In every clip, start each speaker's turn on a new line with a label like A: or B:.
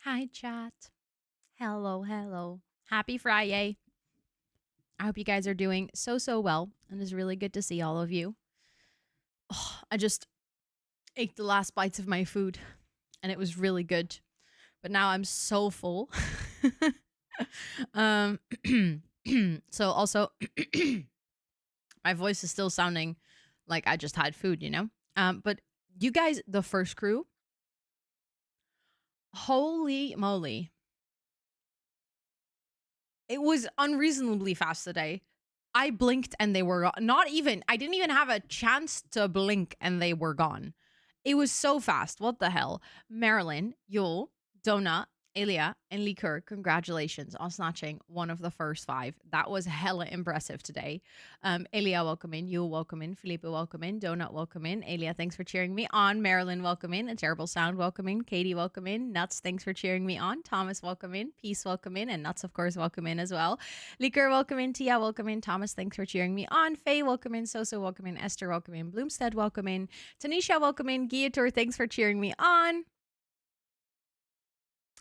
A: Hi, chat. Hello, hello. Happy Friday. I hope you guys are doing so well, and it's really good to see all of you. Oh, I just ate the last bites of my food, and it was really good. But now I'm so full. um, so also, my voice is still sounding like I just had food, you know? But you guys, the first crew, holy moly. It was unreasonably fast today. I blinked and they were not even, I didn't even have a chance to blink and they were gone. It was so fast. What the hell? Marilyn, Yul, Donut, Elia, and Liqueur, congratulations on snatching one of the first five. That was hella impressive today. Elia, welcome in. Yul, welcome in. Felipe, welcome in. Donut, welcome in. Elia, thanks for cheering me on. Marilyn, welcome in. A Terrible Sound, welcome in. Katie, welcome in. Nuts, thanks for cheering me on. Thomas, welcome in. Peace, welcome in. And Nuts, of course, welcome in as well. Liquor, welcome in. Tia, welcome in. Thomas, thanks for cheering me on. Faye, welcome in. Soso, welcome in. Esther, welcome in. Bloomstead, welcome in. Tanisha, welcome in. Guillotor, thanks for cheering me on.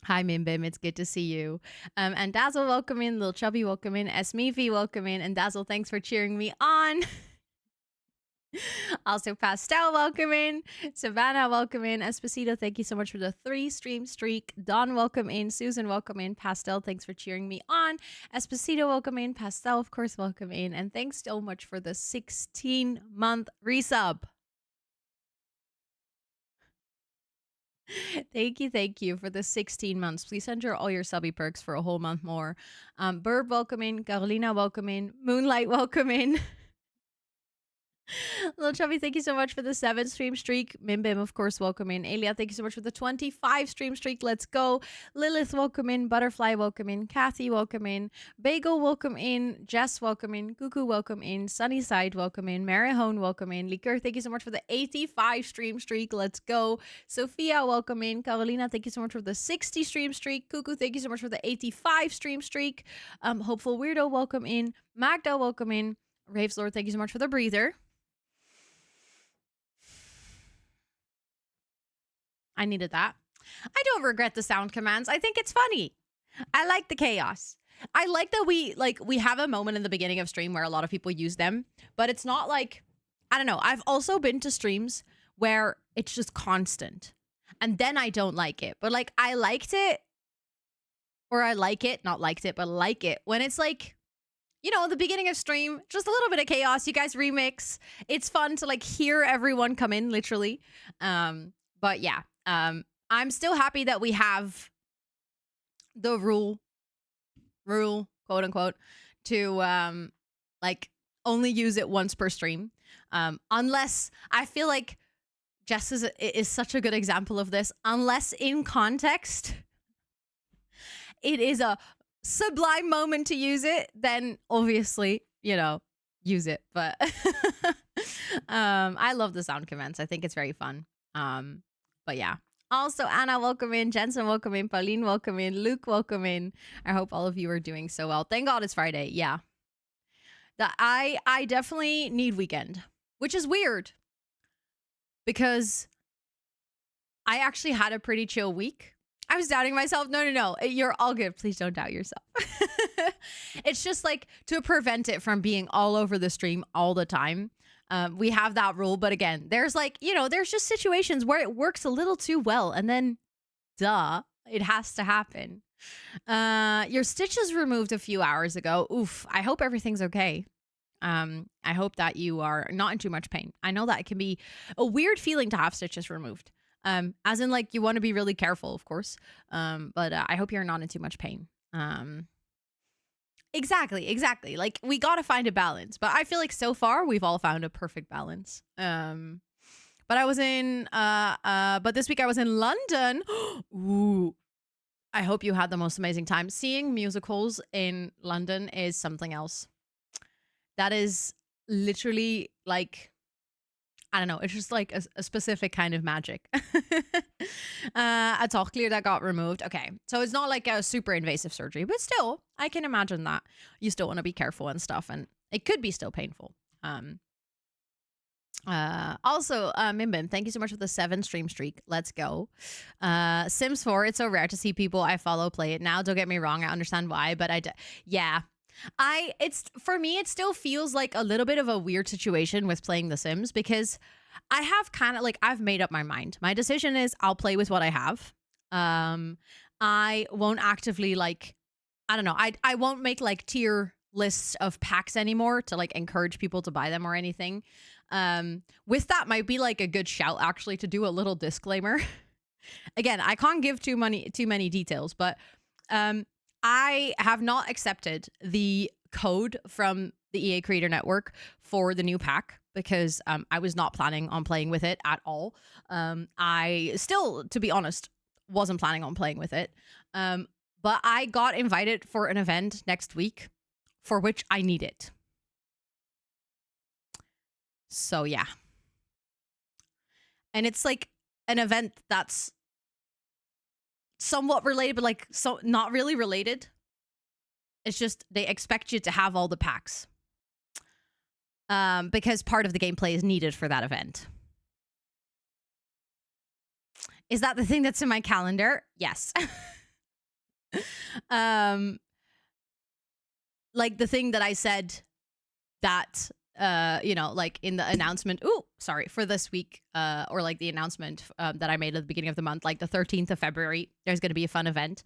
A: Hi, Mimbim. It's good to see you. And Dazzle, welcome in. Lil Chubby, welcome in. Esmevi, welcome in. And Dazzle, thanks for cheering me on. Also, Pastel, welcome in. Savannah, welcome in. Esposito, thank you so much for the 3-stream streak. Don, welcome in. Susan, welcome in. Pastel, thanks for cheering me on. Esposito, welcome in. Pastel, of course, welcome in. And thanks so much for the 16-month resub. Thank you for the 16 months. Please send all your subby perks for a whole month more. Burb, welcome in. Carolina, welcome in. Moonlight, welcome in. Little Chubby, thank you so much for the 7-stream streak. Mimbim, of course, welcome in. Elia, thank you so much for the 25-stream streak. Let's go. Lilith, welcome in. Butterfly, welcome in. Kathy, welcome in. Bagel, welcome in. Jess, welcome in. Cuckoo, welcome in. Sunnyside, welcome in. Marihone, welcome in. Liquor, thank you so much for the 85-stream streak. Let's go. Sophia, welcome in. Carolina, thank you so much for the 60-stream streak. Cuckoo, thank you so much for the 85-stream streak. Hopeful Weirdo, welcome in. Magda, welcome in. Raves Lord, thank you so much for the breather. I needed that. I don't regret the sound commands. I think it's funny. I like the chaos. I like that we have a moment in the beginning of stream where a lot of people use them, but it's not like, I don't know. I've also been to streams where it's just constant. And then I don't like it. But like I liked it, or I like it, not liked it, but like it when it's like, you know, the beginning of stream, just a little bit of chaos. You guys remix. It's fun to like hear everyone come in, literally. But yeah, I'm still happy that we have the rule, quote unquote, to like only use it once per stream. Unless I feel like Jess is such a good example of this. Unless in context, it is a sublime moment to use it, then obviously, you know, use it. But I love the sound commands. I think it's very fun. But yeah. Also, Anna, welcome in. Jensen, welcome in. Pauline, welcome in. Luke, welcome in. I hope all of you are doing so well. Thank God it's Friday. Yeah. I definitely need weekend, which is weird because I actually had a pretty chill week. I was doubting myself. No. You're all good. Please don't doubt yourself. It's just like to prevent it from being all over the stream all the time. We have that rule. But again, there's like, you know, there's just situations where it works a little too well. And then, duh, it has to happen. Your stitches removed a few hours ago. Oof. I hope everything's okay. I hope that you are not in too much pain. I know that it can be a weird feeling to have stitches removed. As in like you want to be really careful, of course. But I hope you're not in too much pain. Exactly. Like we got to find a balance, but I feel like so far we've all found a perfect balance. But I was in but this week I was in London. Ooh. I hope you had the most amazing time. Seeing musicals in London is something else. That is literally like, I don't know. It's just like a specific kind of magic. A talk clear that got removed. Okay. So it's not like a super invasive surgery, but still, I can imagine that you still want to be careful and stuff. And it could be still painful. Also, Mim Bim, thank you so much for the 7 stream streak. Let's go. Sims 4, it's so rare to see people I follow play it now. Don't get me wrong, I understand why, but yeah. It's for me, it still feels like a little bit of a weird situation with playing The Sims because I have kind of like, I've made up my mind. My decision is I'll play with what I have. I won't actively like, I don't know. I won't make like tier lists of packs anymore to like encourage people to buy them or anything. With that might be like a good shout actually to do a little disclaimer. Again, I can't give too many details, but I have not accepted the code from the EA Creator Network for the new pack because I was not planning on playing with it at all. I still, to be honest, wasn't planning on playing with it. But I got invited for an event next week for which I need it. So yeah. And it's like an event that's somewhat related, but like so not really related. It's just they expect you to have all the packs. Because part of the gameplay is needed for that event. Is that the thing that's in my calendar? Yes. Like the thing that I said that you know, like in the announcement, for this week, or like the announcement that I made at the beginning of the month, like the 13th of February, there's going to be a fun event.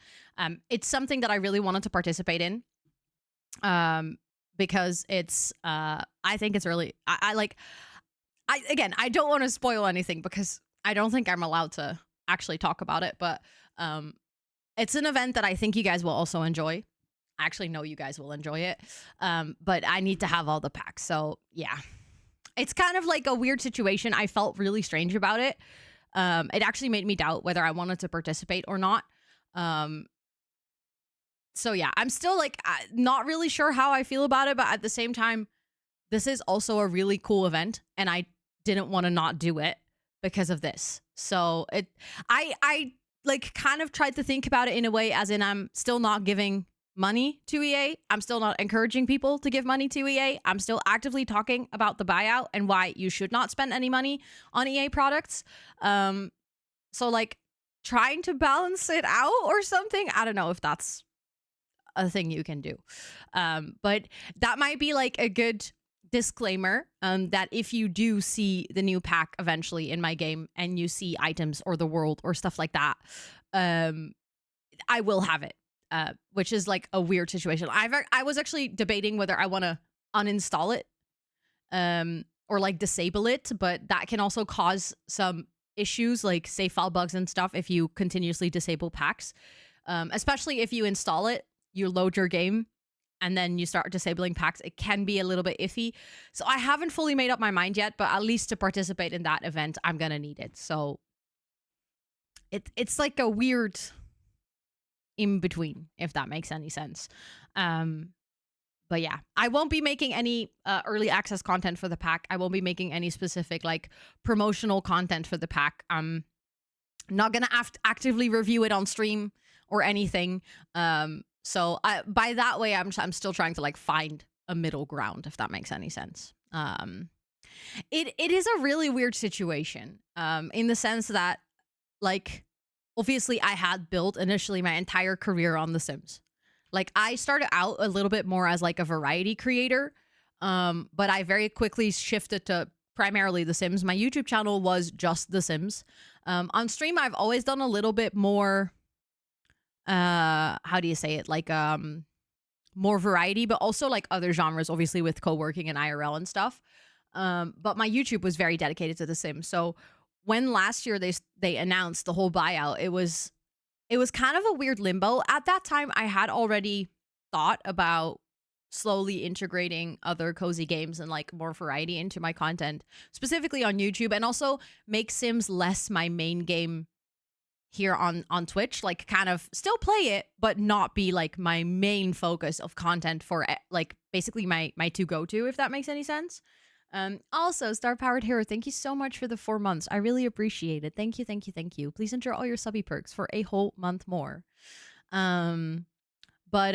A: It's something that I really wanted to participate in. Because it's I think it's really I don't want to spoil anything because I don't think I'm allowed to actually talk about it, but it's an event that I think you guys will also enjoy. I actually know you guys will enjoy it. But I need to have all the packs. So yeah, it's kind of like a weird situation. I felt really strange about it. It actually made me doubt whether I wanted to participate or not. So yeah, I'm still like not really sure how I feel about it, but at the same time, this is also a really cool event, and I didn't want to not do it because of this. So I like kind of tried to think about it in a way as in I'm still not giving money to EA. I'm still not encouraging people to give money to EA. I'm still actively talking about the buyout and why you should not spend any money on EA products. So like trying to balance it out or something. I don't know if that's a thing you can do. But that might be like a good disclaimer that if you do see the new pack eventually in my game and you see items or the world or stuff like that, I will have it, which is like a weird situation. I was actually debating whether I want to uninstall it or like disable it, but that can also cause some issues like save file bugs and stuff if you continuously disable packs, especially if you install it, you load your game, and then you start disabling packs. It can be a little bit iffy. So I haven't fully made up my mind yet, but at least to participate in that event, I'm going to need it. So it's like a weird in between, if that makes any sense. But yeah, I won't be making any early access content for the pack. I won't be making any specific like promotional content for the pack. I'm not going to actively review it on stream or anything. So by that way, I'm still trying to like find a middle ground, if that makes any sense. It is a really weird situation, in the sense that, like, obviously I had built initially my entire career on The Sims. Like, I started out a little bit more as like a variety creator, but I very quickly shifted to primarily The Sims. My YouTube channel was just The Sims. On stream, I've always done a little bit more how do you say it, like more variety, but also like other genres, obviously with co-working and IRL and stuff. But my YouTube was very dedicated to The Sims. So when last year they announced the whole buyout, it was kind of a weird limbo. At that time, I had already thought about slowly integrating other cozy games and like more variety into my content, specifically on YouTube, and also make Sims less my main game here on Twitch, like kind of still play it, but not be like my main focus of content for like basically my to go to, if that makes any sense. Also, Star Powered Hero, thank you so much for the 4 months. I really appreciate it. Thank you, thank you, thank you. Please enter all your subby perks for a whole month more. But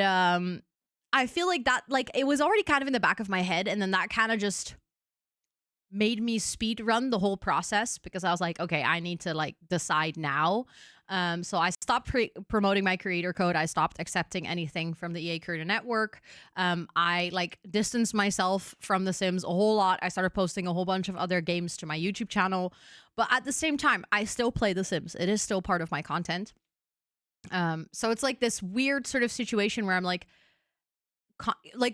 A: I feel like that, like, it was already kind of in the back of my head, and then that kind of just made me speed run the whole process because I was like, okay, I need to like decide now. So I stopped promoting my creator code. I stopped accepting anything from the EA Creator Network. I like distanced myself from The Sims a whole lot. I started posting a whole bunch of other games to my YouTube channel. But at the same time, I still play The Sims. It is still part of my content. So it's like this weird sort of situation where I'm like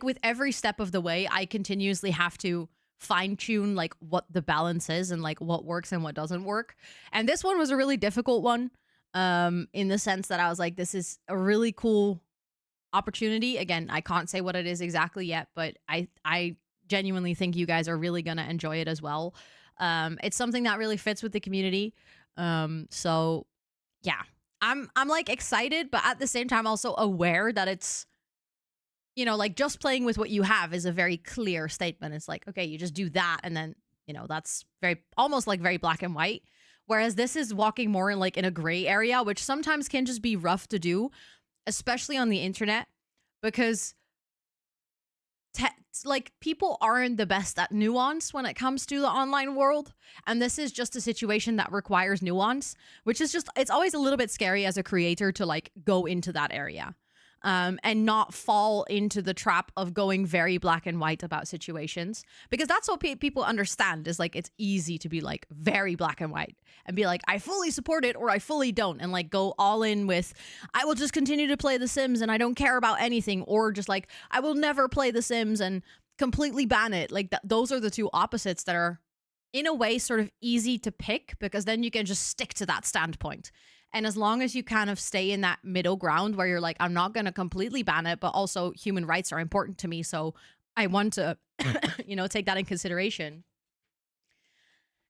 A: with every step of the way, I continuously have to fine tune like what the balance is and like what works and what doesn't work. And this one was a really difficult one, in the sense that I was like, this is a really cool opportunity. Again, I can't say what it is exactly yet, but I genuinely think you guys are really gonna enjoy it as well. It's something that really fits with the community. So yeah, I'm like excited, but at the same time also aware that it's, you know, like just playing with what you have is a very clear statement. It's like, okay, you just do that. And then, you know, that's very almost like very black and white. Whereas this is walking more in like in a gray area, which sometimes can just be rough to do, especially on the internet, because like people aren't the best at nuance when it comes to the online world. And this is just a situation that requires nuance, which is just, it's always a little bit scary as a creator to like go into that area. And not fall into the trap of going very black and white about situations, because that's what people understand is like, it's easy to be like very black and white and be like, I fully support it or I fully don't, and like go all in with, I will just continue to play The Sims and I don't care about anything, or just like, I will never play The Sims and completely ban it. Like those are the two opposites that are in a way sort of easy to pick, because then you can just stick to that standpoint. And as long as you kind of stay in that middle ground where you're like, I'm not going to completely ban it, but also human rights are important to me, so I want to, you know, take that in consideration.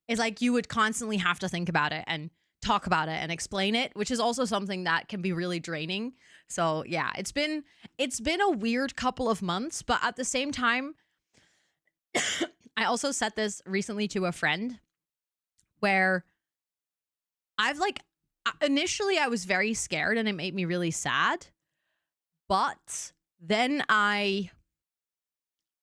A: It's like you would constantly have to think about it and talk about it and explain it, which is also something that can be really draining. So yeah, it's been a weird couple of months, but at the same time, I also said this recently to a friend where I've like, initially I was very scared and it made me really sad, but then I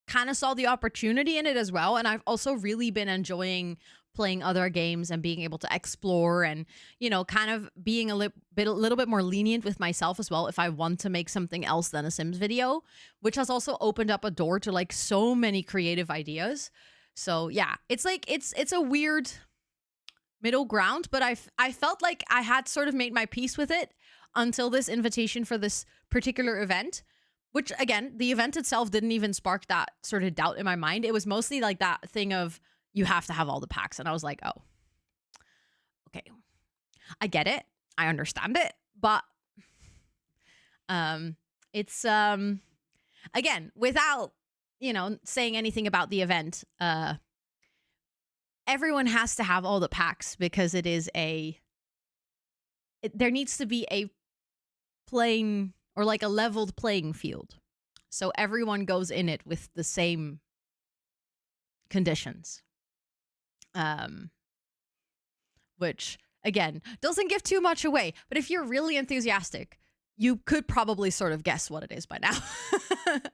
A: kind of saw the opportunity in it as well. And I've also really been enjoying playing other games and being able to explore and, you know, kind of being a little bit more lenient with myself as well if I want to make something else than a Sims video, which has also opened up a door to like so many creative ideas. So yeah, it's like it's a weird middle ground, but I felt like I had sort of made my peace with it until this invitation for this particular event, which again, the event itself didn't even spark that sort of doubt in my mind. It was mostly like that thing of you have to have all the packs. And I was like, oh, okay, I get it. I understand it. But it's again, without, you know, saying anything about the event, everyone has to have all the packs because it is there needs to be a playing or like a leveled playing field. So everyone goes in it with the same conditions. Which again, doesn't give too much away, but if you're really enthusiastic, you could probably sort of guess what it is by now.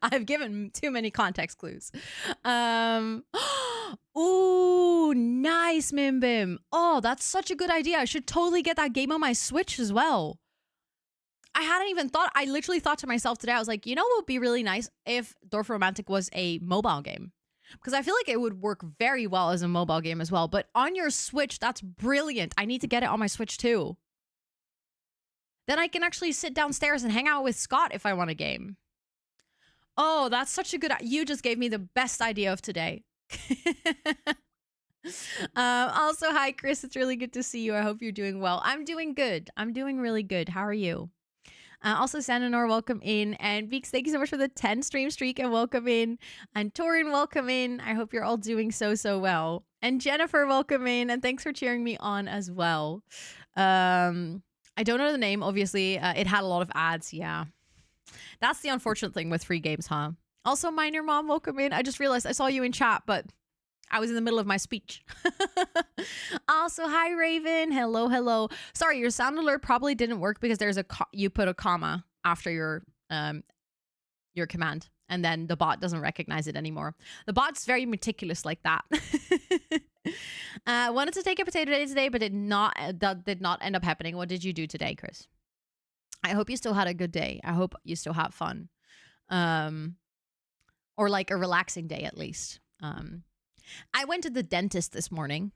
A: I've given too many context clues. Ooh, nice, Mimbim. Oh, that's such a good idea. I should totally get that game on my Switch as well. I hadn't even thought, I literally thought to myself today, I was like, you know what would be really nice if Dorf Romantic was a mobile game? Because I feel like it would work very well as a mobile game as well. But on your Switch, that's brilliant. I need to get it on my Switch too. Then I can actually sit downstairs and hang out with Scott if I want a game. Oh, that's such a good... You just gave me the best idea of today. Also, hi, Chris. It's really good to see you. I hope you're doing well. I'm doing good. I'm doing really good. How are you? Also, Sananor, welcome in. And Beeks, thank you so much for the 10 stream streak and welcome in. And Torin, welcome in. I hope you're all doing so well. And Jennifer, welcome in. And thanks for cheering me on as well. I don't know the name, obviously. It had a lot of ads, yeah. That's the unfortunate thing with free games, huh? Also, Minor Mom, welcome in. I just realized I saw you in chat, but I was in the middle of my speech. Also, hi, Raven. Hello. Sorry, your sound alert probably didn't work because there's you put a comma after your command. and then the bot doesn't recognize it anymore. The bot's very meticulous like that. Wanted to take a potato day today, but that did not end up happening. What did you do today, Chris? I hope you still had a good day. I hope you still have fun. Or like a relaxing day at least. I went to the dentist this morning.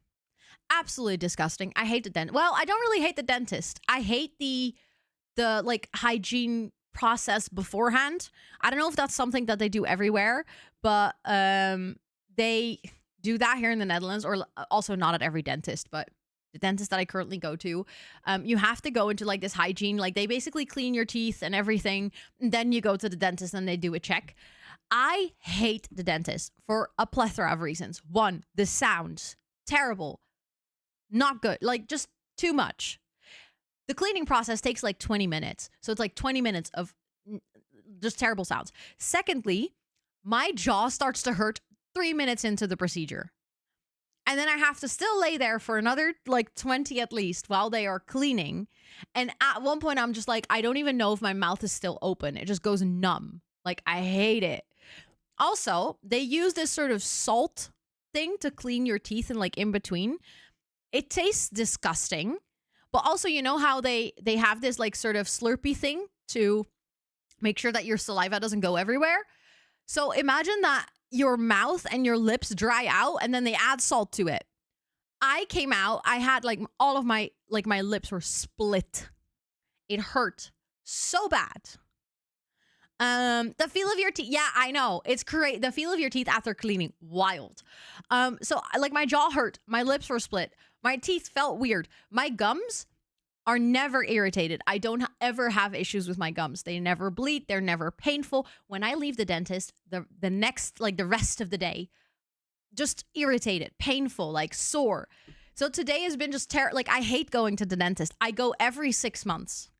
A: Absolutely disgusting. I hate the dentist. Well, I don't really hate the dentist. I hate the like hygiene process beforehand. I don't know if that's something that they do everywhere, but they do that here in the Netherlands, or also not at every dentist, but the dentist that I currently go to, you have to go into like this hygiene, like they basically clean your teeth and everything, and then you go to the dentist and they do a check. I hate the dentist for a plethora of reasons. One, the sounds, terrible, not good, like just too much. The cleaning process takes like 20 minutes. So it's like 20 minutes of just terrible sounds. Secondly, my jaw starts to hurt 3 minutes into the procedure. And then I have to still lay there for another like 20 at least while they are cleaning. And at one point, I'm just like, I don't even know if my mouth is still open. It just goes numb. Like, I hate it. Also, they use this sort of salt thing to clean your teeth and like in between. It tastes disgusting. But also, you know how they have this like sort of slurpy thing to make sure that your saliva doesn't go everywhere? So imagine that your mouth and your lips dry out and then they add salt to it. I came out, I had like all of my lips were split. It hurt so bad. The feel of your teeth. Yeah, I know. It's great. The feel of your teeth after cleaning. Wild. So like my jaw hurt. My lips were split. My teeth felt weird. My gums are never irritated. I don't ever have issues with my gums. They never bleed. They're never painful. When I leave the dentist, the next, like the rest of the day, just irritated, painful, like sore. So today has been just terrible. Like I hate going to the dentist. I go every 6 months.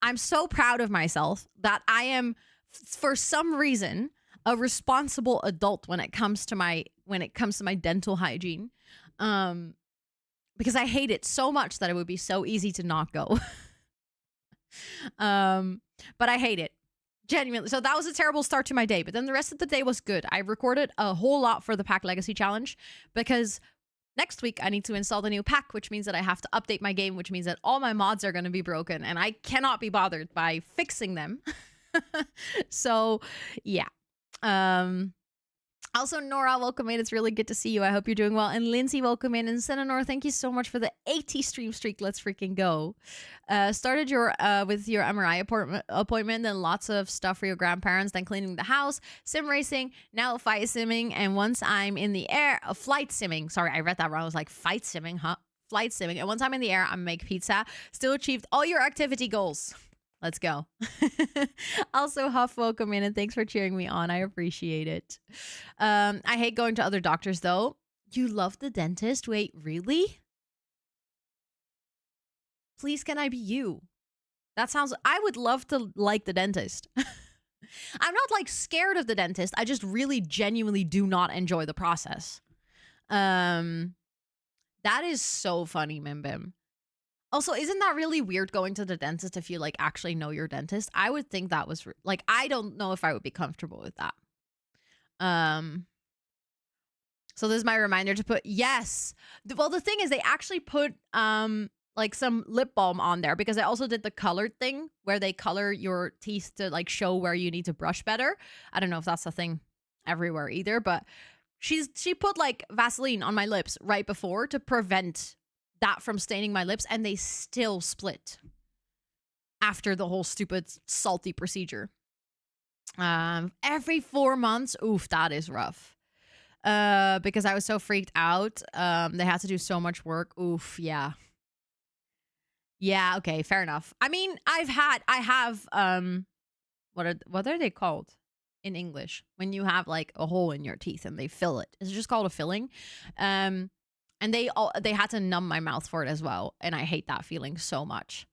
A: I'm so proud of myself that I am, for some reason, a responsible adult when it comes to my dental hygiene. Because I hate it so much that it would be so easy to not go. But I hate it. Genuinely. So that was a terrible start to my day. But then the rest of the day was good. I recorded a whole lot for the Pack Legacy Challenge because next week I need to install the new pack, which means that I have to update my game, which means that all my mods are going to be broken and I cannot be bothered by fixing them. So, yeah. Also, Nora, welcome in. It's really good to see you. I hope you're doing well. And Lindsay, welcome in. And Senanor, thank you so much for the 80 stream streak. Let's freaking go. Started with your MRI appointment, then lots of stuff for your grandparents, then cleaning the house, sim racing, now fight simming. And once I'm in the air, flight simming. Sorry, I read that wrong. I was like, fight simming, huh? Flight simming. And once I'm in the air, I make pizza. Still achieved all your activity goals. Let's go. Also, Huff, welcome in and thanks for cheering me on. I appreciate it. I hate going to other doctors though. You love the dentist? Wait, really? Please, can I be you? I would love to like the dentist. I'm not like scared of the dentist. I just really genuinely do not enjoy the process. That is so funny, Mimbim. Also, isn't that really weird going to the dentist if you like actually know your dentist? I would think that was like, I don't know if I would be comfortable with that. So this is my reminder to put, yes. Well, the thing is they actually put like some lip balm on there because I also did the colored thing where they color your teeth to like show where you need to brush better. I don't know if that's a thing everywhere either, but she put like Vaseline on my lips right before to prevent that from staining my lips, and they still split after the whole stupid salty procedure. Every 4 months, oof, that is rough. Because I was so freaked out. They had to do so much work. Oof, yeah. Yeah, okay, fair enough. I mean, I have what are they called in English? When you have like a hole in your teeth and they fill it. Is it just called a filling? And they had to numb my mouth for it as well. And I hate that feeling so much.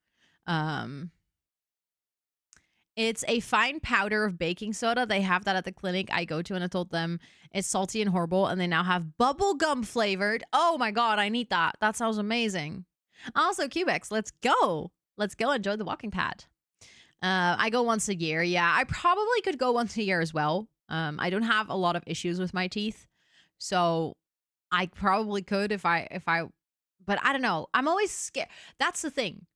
A: It's a fine powder of baking soda. They have that at the clinic I go to, and I told them it's salty and horrible. And they now have bubblegum flavored. Oh my God, I need that. That sounds amazing. Also, Cubex, let's go. Let's go enjoy the walking pad. I go once a year. Yeah, I probably could go once a year as well. I don't have a lot of issues with my teeth, so I probably could if I but I don't know. I'm always scared. That's the thing.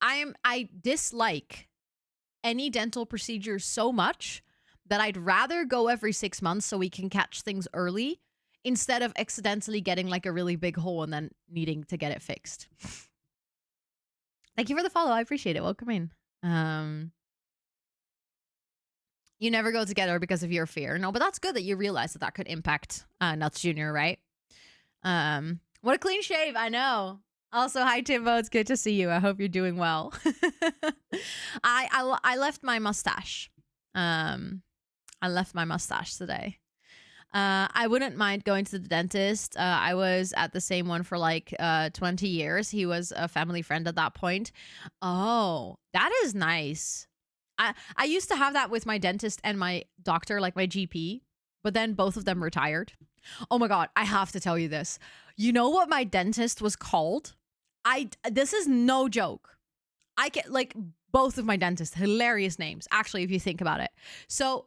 A: I dislike any dental procedure so much that I'd rather go every 6 months so we can catch things early instead of accidentally getting like a really big hole and then needing to get it fixed. Thank you for the follow. I appreciate it. Welcome in. You never go together because of your fear. No, but that's good that you realize that that could impact Nuts Jr., right? What a clean shave. I know. Also, hi, Timbo. It's good to see you. I hope you're doing well. I left my mustache. I left my mustache today. I wouldn't mind going to the dentist. I was at the same one for like 20 years. He was a family friend at that point. Oh, that is nice. I used to have that with my dentist and my doctor, like my GP, but then both of them retired. Oh my God, I have to tell you this. You know what my dentist was called? This is no joke. I get like both of my dentists, hilarious names, actually, if you think about it. So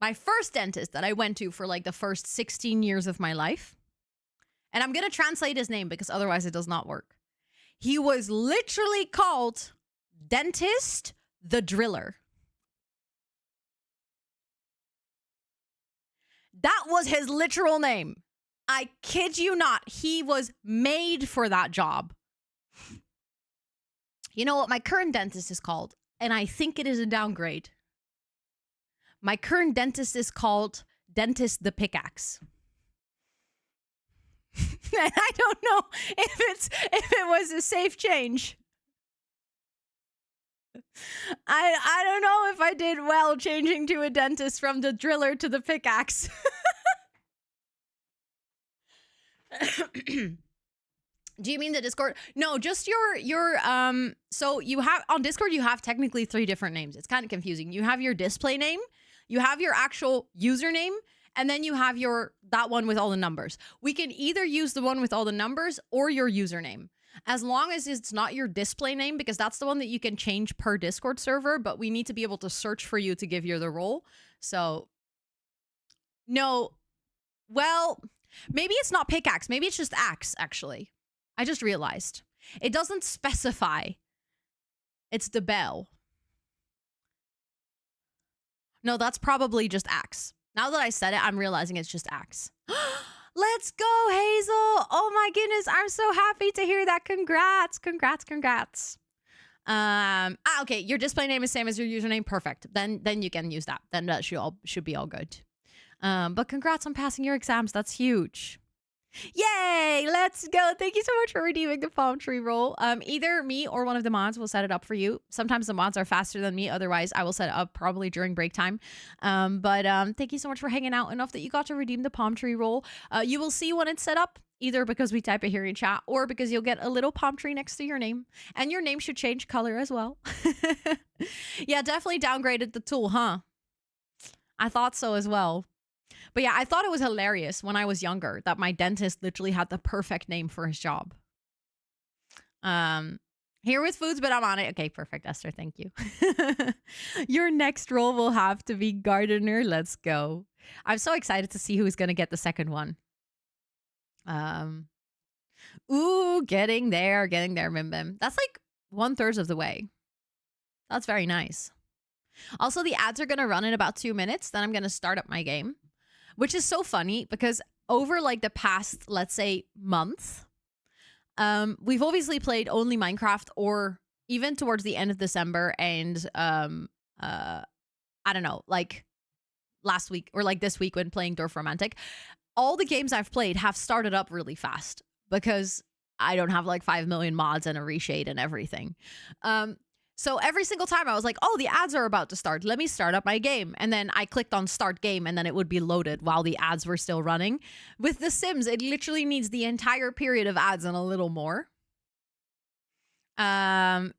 A: my first dentist that I went to for like the first 16 years of my life, and I'm going to translate his name because otherwise it does not work. He was literally called Dentist the Driller. That was his literal name. I kid you not. He was made for that job. You know what my current dentist is called? And I think it is a downgrade. My current dentist is called Dentist the Pickaxe. And I don't know if it was a safe change. I don't know if I did well changing to a dentist from the driller to the pickaxe. Do you mean the Discord? No, just your so you have on Discord you have technically 3 different names. It's kind of confusing. You have your display name, you have your actual username, and then you have that one with all the numbers. We can either use the one with all the numbers or your username. As long as it's not your display name, because that's the one that you can change per Discord server, but we need to be able to search for you to give you the role. So no, well, maybe it's not pickaxe. Maybe it's just axe, actually. I just realized. It doesn't specify. It's the bell. No, that's probably just axe. Now that I said it, I'm realizing it's just axe. Let's go, Hazel. Oh my goodness. I'm so happy to hear that. Congrats. Okay. Your display name is same as your username. Perfect. Then you can use that. Then that should be all good. But congrats on passing your exams. That's huge. Yay! Let's go. Thank you so much for redeeming the palm tree roll. Either me or one of the mods will set it up for you. Sometimes the mods are faster than me. Otherwise, I will set it up probably during break time. But thank you so much for hanging out enough that you got to redeem the palm tree roll. You will see when it's set up, either because we type it here in chat or because you'll get a little palm tree next to your name. And your name should change color as well. Yeah, definitely downgraded the tool, huh? I thought so as well. But yeah, I thought it was hilarious when I was younger that my dentist literally had the perfect name for his job. Here with foods, but I'm on it. Okay, perfect, Esther. Thank you. Your next role will have to be gardener. Let's go. I'm so excited to see who's going to get the second one. Ooh, getting there, Mim Bim. That's like 1/3 of the way. That's very nice. Also, the ads are going to run in about 2 minutes. Then I'm going to start up my game. Which is so funny because over like the past, let's say, month, we've obviously played only Minecraft, or even towards the end of December and I don't know, like last week or like this week when playing Dorf Romantic, all the games I've played have started up really fast because I don't have like 5 million mods and a reshade and everything. So every single time I was like, oh, the ads are about to start. Let me start up my game. And then I clicked on start game and then it would be loaded while the ads were still running. With The Sims, it literally needs the entire period of ads and a little more. Yeah.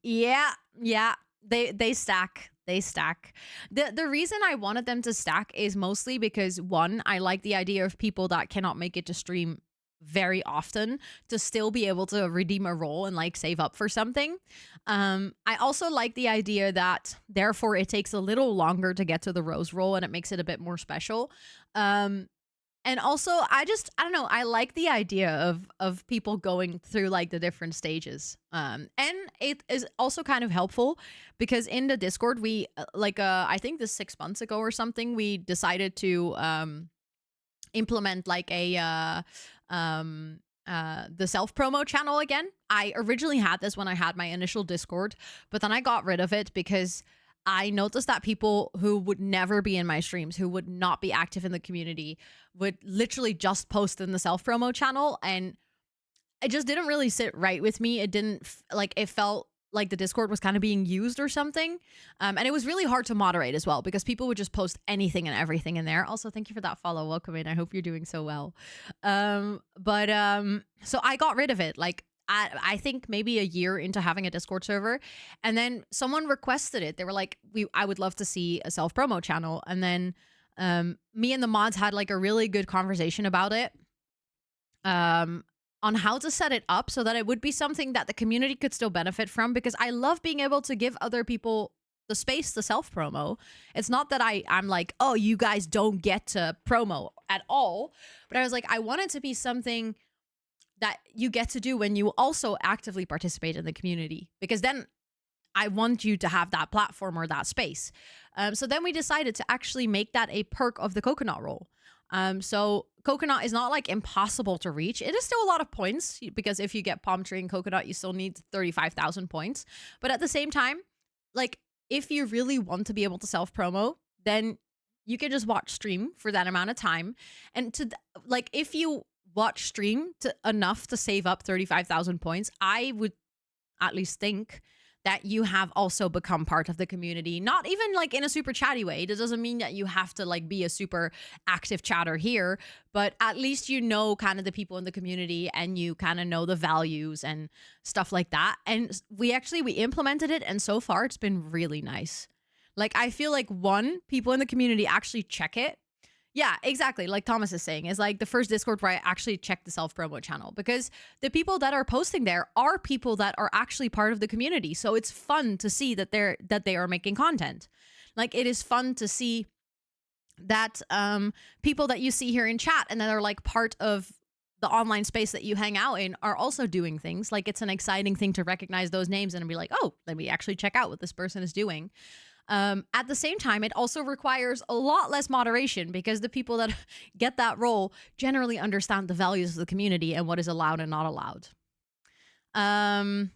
A: They stack. The reason I wanted them to stack is mostly because, one, I like the idea of people that cannot make it to stream very often to still be able to redeem a role and like save up for something. I also like the idea that therefore it takes a little longer to get to the rose roll and it makes it a bit more special. Um, and also I don't know, I like the idea of people going through like the different stages. And it is also kind of helpful because in the Discord we I think this 6 months ago or something we decided to implement like a the self promo channel again. I originally had this when I had my initial Discord, but then I got rid of it because I noticed that people who would never be in my streams, who would not be active in the community, would literally just post in the self promo channel, and it just didn't really sit right with me. It didn't like it felt like the Discord was kind of being used or something. And it was really hard to moderate as well because people would just post anything and everything in there. Also, thank you for that follow. Welcome in. I hope you're doing so well. So I got rid of it. Like I think maybe a year into having a Discord server, and then someone requested it. They were like, I would love to see a self promo channel. And then me and the mods had like a really good conversation about it. On how to set it up so that it would be something that the community could still benefit from, because I love being able to give other people the space to self promo. It's not that I'm like, oh, you guys don't get to promo at all, but I was like, I want it to be something that you get to do when you also actively participate in the community, because then I want you to have that platform or that space. So then we decided to actually make that a perk of the coconut roll. So coconut is not like impossible to reach. It is still a lot of points because if you get palm tree and coconut, you still need 35,000 points. But at the same time, like if you really want to be able to self promo, then you can just watch stream for that amount of time. And to like, if you watch stream to enough to save up 35,000 points, I would at least think that you have also become part of the community, not even like in a super chatty way. It doesn't mean that you have to like be a super active chatter here, but at least you know kind of the people in the community and you kind of know the values and stuff like that. And we implemented it, and so far it's been really nice. Like I feel like people in the community actually check it. Yeah, exactly. Like Thomas is saying, is like the first Discord where I actually checked the self promo channel, because the people that are posting there are people that are actually part of the community. So it's fun to see that they are making content. Like it is fun to see that people that you see here in chat and that are like part of the online space that you hang out in are also doing things. Like it's an exciting thing to recognize those names and be like, oh, let me actually check out what this person is doing. At the same time, it also requires a lot less moderation because the people that get that role generally understand the values of the community and what is allowed and not allowed. And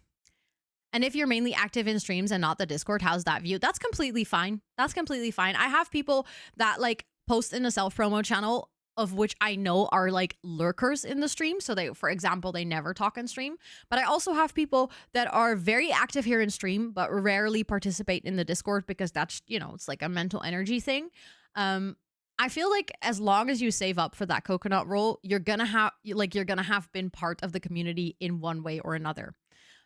A: if you're mainly active in streams and not the Discord, how's that view? That's completely fine. That's completely fine. I have people that like post in a self promo channel of which I know are like lurkers in the stream. So they, for example, they never talk in stream. But I also have people that are very active here in stream, but rarely participate in the Discord because that's, it's like a mental energy thing. I feel like as long as you save up for that coconut roll, you're gonna have been part of the community in one way or another.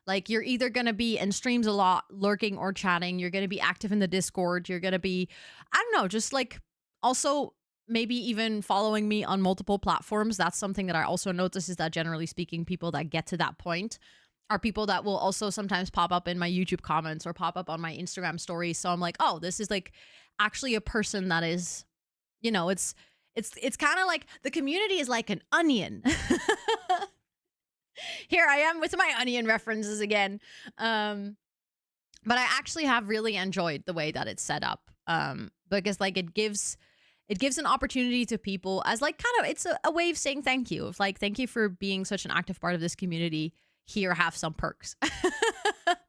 A: Like you're either gonna be in streams a lot, lurking or chatting. You're gonna be active in the Discord. You're gonna be, I don't know, just like also maybe even following me on multiple platforms. That's something that I also notice, is that generally speaking, people that get to that point are people that will also sometimes pop up in my YouTube comments or pop up on my Instagram stories. So I'm like, oh, this is like actually a person that is, it's kind of like the community is like an onion. Here I am with my onion references again. But I actually have really enjoyed the way that it's set up, because like it gives an opportunity to people as like kind of, it's a way of saying thank you, of like, thank you for being such an active part of this community. Here, have some perks. Classic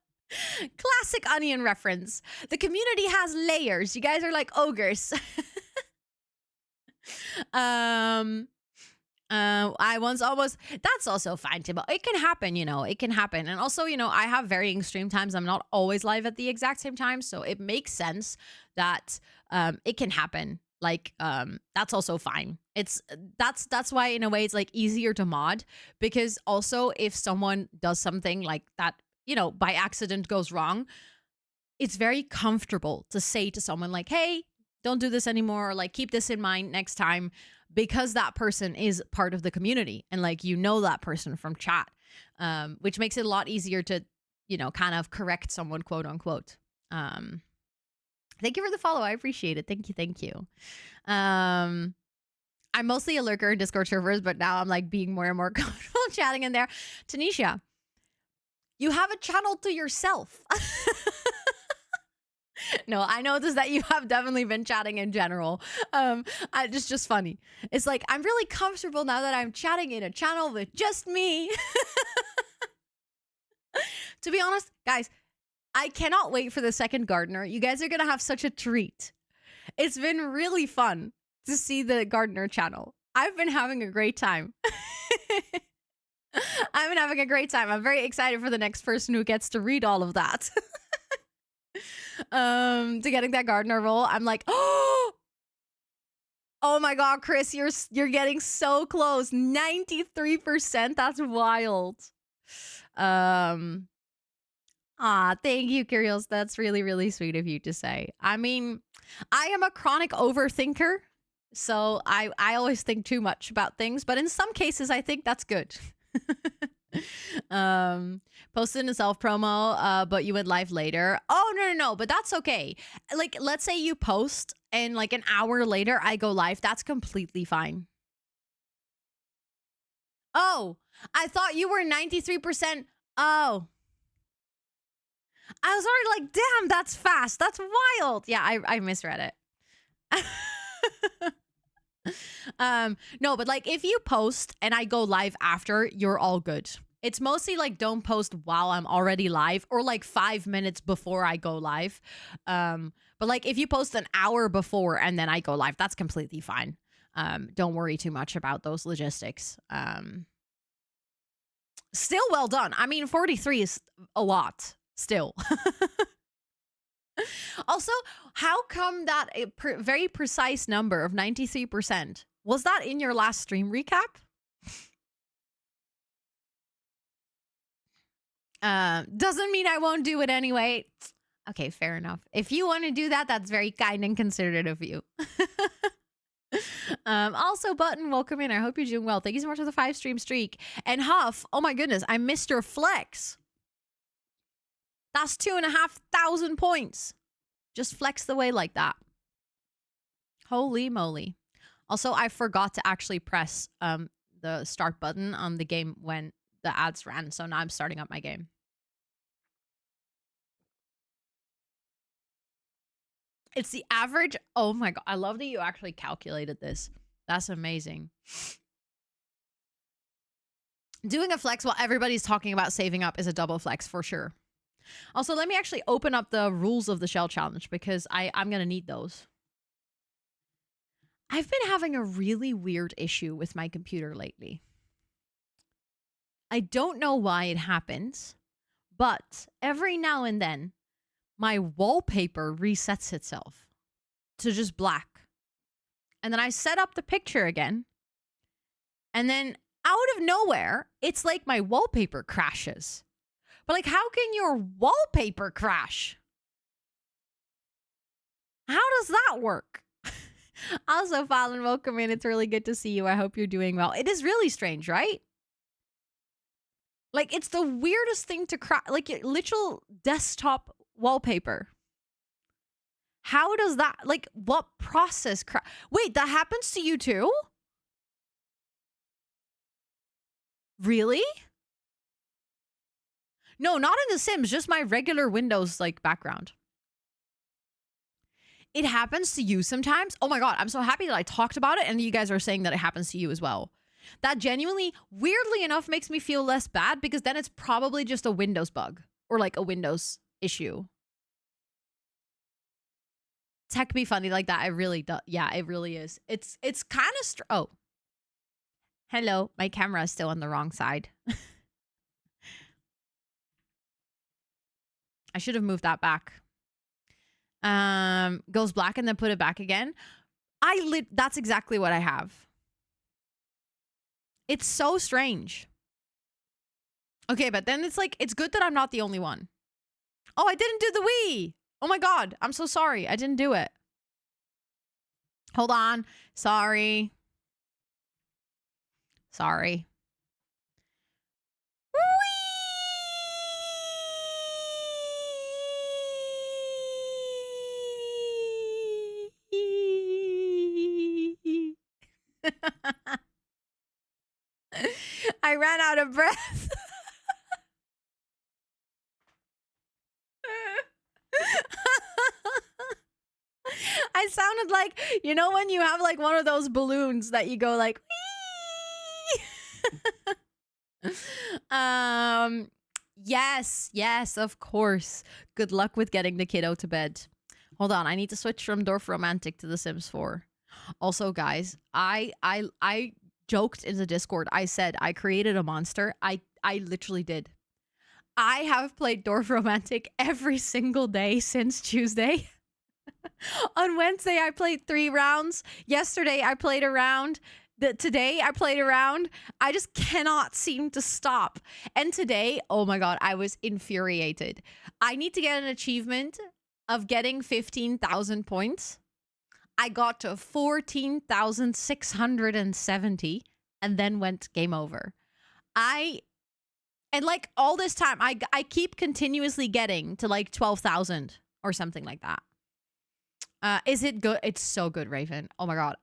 A: onion reference. The community has layers. You guys are like ogres. I once almost, that's also fine too, but it can happen, it can happen. And also, I have varying stream times. I'm not always live at the exact same time. So it makes sense that it can happen. Like, that's also fine. That's why in a way it's like easier to mod, because also if someone does something like that, by accident goes wrong, it's very comfortable to say to someone like, hey, don't do this anymore, or like keep this in mind next time, because that person is part of the community and like you know that person from chat, which makes it a lot easier to, you know, kind of correct someone, quote unquote. Thank you for the follow. I appreciate it. Thank you. Thank you. I'm mostly a lurker in Discord servers, but now I'm like being more and more comfortable chatting in there. Tanisha, you have a channel to yourself. No, I noticed that you have definitely been chatting in general. It's just funny. It's like, I'm really comfortable now that I'm chatting in a channel with just me. To be honest, guys, I cannot wait for the second gardener. You guys are going to have such a treat. It's been really fun to see the gardener channel. I've been having a great time. I've been having a great time. I'm very excited for the next person who gets to read all of that. To getting that gardener role. I'm like, oh my God, Chris, you're getting so close. 93%. That's wild. Thank you, Curios. That's really, really sweet of you to say. I mean, I am a chronic overthinker, so I always think too much about things, but in some cases, I think that's good. Posted in a self promo, but you went live later. Oh, no, but that's okay. Like, let's say you post and like an hour later I go live. That's completely fine. Oh, I thought you were 93%. Oh. I was already like, damn, that's fast. That's wild. Yeah, I misread it. No, but like if you post and I go live after, you're all good. It's mostly like don't post while I'm already live or like 5 minutes before I go live. But like if you post an hour before and then I go live, that's completely fine. Don't worry too much about those logistics. Still well done. I mean, 43 is a lot still. Also, how come that very precise number of 93%? Was that in your last stream recap? Doesn't mean I won't do it anyway. Okay, fair enough. If you want to do that, that's very kind and considerate of you. Also, Button, welcome in. I hope you're doing well. Thank you so much for the 5-stream streak. And Huff, oh my goodness, I missed your flex. That's 2,500 points. Just flex the way like that. Holy moly. Also, I forgot to actually press the start button on the game when the ads ran. So now I'm starting up my game. It's the average. Oh my God. I love that you actually calculated this. That's amazing. Doing a flex while everybody's talking about saving up is a double flex for sure. Also, let me actually open up the rules of the shell challenge because I'm going to need those. I've been having a really weird issue with my computer lately. I don't know why it happens, but every now and then, my wallpaper resets itself to just black. And then I set up the picture again. And then out of nowhere, it's like my wallpaper crashes. But like, how can your wallpaper crash? How does that work? Also, Fallon, welcome in. It's really good to see you. I hope you're doing well. It is really strange, right? Like, it's the weirdest thing to crash. Like, literal desktop wallpaper. How does that, like, what process crash? Wait, that happens to you too? Really? No, not in The Sims, just my regular Windows, like, background. It happens to you sometimes? Oh my God, I'm so happy that I talked about it and you guys are saying that it happens to you as well. That genuinely, weirdly enough, makes me feel less bad because then it's probably just a Windows bug or like a Windows issue. Tech be funny like that. It really does. Yeah, it really is. It's kind of oh. Hello, my camera is still on the wrong side. I should have moved that back. Goes black and then put it back again. That's exactly what I have. It's so strange. Okay, but then it's like, it's good that I'm not the only one. Oh, I didn't do the Wii. Oh my God, I'm so sorry. I didn't do it. Hold on. Sorry. Sorry. I ran out of breath. I sounded like, you know, when you have like one of those balloons that you go like, yes, of course. Good luck with getting the kiddo to bed. Hold on, I need to switch from Dorf Romantic to The Sims 4. Also, guys, I joked in the Discord. I said I created a monster. I literally did. I have played Dorf Romantic every single day since Tuesday. On Wednesday, I played 3 rounds. Yesterday, I played a round. Today, I played a round. I just cannot seem to stop. And today, oh my God, I was infuriated. I need to get an achievement of getting 15,000 points. I got to 14,670 and then went game over. And like all this time, I keep continuously getting to like 12,000 or something like that. Is it good? It's so good, Raven. Oh my God.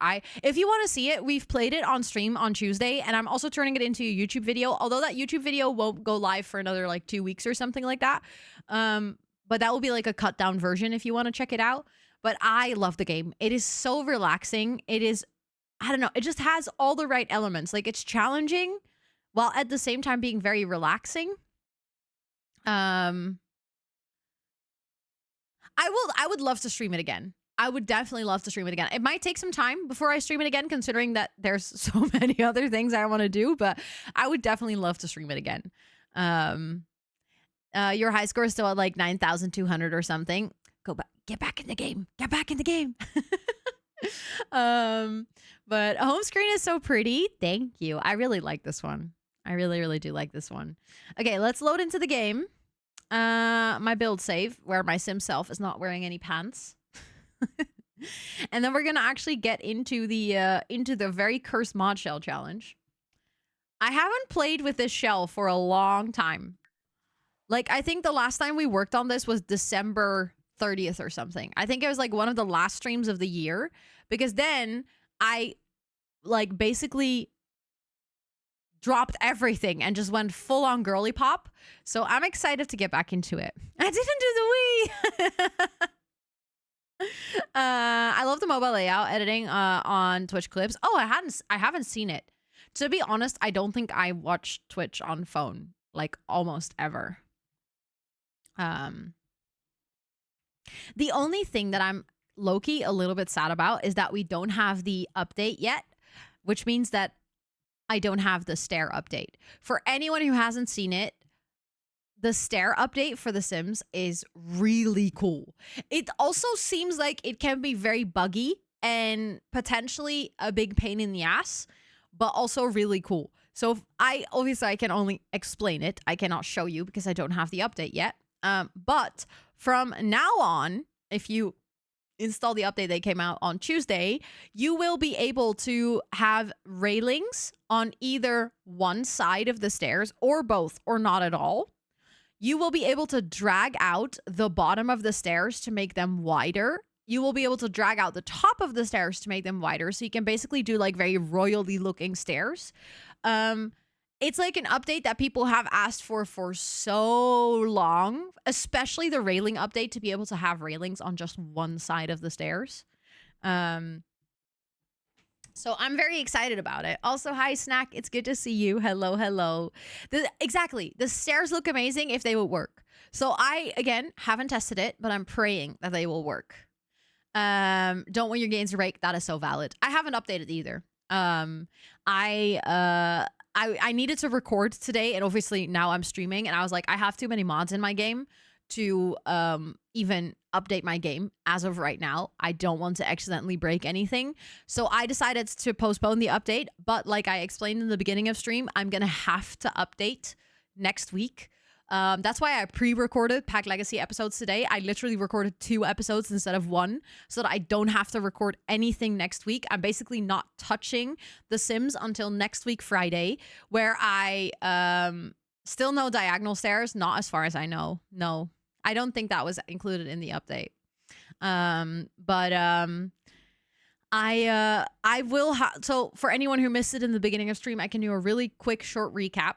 A: If you want to see it, we've played it on stream on Tuesday, and I'm also turning it into a YouTube video, although that YouTube video won't go live for another like 2 weeks or something like that. But that will be like a cut down version if you want to check it out. But I love the game. It is so relaxing. It is, I don't know, it just has all the right elements. Like, it's challenging while at the same time being very relaxing. I would love to stream it again. I would definitely love to stream it again. It might take some time before I stream it again, considering that there's so many other things I want to do, but I would definitely love to stream it again. Your high score is still at like 9,200 or something. Go back, get back in the game. Get back in the game. But home screen is so pretty. Thank you. I really like this one. I really, really do like this one. Okay, let's load into the game. My build save, where my sim self is not wearing any pants. And then we're gonna actually get into the very cursed mod shell challenge. I haven't played with this shell for a long time. Like, I think the last time we worked on this was December 30th or something. I think it was like one of the last streams of the year, because then I like basically dropped everything and just went full on girly pop. So I'm excited to get back into it. I didn't do the Wii. I love the mobile layout editing on Twitch clips. Oh, I haven't seen it. To be honest, I don't think I watch Twitch on phone like almost ever. The only thing that I'm low-key a little bit sad about is that we don't have the update yet, which means that I don't have the stair update. For anyone who hasn't seen it, the stair update for The Sims is really cool. It also seems like it can be very buggy and potentially a big pain in the ass, but also really cool. So I can only explain it. I cannot show you because I don't have the update yet. But from now on, if you install the update that came out on Tuesday, you will be able to have railings on either one side of the stairs or both, or not at all. You will be able to drag out the bottom of the stairs to make them wider. You will be able to drag out the top of the stairs to make them wider. So you can basically do like very royally looking stairs. It's like an update that people have asked for so long, especially the railing update, to be able to have railings on just one side of the stairs. So I'm very excited about it. Also, hi, Snack. It's good to see you. Hello, hello. Exactly. The stairs look amazing if they would work. So I, again, haven't tested it, but I'm praying that they will work. Don't want your gains to break. That is so valid. I haven't updated either. I needed to record today, and obviously now I'm streaming, and I was like, I have too many mods in my game to even update my game as of right now. I don't want to accidentally break anything. So I decided to postpone the update. But like I explained in the beginning of stream, I'm going to have to update next week. That's why I pre-recorded Pack Legacy episodes today. I literally recorded 2 episodes instead of 1 so that I don't have to record anything next week. I'm basically not touching The Sims until next week, Friday, where I still no diagonal stairs, not as far as I know. No, I don't think that was included in the update. I will so for anyone who missed it in the beginning of stream, I can do a really quick short recap.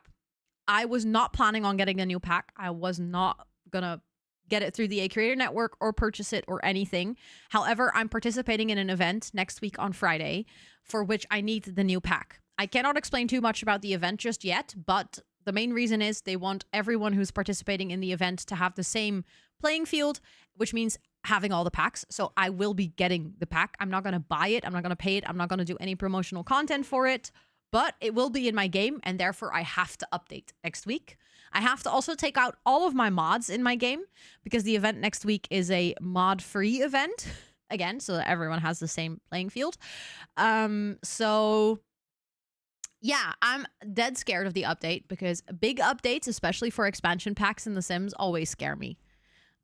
A: I was not planning on getting a new pack. I was not gonna get it through the A Creator Network or purchase it or anything. However, I'm participating in an event next week on Friday for which I need the new pack. I cannot explain too much about the event just yet, but the main reason is they want everyone who's participating in the event to have the same playing field, which means having all the packs. So I will be getting the pack. I'm not going to buy it. I'm not going to pay it. I'm not going to do any promotional content for it, but it will be in my game, and therefore I have to update next week. I have to also take out all of my mods in my game because the event next week is a mod-free event, again, so that everyone has the same playing field. So yeah, I'm dead scared of the update because big updates, especially for expansion packs in The Sims, always scare me.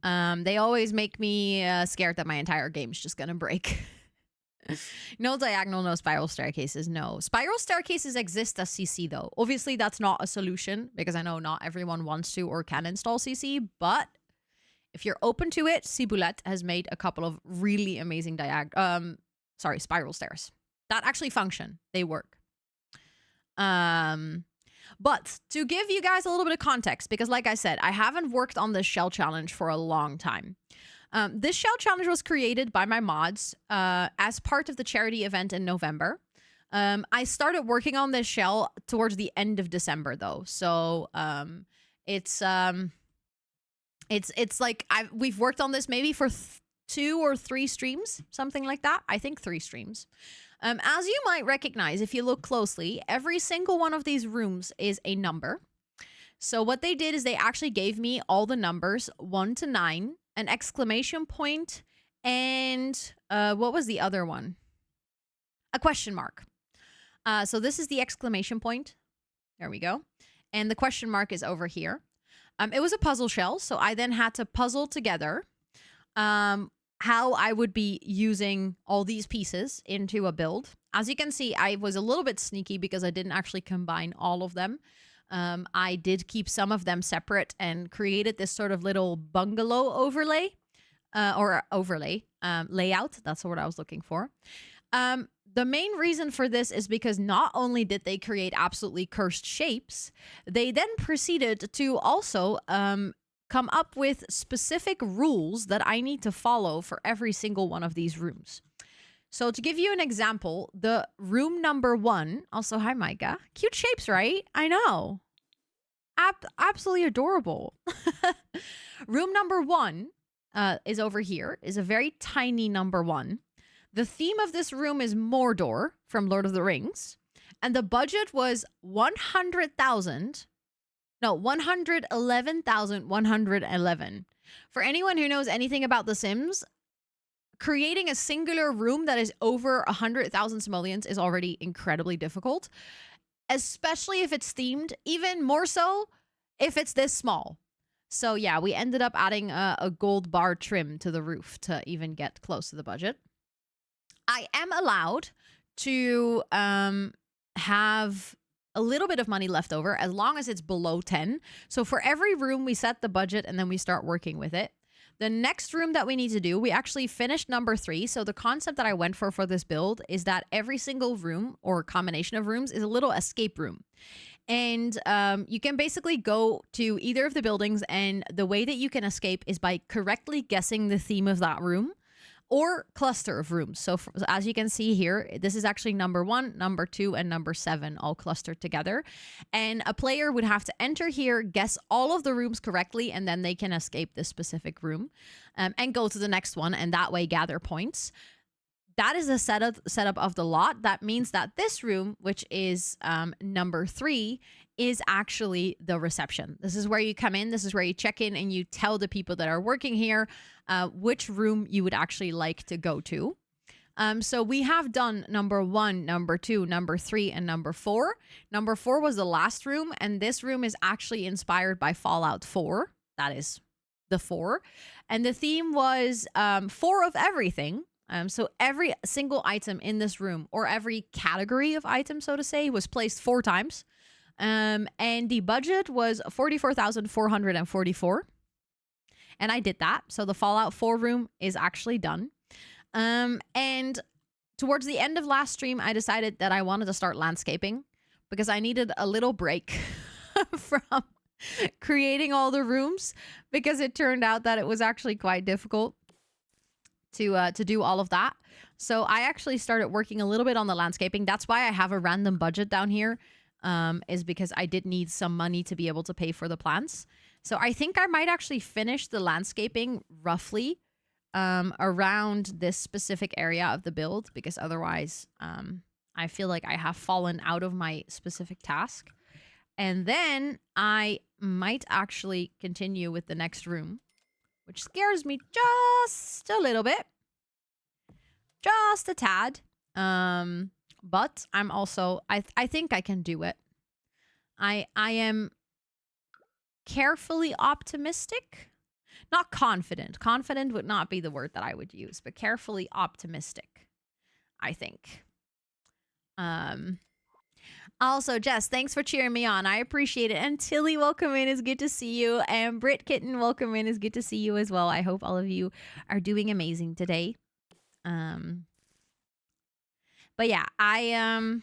A: They always make me scared that my entire game's just gonna break. No diagonal, no spiral staircases, no. Spiral staircases exist as CC though. Obviously, that's not a solution because I know not everyone wants to or can install CC, but if you're open to it, Ciboulette has made a couple of really amazing spiral stairs that actually function. They work. But to give you guys a little bit of context, because like I said, I haven't worked on this shell challenge for a long time. This shell challenge was created by my mods as part of the charity event in November. I started working on this shell towards the end of December though. So it's like we've worked on this maybe for 2 or 3 streams, something like that. I think 3 streams. As you might recognize, if you look closely, every single one of these rooms is a number. So what they did is they actually gave me all the numbers 1 to 9, an exclamation point, and what was the other one? A question mark. So this is the exclamation point. There we go. And the question mark is over here. It was a puzzle shell, so I then had to puzzle together how I would be using all these pieces into a build. As you can see, I was a little bit sneaky because I didn't actually combine all of them. I did keep some of them separate and created this sort of little bungalow overlay layout. That's the word I was looking for. The main reason for this is because not only did they create absolutely cursed shapes, they then proceeded to also come up with specific rules that I need to follow for every single one of these rooms. So to give you an example, the room number 1, also hi Micah, cute shapes, right? I know. Absolutely adorable. Room number 1 is over here, is a very tiny number 1. The theme of this room is Mordor from Lord of the Rings. And the budget was 111,111. For anyone who knows anything about The Sims, creating a singular room that is over 100,000 simoleons is already incredibly difficult, especially if it's themed, even more so if it's this small. So yeah, we ended up adding a gold bar trim to the roof to even get close to the budget. I am allowed to have a little bit of money left over as long as it's below 10. So for every room, we set the budget and then we start working with it. The next room that we need to do, we actually finished number 3. So the concept that I went for this build is that every single room or combination of rooms is a little escape room. And you can basically go to either of the buildings, and the way that you can escape is by correctly guessing the theme of that room or cluster of rooms. So as you can see here, this is actually number 1, number 2, and number 7 all clustered together. And a player would have to enter here, guess all of the rooms correctly, and then they can escape this specific room and go to the next one, and that way gather points. That is the setup of the lot. That means that this room, which is number 3, is actually the reception. This is where you come in. This is where you check in and you tell the people that are working here which room you would actually like to go to. So we have done number 1, number 2, number 3, and number 4. Number 4 was the last room, and this room is actually inspired by Fallout 4. That is the 4. And the theme was 4 of everything. So every single item in this room, or every category of item, so to say, was placed 4 times. And the budget was 44,444. And I did that. So the Fallout 4 room is actually done. And towards the end of last stream, I decided that I wanted to start landscaping because I needed a little break from creating all the rooms, because it turned out that it was actually quite difficult to do all of that. So I actually started working a little bit on the landscaping. That's why I have a random budget down here, is because I did need some money to be able to pay for the plants. So I think I might actually finish the landscaping roughly around this specific area of the build, because otherwise I feel like I have fallen out of my specific task. And then I might actually continue with the next room, which scares me just a little bit. Just a tad. But I'm also, I think I can do it. I am carefully optimistic. Not confident. Confident would not be the word that I would use, but carefully optimistic, I think. Also, Jess, thanks for cheering me on. I appreciate it. And Tilly, welcome in. It's good to see you. And Brit Kitten, welcome in. It's good to see you as well. I hope all of you are doing amazing today. But yeah, I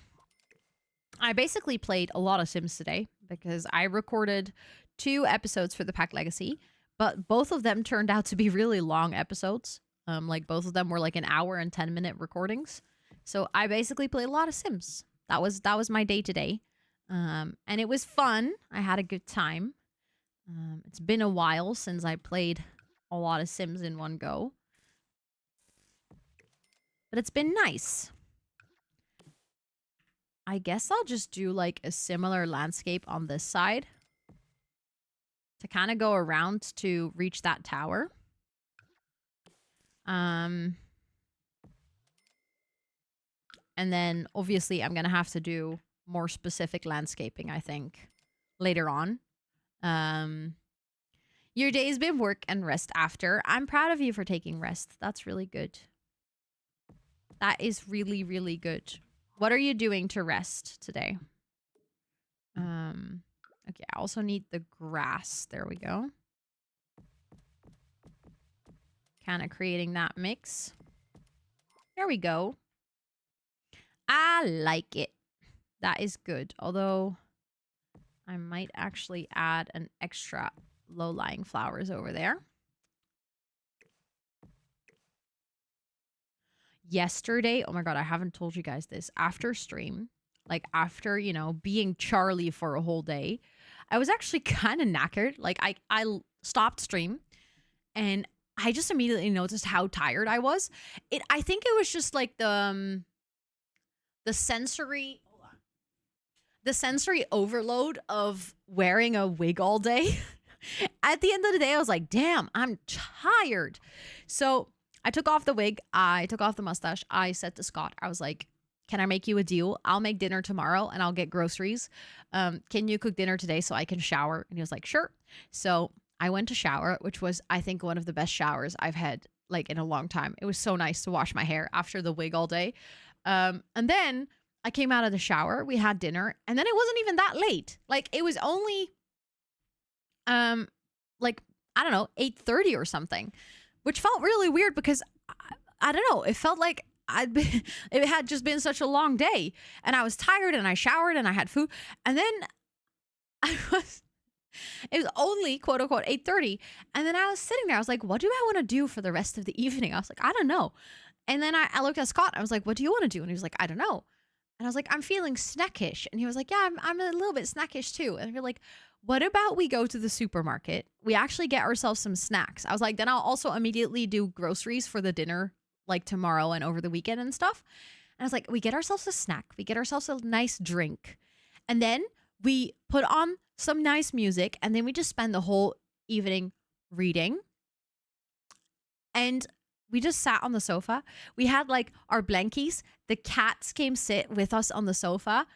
A: basically played a lot of Sims today because I recorded 2 episodes for the Pack Legacy, but both of them turned out to be really long episodes. Like both of them were like an hour and 10-minute recordings. So I basically played a lot of Sims. That was my day today. And it was fun. I had a good time. It's been a while since I played a lot of Sims in one go. But it's been nice. I guess I'll just do like a similar landscape on this side to kind of go around to reach that tower. And then obviously I'm going to have to do more specific landscaping, I think, later on. Your day's been work and rest after. I'm proud of you for taking rest. That's really good. That is really, really good. What are you doing to rest today? Okay, I also need the grass. There we go. Kind of creating that mix. There we go. I like it. That is good. Although I might actually add an extra low-lying flowers over there. Yesterday, oh my god, I haven't told you guys this. After stream, like after, you know, being Charlie for a whole day, I was actually kind of knackered. Like I stopped stream and I just immediately noticed how tired I was. I think it was just like the sensory overload of wearing a wig all day. At the end of the day, I was like, damn, I'm tired. So I took off the wig. I took off the mustache. I said to Scott, I was like, can I make you a deal? I'll make dinner tomorrow and I'll get groceries. Can you cook dinner today so I can shower? And he was like, sure. So I went to shower, which was, I think, one of the best showers I've had like in a long time. It was so nice to wash my hair after the wig all day. And then I came out of the shower. We had dinner. And then it wasn't even that late. Like it was only like, I don't know, 8:30 or something, which felt really weird because I don't know. It felt like it had just been such a long day and I was tired and I showered and I had food. And then it was only quote unquote 8:30. And then I was sitting there. I was like, what do I want to do for the rest of the evening? I was like, I don't know. And then I looked at Scott. I was like, what do you want to do? And he was like, I don't know. And I was like, I'm feeling snackish. And he was like, yeah, I'm a little bit snackish too. And we're like, what about we go to the supermarket? We actually get ourselves some snacks. I was like, then I'll also immediately do groceries for the dinner like tomorrow and over the weekend and stuff. And I was like, we get ourselves a snack. We get ourselves a nice drink. And then we put on some nice music. And then we just spend the whole evening reading. And We just sat on the sofa. We had like our blankies. The cats came sit with us on the sofa.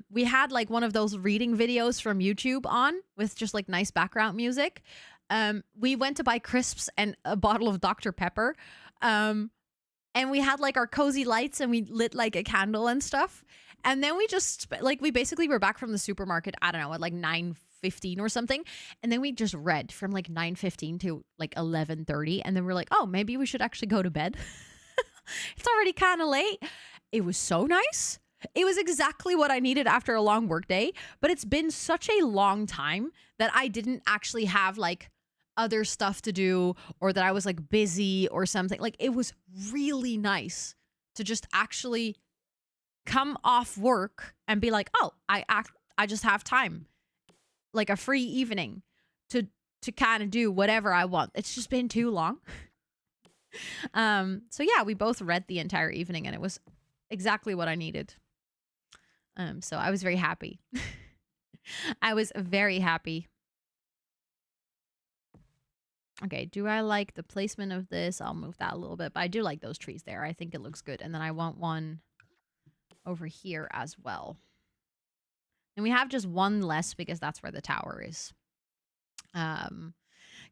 A: We had like one of those reading videos from YouTube on with just like nice background music. We went to buy crisps and a bottle of Dr. Pepper. And we had like our cozy lights and we lit like a candle and stuff. And then we just like we basically were back from the supermarket, I don't know, at like 9:15 or something. And then we just read from like 9:15 to like 11:30. And then we're like, oh, maybe we should actually go to bed. It's already kind of late. It was so nice. It was exactly what I needed after a long workday. But it's been such a long time that I didn't actually have like other stuff to do or that I was like busy or something. Like it was really nice to just actually come off work and be like, "Oh, I just have time. Like a free evening to kind of do whatever I want." It's just been too long. So yeah, we both read the entire evening and it was exactly what I needed. So I was very happy. I was very happy. Okay, do I like the placement of this? I'll move that a little bit, but I do like those trees there. I think it looks good. And then I want one over here as well. And we have just one less because that's where the tower is.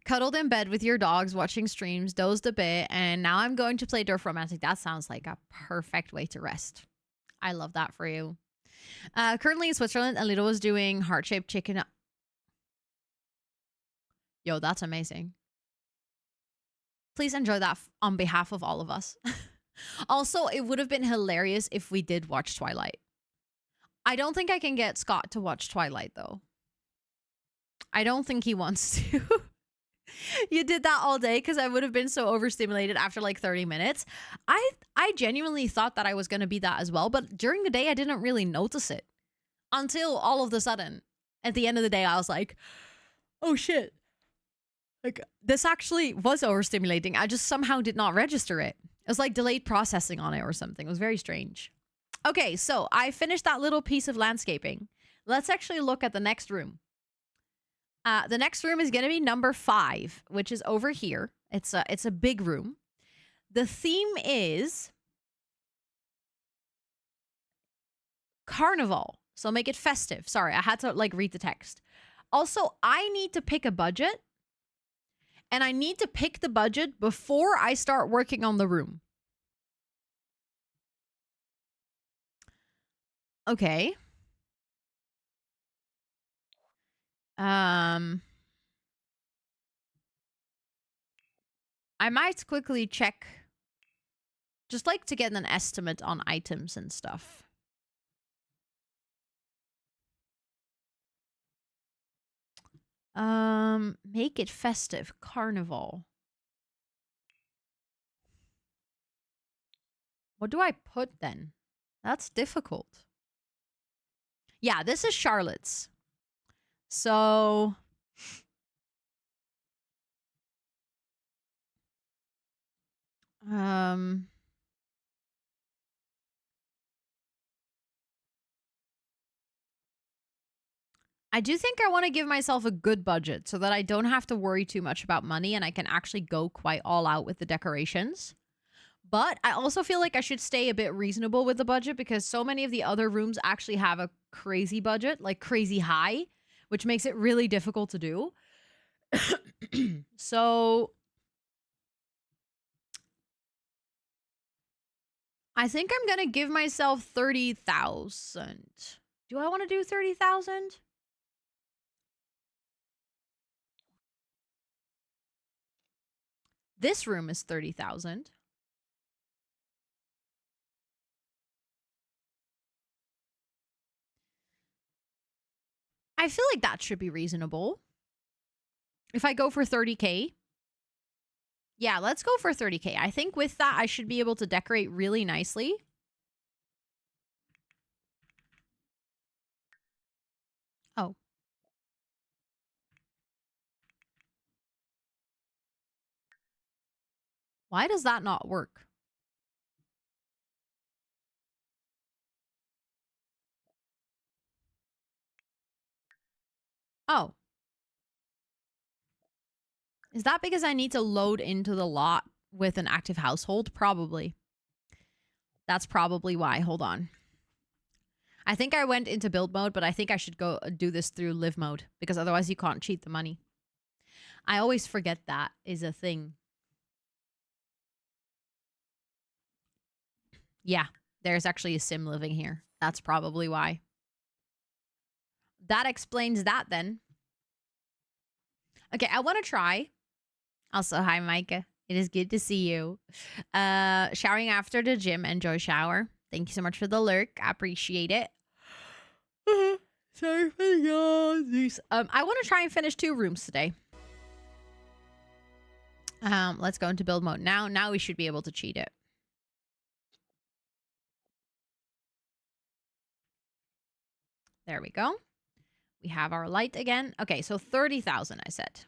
A: Cuddled in bed with your dogs, watching streams, dozed a bit, and now I'm going to play Durf Romantic. That sounds like a perfect way to rest. I love that for you. Currently in Switzerland, Alito was doing heart-shaped chicken. Yo, that's amazing. Please enjoy that on behalf of all of us. Also, it would have been hilarious if we did watch Twilight. I don't think I can get Scott to watch Twilight, though. I don't think he wants to. You did that all day because I would have been so overstimulated after like 30 minutes. I genuinely thought that I was going to be that as well, but during the day, I didn't really notice it until all of a sudden, at the end of the day, I was like, oh shit. Like, this actually was overstimulating. I just somehow did not register it. It was like delayed processing on it or something. It was very strange. Okay, so I finished that little piece of landscaping. Let's actually look at the next room. The next room is going to be number 5, which is over here. It's a big room. The theme is carnival. So make it festive. Sorry, I had to like read the text. Also, I need to pick a budget. And I need to pick the budget before I start working on the room. Okay. I might quickly check, just like to get an estimate on items and stuff. Make it festive. Carnival. What do I put then? That's difficult. Yeah, this is Charlotte's. So I do think I want to give myself a good budget so that I don't have to worry too much about money and I can actually go quite all out with the decorations. But I also feel like I should stay a bit reasonable with the budget because so many of the other rooms actually have a crazy budget, like crazy high, which makes it really difficult to do. So I think I'm going to give myself 30,000. Do I want to do 30,000? This room is 30,000. I feel like that should be reasonable. If I go for 30K. Yeah, let's go for 30K. I think with that, I should be able to decorate really nicely. Oh. Why does that not work? Oh. Is that because I need to load into the lot with an active household? Probably. That's probably why. Hold on. I think I went into build mode, but I think I should go do this through live mode because otherwise you can't cheat the money. I always forget that is a thing. Yeah, there's actually a sim living here. That's probably why. That explains that then. Okay, I want to try. Also, hi, Micah. It is good to see you. Showering after the gym. Enjoy shower. Thank you so much for the lurk. I appreciate it. Sorry for the yawns. I want to try and finish 2 rooms today. Let's go into build mode now. Now we should be able to cheat it. There we go. We have our light again. Okay, so 30,000 I said.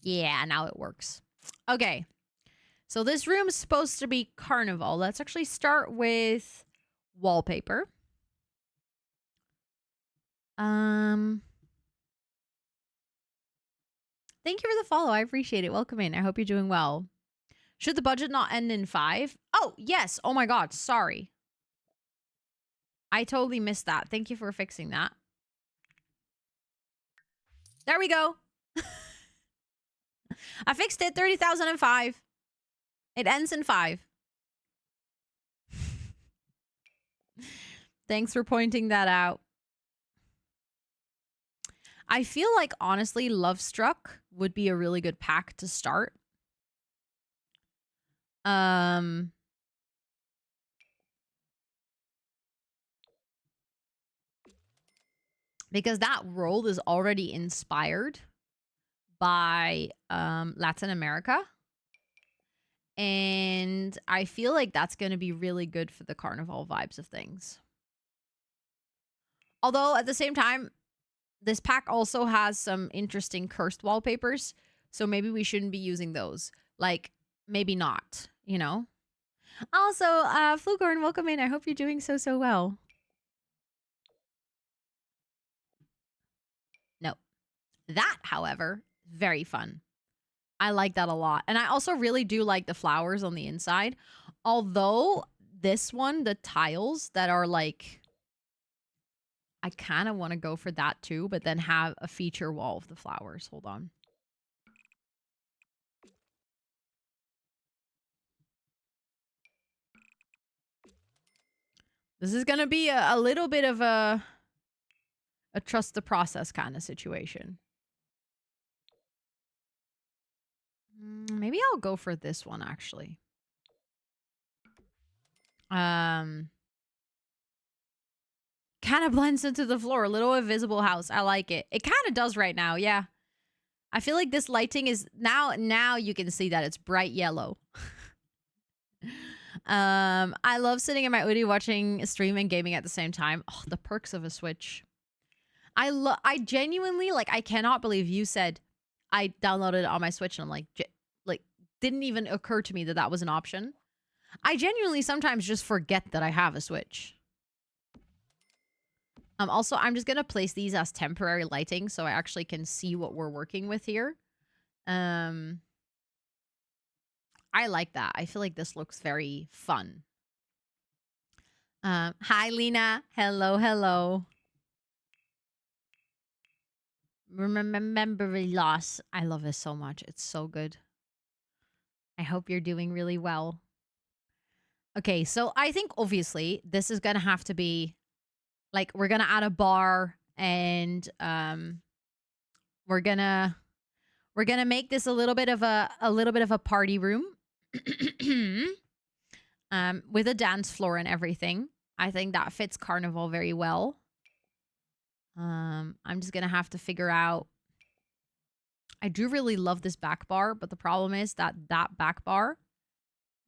A: Yeah, now it works. Okay. So this room is supposed to be carnival. Let's actually start with wallpaper. Thank you for the follow. I appreciate it. Welcome in. I hope you're doing well. Should the budget not end in 5? Oh, yes. Oh my god. Sorry. I totally missed that. Thank you for fixing that. There we go. I fixed it. 30,005. It ends in 5. Thanks for pointing that out. I feel like, honestly, Love Struck would be a really good pack to start. Because that world is already inspired by Latin America. And I feel like that's going to be really good for the carnival vibes of things. Although, at the same time, this pack also has some interesting cursed wallpapers. So maybe we shouldn't be using those. Like, maybe not, you know? Also, Flugorn, welcome in. I hope you're doing so well. No. That, however, very fun. I like that a lot. And I also really do like the flowers on the inside. Although this one, the tiles that are like, I kind of want to go for that too, but then have a feature wall of the flowers. Hold on. This is going to be a little bit of a trust the process kind of situation. Maybe I'll go for this one, actually. Kind of blends into the floor. A little invisible house. I like it. It kind of does right now, yeah. I feel like this lighting is... Now you can see that it's bright yellow. I love sitting in my Udi watching stream and gaming at the same time. Oh, the perks of a Switch. I genuinely, like, I cannot believe you said I downloaded it on my Switch and I'm like, didn't even occur to me that that was an option. I genuinely sometimes just forget that I have a Switch. Also, I'm just going to place these as temporary lighting so I actually can see what we're working with here. I like that. I feel like this looks very fun. Hi, Lena. Hello. Remember loss. I love this so much. It's so good. I hope you're doing really well. Okay, so I think obviously this is going to have to be like we're going to add a bar and we're going to make this a little bit of a party room. With a dance floor and everything. I think that fits carnival very well. I'm just going to have to figure out. I do really love this back bar, but the problem is that back bar,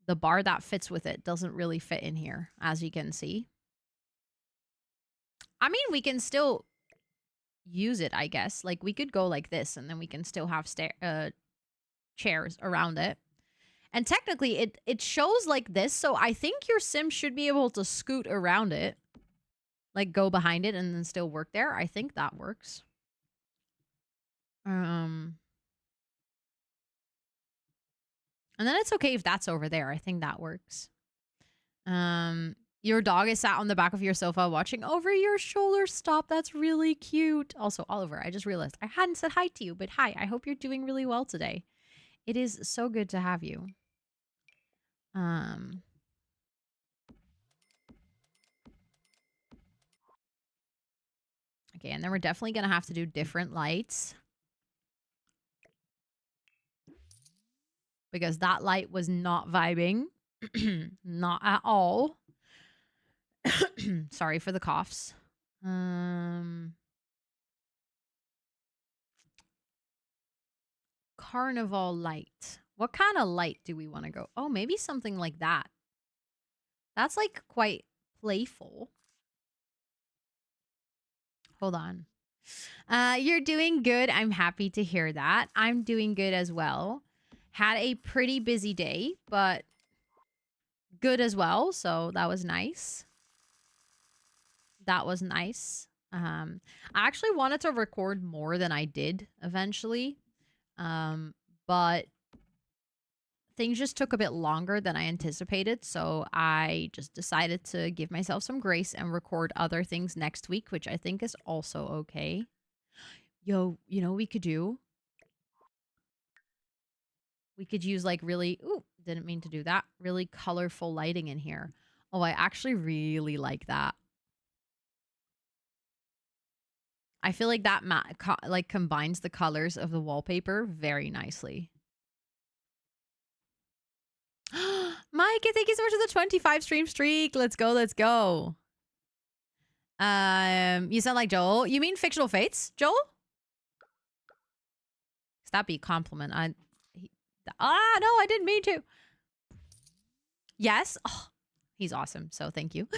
A: the bar that fits with it doesn't really fit in here, as you can see. I mean, we can still use it, I guess. Like, we could go like this, and then we can still have chairs around it. And technically, it shows like this, so I think your sim should be able to scoot around it. Like, go behind it and then still work there. I think that works. And then it's okay if that's over there. I think that works. Your dog is sat on the back of your sofa watching over your shoulder. Stop. That's really cute. Also, Oliver, I just realized I hadn't said hi to you, but hi. I hope you're doing really well today. It is so good to have you. Okay, and then we're definitely going to have to do different lights. Because that light was not vibing. Not at all. Sorry for the coughs. Carnival light. What kind of light do we want to go? Oh, maybe something like that. That's like quite playful. Hold on. You're doing good. I'm happy to hear that. I'm doing good as well. Had a pretty busy day, but good as well. So that was nice. That was nice. I actually wanted to record more than I did eventually. But things just took a bit longer than I anticipated. So I just decided to give myself some grace and record other things next week, which I think is also okay. Yo, you know what we could do? We could use like really, ooh, didn't mean to do that. Really colorful lighting in here. Oh, I actually really like that. I feel like that like combines the colors of the wallpaper very nicely. Mike, thank you so much for the 25 stream streak. Let's go, let's go. You sound like Joel. You mean Fictional Fates, Joel? That be a compliment. No, I didn't mean to. Yes. Oh, he's awesome. So thank you.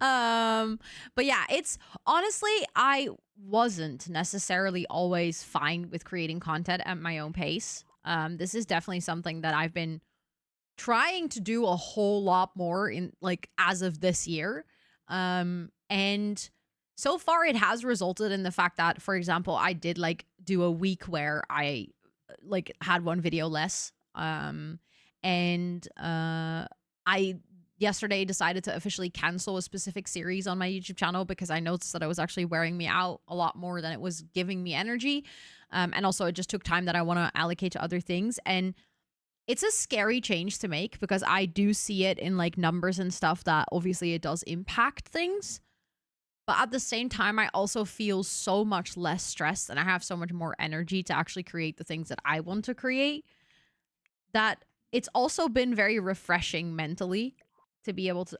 A: But yeah, it's honestly, I wasn't necessarily always fine with creating content at my own pace. This is definitely something that I've been trying to do a whole lot more in like as of this year. And so far it has resulted in the fact that, for example, I did like do a week where I like had one video less. I yesterday decided to officially cancel a specific series on my YouTube channel because I noticed that it was actually wearing me out a lot more than it was giving me energy. And also it just took time that I want to allocate to other things. And it's a scary change to make because I do see it in like numbers and stuff that obviously it does impact things. But at the same time, I also feel so much less stressed and I have so much more energy to actually create the things that I want to create that it's also been very refreshing mentally to be able to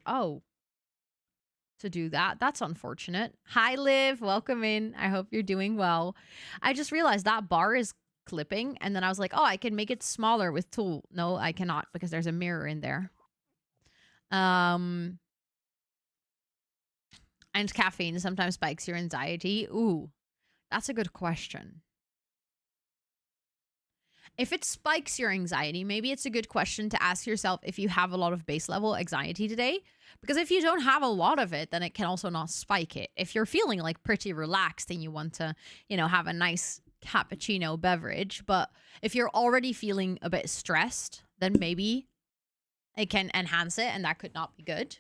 A: do that. That's unfortunate. Hi, Liv. Welcome in. I hope you're doing well. I just realized that bar is clipping and then I was like, oh, I can make it smaller with tool. No, I cannot because there's a mirror in there. And caffeine sometimes spikes your anxiety. Ooh, that's a good question. If it spikes your anxiety, maybe it's a good question to ask yourself if you have a lot of base level anxiety today. Because if you don't have a lot of it, then it can also not spike it. If you're feeling like pretty relaxed and you want to, have a nice cappuccino beverage, but if you're already feeling a bit stressed, then maybe it can enhance it and that could not be good.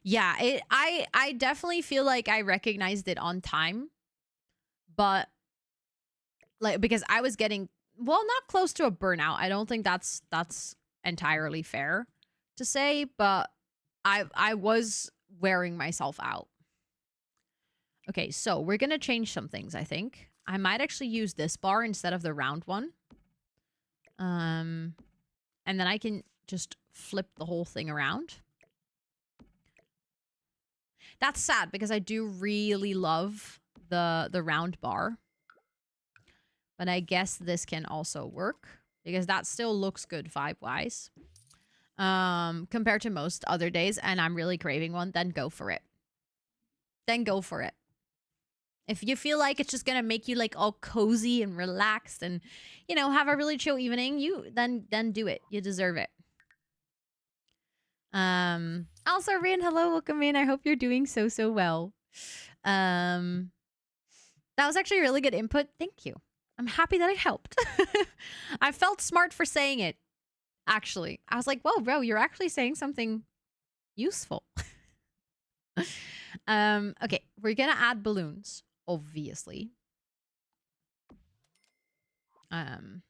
A: Yeah, I definitely feel like I recognized it on time, but like because I was getting not close to a burnout. I don't think that's entirely fair to say, but I was wearing myself out. Okay, so we're going to change some things, I think. I might actually use this bar instead of the round one. And then I can just flip the whole thing around. That's sad because I do really love the round bar. But I guess this can also work because that still looks good vibe-wise. Compared to most other days, and I'm really craving one, then go for it. Then go for it. If you feel like it's just gonna make you like all cozy and relaxed and, have a really chill evening, then do it. You deserve it. Also, Rian, hello, welcome in. I hope you're doing so well. That was actually really good input. Thank you. I'm happy that I helped. I felt smart for saying it, actually. I was like, whoa, bro, you're actually saying something useful. Okay, we're gonna add balloons, obviously. I'm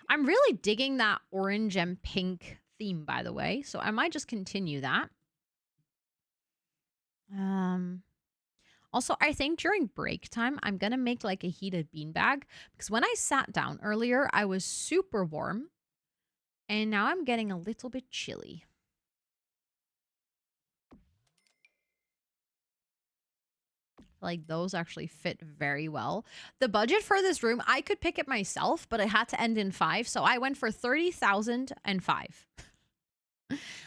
A: really digging that orange and pink theme, by the way, so I might just continue that. Also, I think during break time, I'm gonna make like a heated beanbag because when I sat down earlier, I was super warm and now I'm getting a little bit chilly. Like those actually fit very well. The budget for this room, I could pick it myself, but it had to end in 5. So I went for 30,005.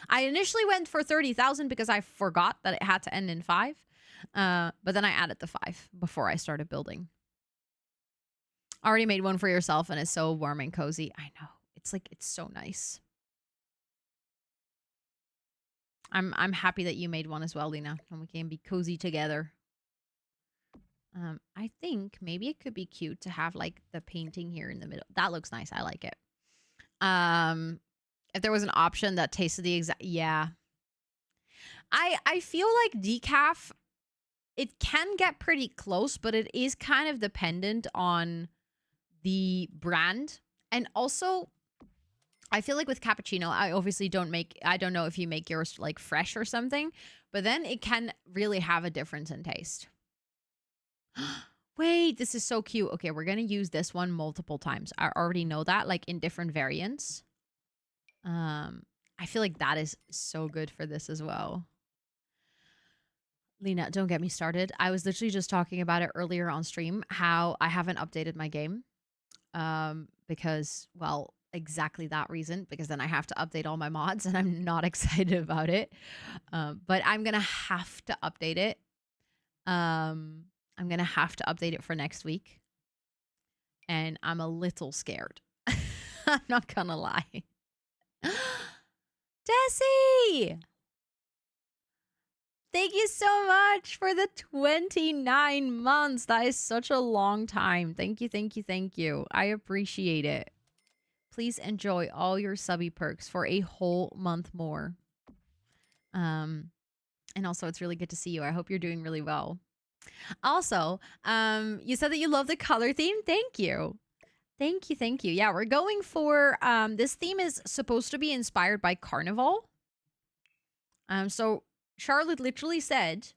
A: I initially went for 30,000 because I forgot that it had to end in 5. But then I added the 5 before I started building. Already made one for yourself and it's so warm and cozy. I know. It's like, it's so nice. I'm happy that you made one as well, Lena, and we can be cozy together. I think maybe it could be cute to have like the painting here in the middle. That looks nice. I like it. If there was an option that tasted the exact, yeah. I feel like decaf, it can get pretty close, but it is kind of dependent on the brand. And also, I feel like with cappuccino, I obviously I don't know if you make yours like fresh or something, but then it can really have a difference in taste. Wait, this is so cute. Okay, we're going to use this one multiple times. I already know that, like in different variants. I feel like that is so good for this as well. Lena, don't get me started. I was literally just talking about it earlier on stream, how I haven't updated my game. Because, well, exactly that reason, because then I have to update all my mods and I'm not excited about it. But I'm going to have to update it. I'm going to have to update it for next week. And I'm a little scared. I'm not going to lie. Desi! Thank you so much for the 29 months. That is such a long time. Thank you, thank you, thank you. I appreciate it. Please enjoy all your subby perks for a whole month more. And also, it's really good to see you. I hope you're doing really well. Also, you said that you love the color theme. Thank you. Thank you, thank you. Yeah, we're going for this theme is supposed to be inspired by Carnival. So Charlotte literally said,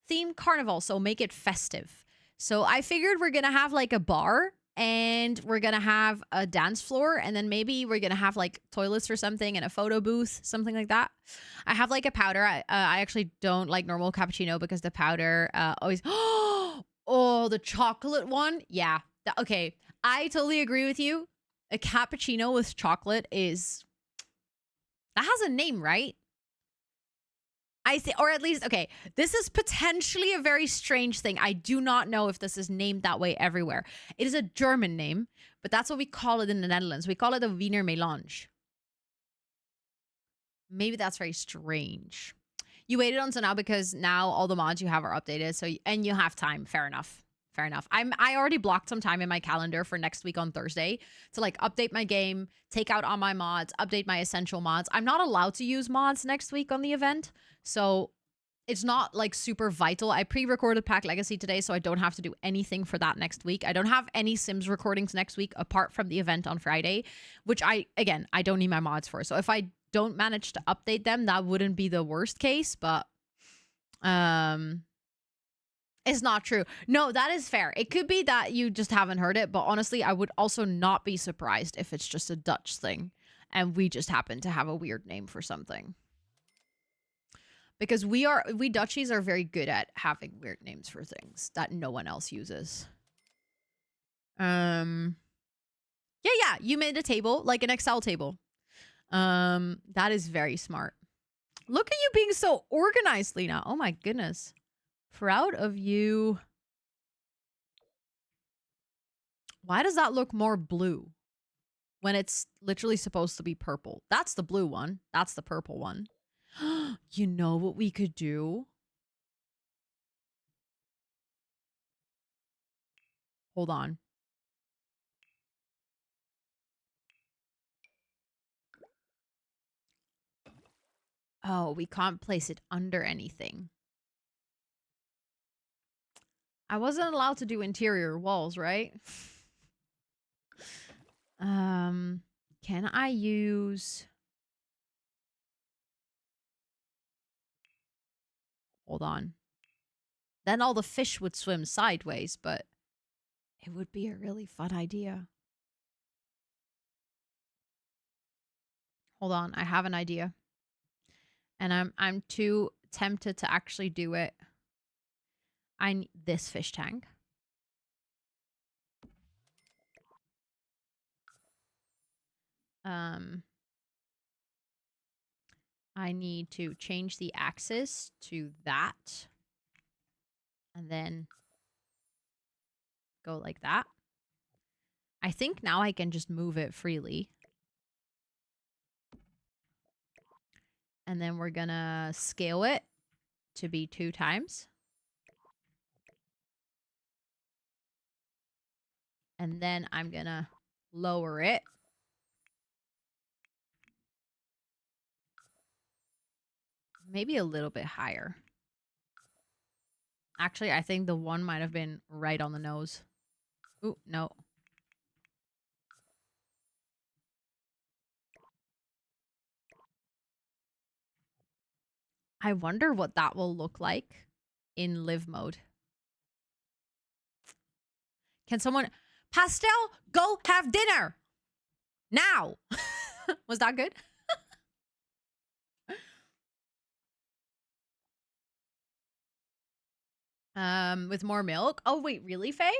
A: theme Carnival, so make it festive. So I figured we're gonna have like a bar and we're gonna have a dance floor and then maybe we're gonna have like toilets or something and a photo booth, something like that. I have like a powder. I actually don't like normal cappuccino because the powder always oh, the chocolate one. Yeah. Okay, I totally agree with you. A cappuccino with chocolate is, that has a name, right? I see, or at least, okay, this is potentially a very strange thing. I do not know if this is named that way everywhere. It is a German name, but that's what we call it in the Netherlands. We call it a Wiener Melange. Maybe that's very strange. You waited until now because now all the mods you have are updated. So, and you have time. Fair enough. Fair enough. I already blocked some time in my calendar for next week on Thursday to like update my game, take out all my mods, update my essential mods. I'm not allowed to use mods next week on the event. So it's not like super vital. I pre-recorded Pack Legacy today, so I don't have to do anything for that next week. I don't have any Sims recordings next week apart from the event on Friday, which I don't need my mods for. So if I don't manage to update them, that wouldn't be the worst case, but it's not true. No, that is fair. It could be that you just haven't heard it, but honestly, I would also not be surprised if it's just a Dutch thing and we just happen to have a weird name for something. Because we Dutchies are very good at having weird names for things that no one else uses. Yeah, you made a table, like an Excel table. That is very smart. Look at you being so organized, Lena. Oh my goodness. Proud of you. Why does that look more blue when it's literally supposed to be purple? That's the blue one. That's the purple one. You know what we could do? Hold on. Oh, we can't place it under anything. I wasn't allowed to do interior walls, right? Can I use... Hold on. Then all the fish would swim sideways, but it would be a really fun idea. Hold on, I have an idea. And I'm too tempted to actually do it. I need this fish tank. I need to change the axis to that. And then go like that. I think now I can just move it freely. And then we're gonna scale it to be 2 times. And then I'm gonna lower it. Maybe a little bit higher. Actually, I think the one might have been right on the nose. Ooh, no. I wonder what that will look like in live mode. Can someone... Pastel, go have dinner! Now! Was that good? With more milk? Oh, wait, really, Faye?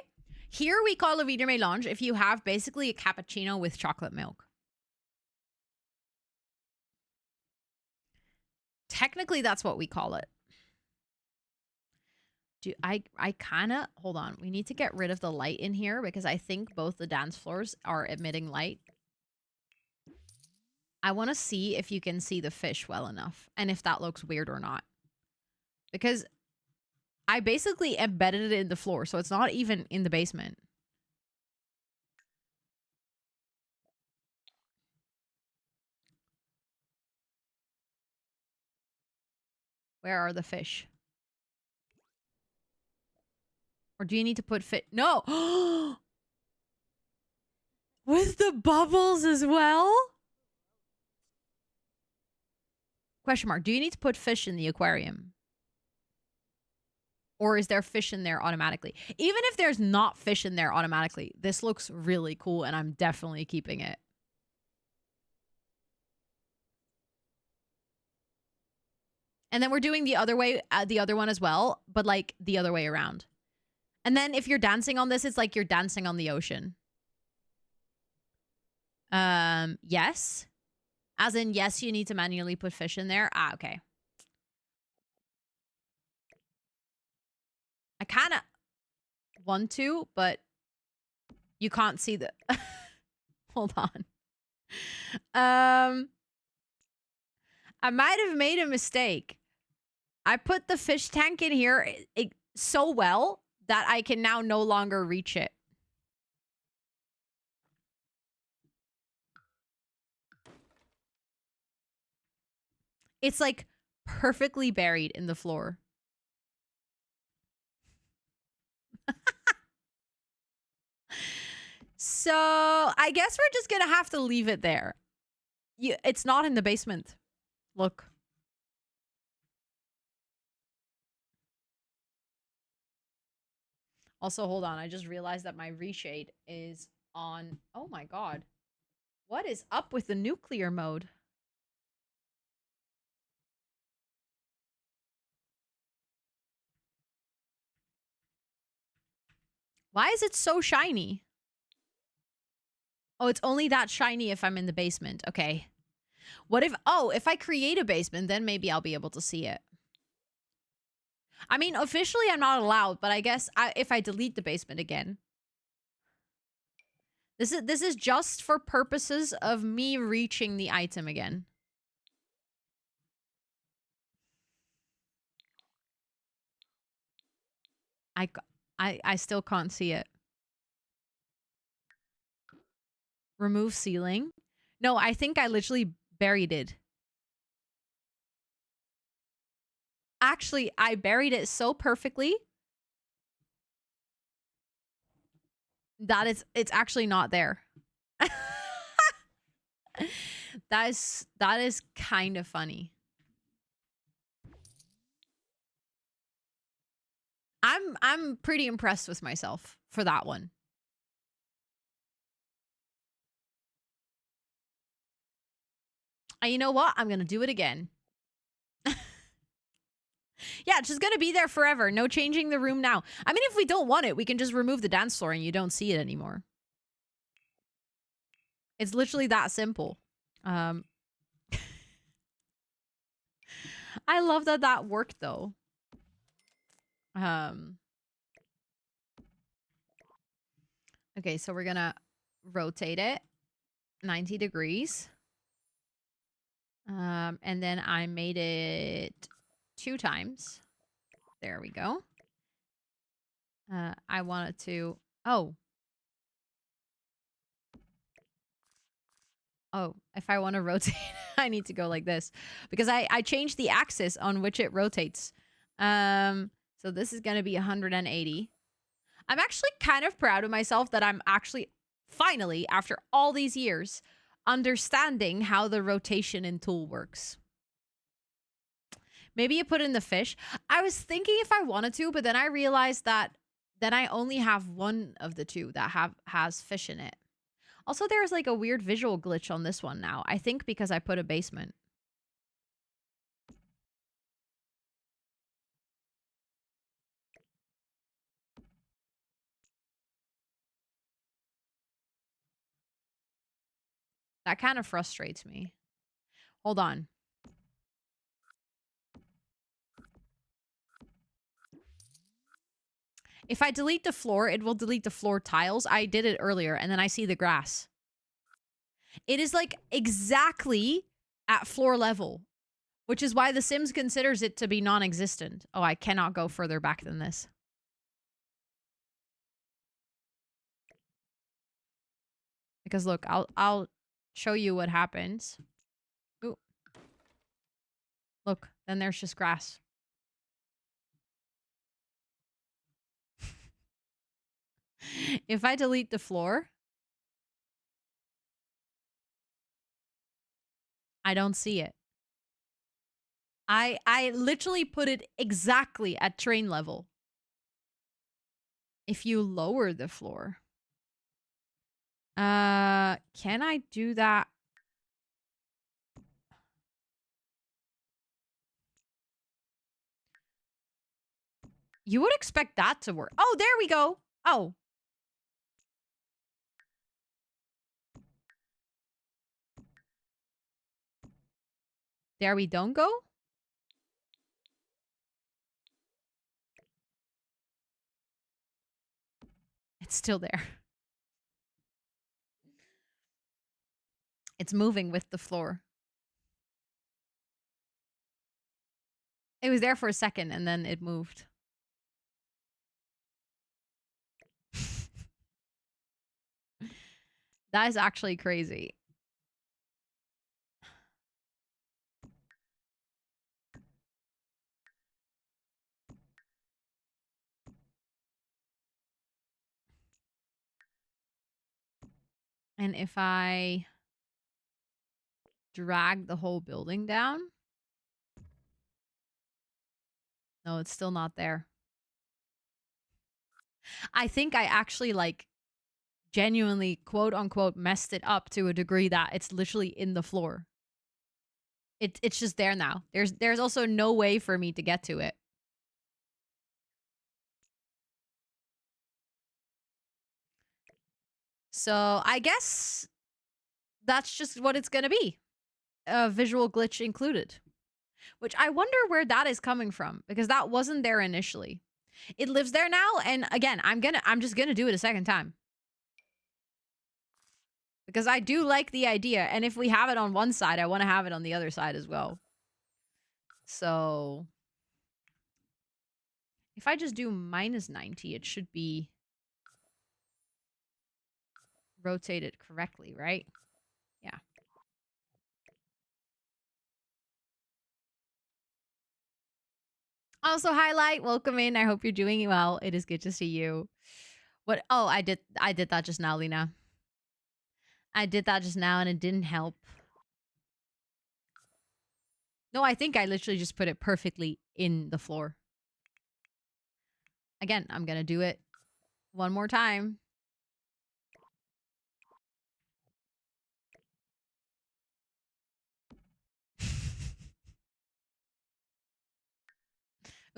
A: Here we call a Vita Melange if you have basically a cappuccino with chocolate milk. Technically, that's what we call it. I kind of... Hold on. We need to get rid of the light in here because I think both the dance floors are emitting light. I want to see if you can see the fish well enough and if that looks weird or not. Because I basically embedded it in the floor, so it's not even in the basement. Where are the fish? Or do you need to put No! With the bubbles as well? Question mark. Do you need to put fish in the aquarium? Or is there fish in there automatically? Even if there's not fish in there automatically, this looks really cool and I'm definitely keeping it. And then we're doing the other way, the other one as well, but like the other way around. And then if you're dancing on this, it's like you're dancing on the ocean. Yes. As in, yes, you need to manually put fish in there. Ah, okay. I kind of want to, but you can't see the... Hold on. I might have made a mistake. I put the fish tank in here so well that I can now no longer reach it. It's like perfectly buried in the floor. So I guess we're just gonna have to leave it there. It's not in the basement. Look. Also, hold on. I just realized that my reshade is on. Oh my god. What is up with the nuclear mode? Why is it so shiny? Oh, it's only that shiny if I'm in the basement. Okay. What if... Oh, if I create a basement, then maybe I'll be able to see it. I mean, officially I'm not allowed, but I guess if I delete the basement again... This is just for purposes of me reaching the item again. I still can't see it. Remove ceiling. No, I think I literally buried it. Actually, I buried it so perfectly that it's actually not there. That is kind of funny. I'm pretty impressed with myself for that one. And you know what? I'm gonna do it again. Yeah, it's just gonna be there forever. No changing the room now. I mean, if we don't want it, we can just remove the dance floor and you don't see it anymore. It's literally that simple. Um, I love that that worked though. Um, okay, so we're gonna rotate it 90 degrees. And then I made it 2 times. There we go. I wanted to, oh, if I want to rotate, I need to go like this because I changed the axis on which it rotates. So this is going to be 180. I'm actually kind of proud of myself that I'm actually finally, after all these years, understanding how the rotation in tool works. Maybe you put in the fish. I was thinking if I wanted to, but then I realized that then I only have one of the two that has fish in it. Also, there's like a weird visual glitch on this one now. I think because I put a basement. That kind of frustrates me. Hold on. If I delete the floor, it will delete the floor tiles. I did it earlier, and then I see the grass. It is like exactly at floor level, which is why The Sims considers it to be non-existent. Oh, I cannot go further back than this. Because look, I'll show you what happens. Ooh. Look, then there's just grass. If I delete the floor, I don't see it. I literally put it exactly at train level. If you lower the floor. Can I do that? You would expect that to work. Oh, there we go. Oh. There we don't go? It's still there. It's moving with the floor. It was there for a second and then it moved. That is actually crazy. And if I drag the whole building down? No, it's still not there. I think I actually like genuinely quote unquote messed it up to a degree that it's literally in the floor. It's just there now. There's also no way for me to get to it. So I guess that's just what it's gonna be. A visual glitch included. Which I wonder where that is coming from, because that wasn't there initially. It lives there now, and again, I'm just gonna do it a second time. Because I do like the idea, and if we have it on one side, I want to have it on the other side as well. So if I just do -90, it should be rotate it correctly, right? Yeah. Also, highlight, welcome in. I hope you're doing well. It is good to see you. What? Oh, I did that just now, Lena. I did that just now and it didn't help. No, I think I literally just put it perfectly in the floor. Again, I'm gonna do it one more time.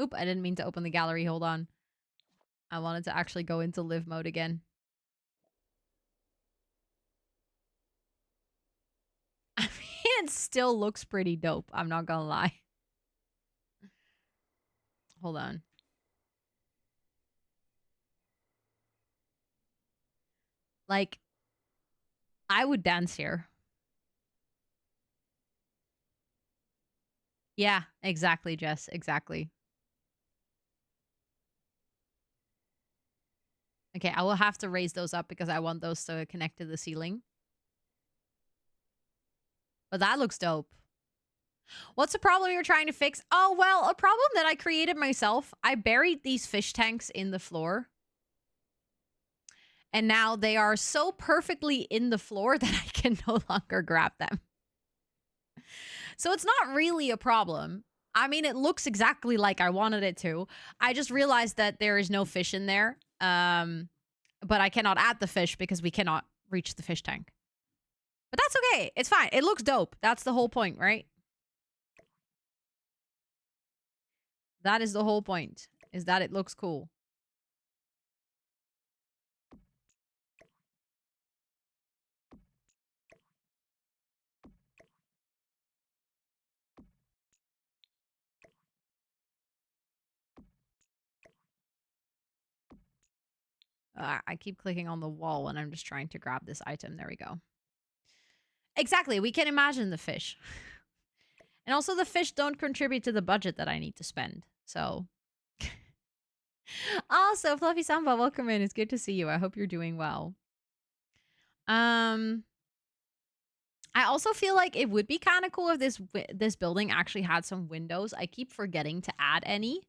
A: Oop, I didn't mean to open the gallery. Hold on. I wanted to actually go into live mode again. I mean, it still looks pretty dope. I'm not gonna lie. Hold on. Like, I would dance here. Yeah, exactly, Jess. Exactly. Okay, I will have to raise those up because I want those to connect to the ceiling. But that looks dope. What's the problem you're trying to fix? Oh, well, a problem that I created myself. I buried these fish tanks in the floor. And now they are so perfectly in the floor that I can no longer grab them. So it's not really a problem. I mean, it looks exactly like I wanted it to. I just realized that there is no fish in there. But I cannot add the fish because we cannot reach the fish tank. But that's okay. It's fine. It looks dope. That's the whole point, right? That is the whole point, is that it looks cool. I keep clicking on the wall when I'm just trying to grab this item. There we go. Exactly. We can imagine the fish. And also the fish don't contribute to the budget that I need to spend. So. Also, Fluffy Samba, welcome in. It's good to see you. I hope you're doing well. I also feel like it would be kind of cool if this building actually had some windows. I keep forgetting to add any.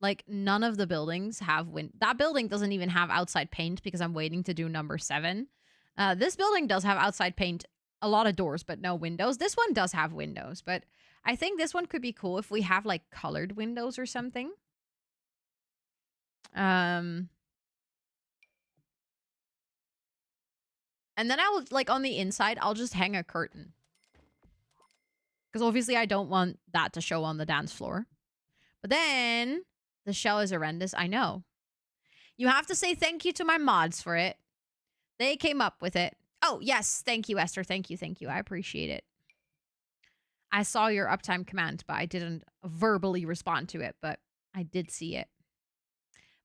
A: Like none of the buildings have that building doesn't even have outside paint because I'm waiting to do number 7. This building does have outside paint, a lot of doors, but no windows. This one does have windows, but I think this one could be cool if we have like colored windows or something. And then I will, like, on the inside, I'll just hang a curtain. Because obviously I don't want that to show on the dance floor. But then, the shell is horrendous. I know. You have to say thank you to my mods for it. They came up with it. Oh, yes. Thank you, Esther. Thank you. Thank you. I appreciate it. I saw your uptime command, but I didn't verbally respond to it. But I did see it.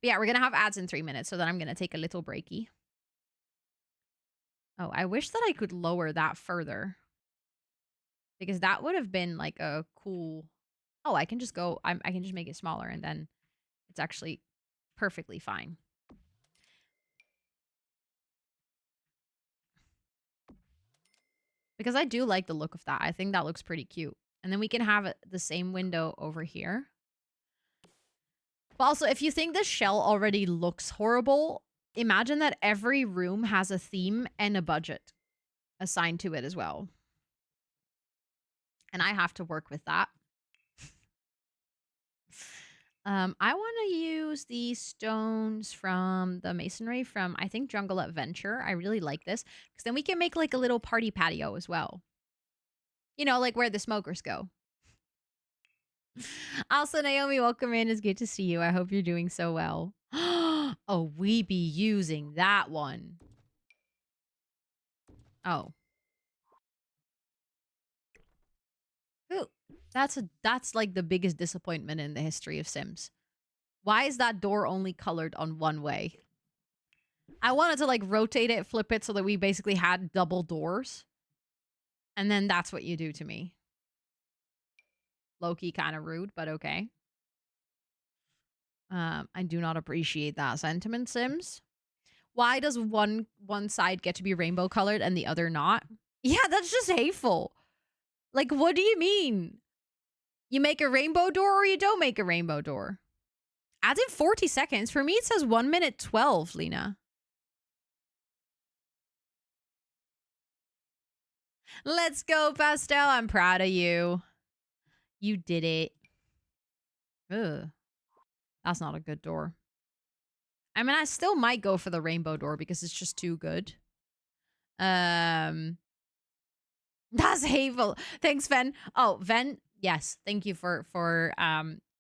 A: But yeah, we're going to have ads in 3 minutes. So then I'm going to take a little breaky. Oh, I wish that I could lower that further. Because that would have been like a cool... Oh, I can just go... I can just make it smaller and then it's actually perfectly fine. Because I do like the look of that. I think that looks pretty cute. And then we can have the same window over here. But also, if you think this shell already looks horrible, imagine that every room has a theme and a budget assigned to it as well. And I have to work with that. I want to use these stones from the masonry from, I think, Jungle Adventure. I really like this. Because then we can make like a little party patio as well. You know, like where the smokers go. Also, Naomi, welcome in. It's good to see you. I hope you're doing so well. Oh, we be using that one. Oh. Ooh, that's like the biggest disappointment in the history of Sims. Why is that door only colored on one way? I wanted to like rotate it, flip it so that we basically had double doors. And then that's what you do to me. Low-key kind of rude, but okay. I do not appreciate that sentiment, Sims. Why does one side get to be rainbow colored and the other not? Yeah, that's just hateful. Like, what do you mean? You make a rainbow door or you don't make a rainbow door? Adds in 40 seconds. For me, it says 1 minute 12, Lena. Let's go, Pastel. I'm proud of you. You did it. Ugh. That's not a good door. I mean, I still might go for the rainbow door because it's just too good. That's hateful. Thanks, Ven. Oh, Ven, yes. Thank you for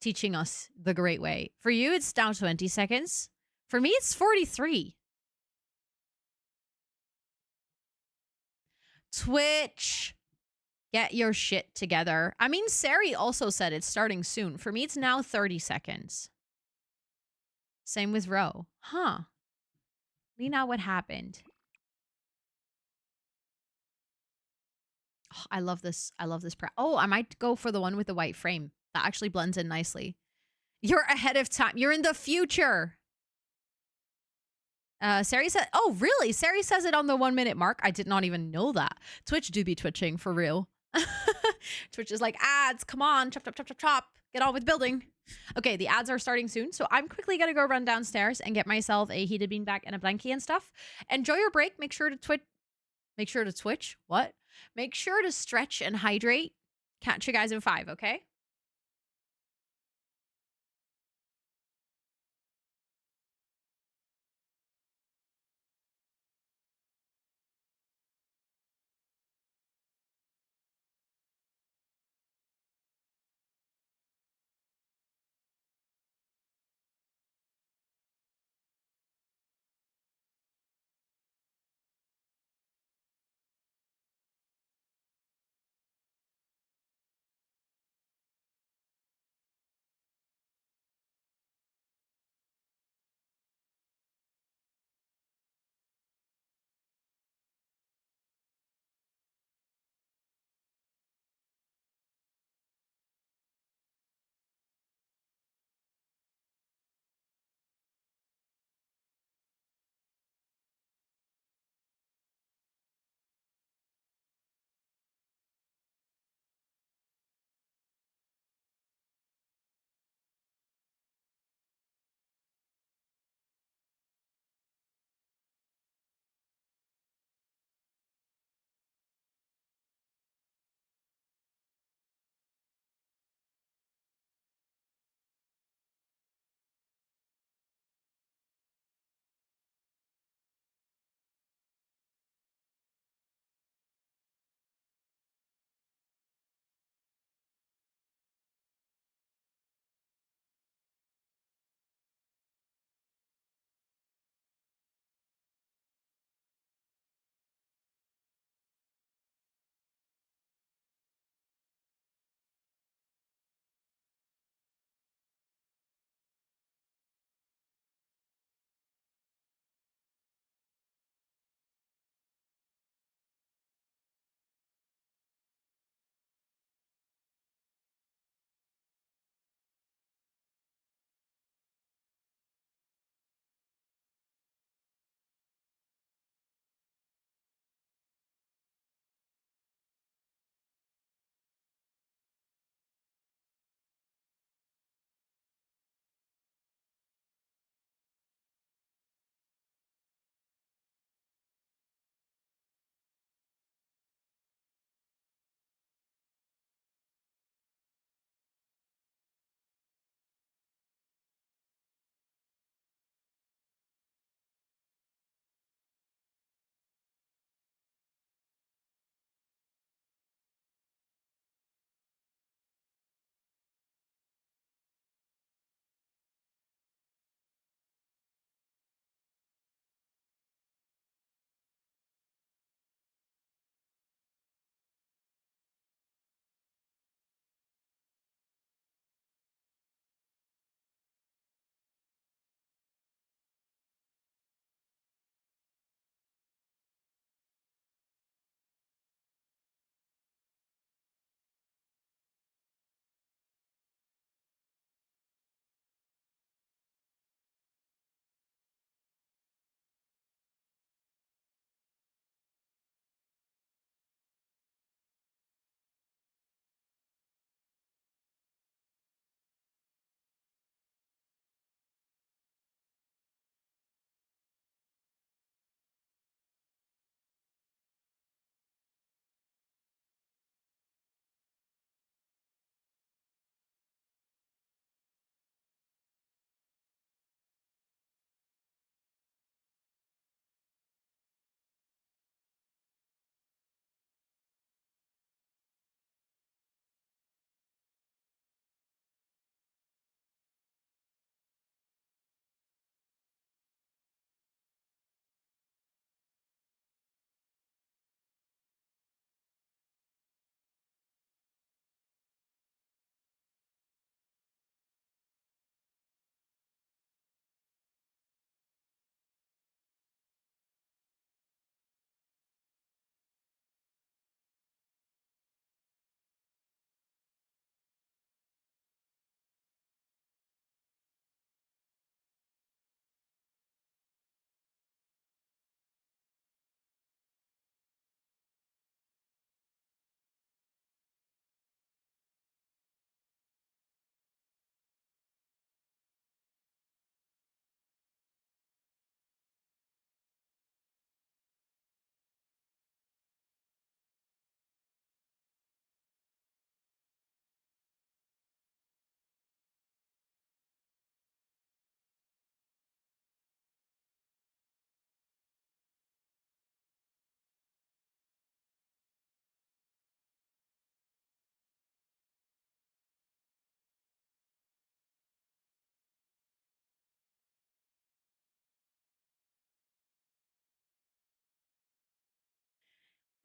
A: teaching us the great way. For you, it's down 20 seconds. For me, it's 43. Twitch. Get your shit together. I mean, Sari also said it's starting soon. For me, it's now 30 seconds. Same with Ro. Huh. Lena, what happened? Oh, I love this. I love this. Oh, I might go for the one with the white frame. That actually blends in nicely. You're ahead of time. You're in the future. Sari said, oh, really? Sari says it on the 1 minute mark. I did not even know that. Twitch do be twitching for real. Twitch is like, ads, come on, chop, chop, chop, chop, chop. Get on with building. Okay, the ads are starting soon, so I'm quickly gonna go run downstairs and get myself a heated beanbag and a blankie and stuff. Enjoy your break. Make sure to twitch. Make sure to twitch. What? Make sure to stretch and hydrate. Catch you guys in 5, okay?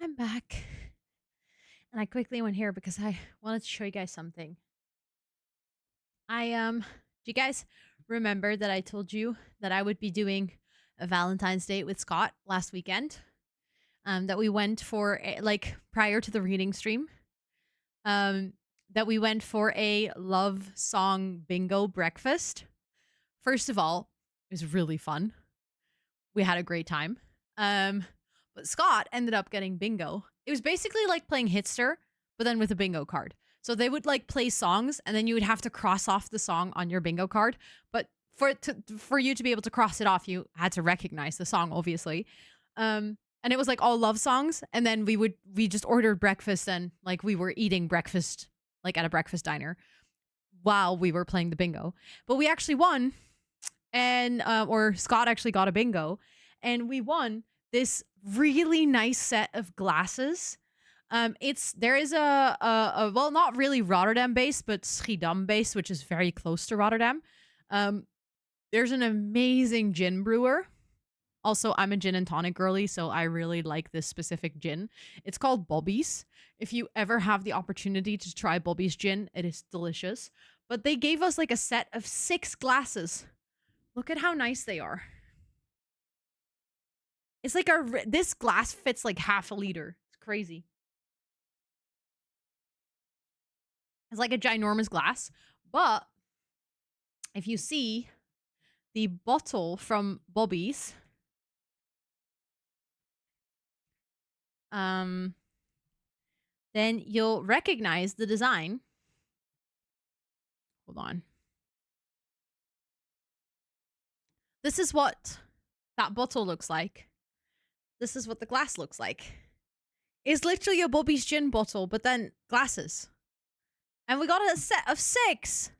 A: I'm back. And I quickly went here because I wanted to show you guys something. Do you guys remember that I told you that I would be doing a Valentine's date with Scott last weekend? That we went for like prior to the reading stream. Um, that we went for a love song bingo breakfast. First of all, it was really fun. We had a great time. But Scott ended up getting bingo. It was basically like playing Hitster, but then with a bingo card. So they would like play songs, and then you would have to cross off the song on your bingo card. But for you to be able to cross it off, you had to recognize the song, obviously. And it was like all love songs, and then we just ordered breakfast, and like we were eating breakfast like at a breakfast diner while we were playing the bingo. But we actually won, and or Scott actually got a bingo, and we won this really nice set of glasses. There is a well, not really Rotterdam based, but Schiedam based, which is very close to Rotterdam. There's an amazing gin brewer. Also, I'm a gin and tonic girly, so I really like this specific gin. It's called Bobby's. If you ever have the opportunity to try Bobby's gin, it is delicious. But they gave us like a set of 6 glasses. Look at how nice they are. It's like this glass fits like half a liter. It's crazy. It's like a ginormous glass. But if you see the bottle from Bobby's, then you'll recognize the design. Hold on. This is what that bottle looks like. This is what the glass looks like. It's literally a Bobby's gin bottle, but then glasses. And we got a set of 6.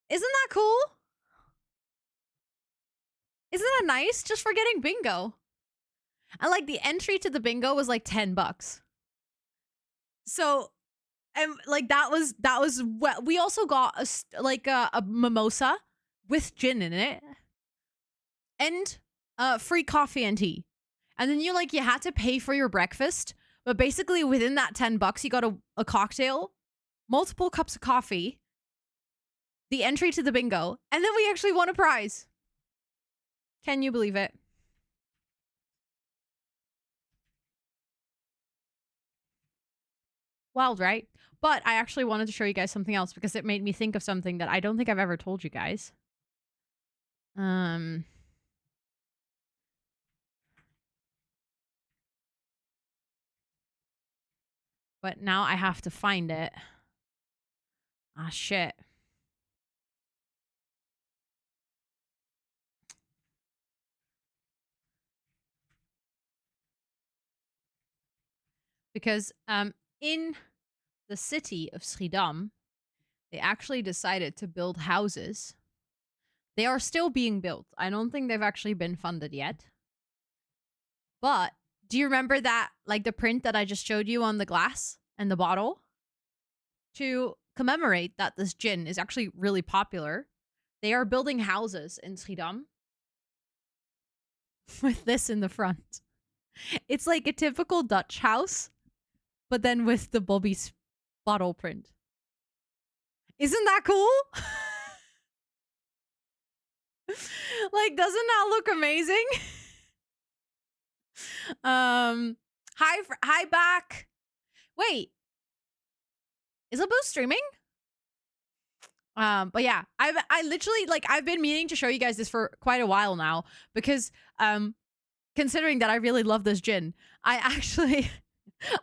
A: Isn't that cool? Isn't that nice? Just for getting bingo. And like the entry to the bingo was like $10. So, and like that was what we also got a mimosa with gin in it, and free coffee and tea. And then you had to pay for your breakfast, but basically within that $10 you got a cocktail, multiple cups of coffee, the entry to the bingo, and then we actually won a prize. Can you believe it? Wild, right? But I actually wanted to show you guys something else because it made me think of something that I don't think I've ever told you guys. But now I have to find it. Ah, shit. Because in the city of Schiedam, they actually decided to build houses. They are still being built. I don't think they've actually been funded yet. But do you remember that, like the print that I just showed you on the glass and the bottle? To commemorate that this gin is actually really popular, they are building houses in Schiedam with this in the front. It's like a typical Dutch house, but then with the Bobby's bottle print. Isn't that cool? Like, doesn't that look amazing? Hi back. Wait, is a boost streaming? But yeah, I literally I've been meaning to show you guys this for quite a while now because considering that I really love this gin, I actually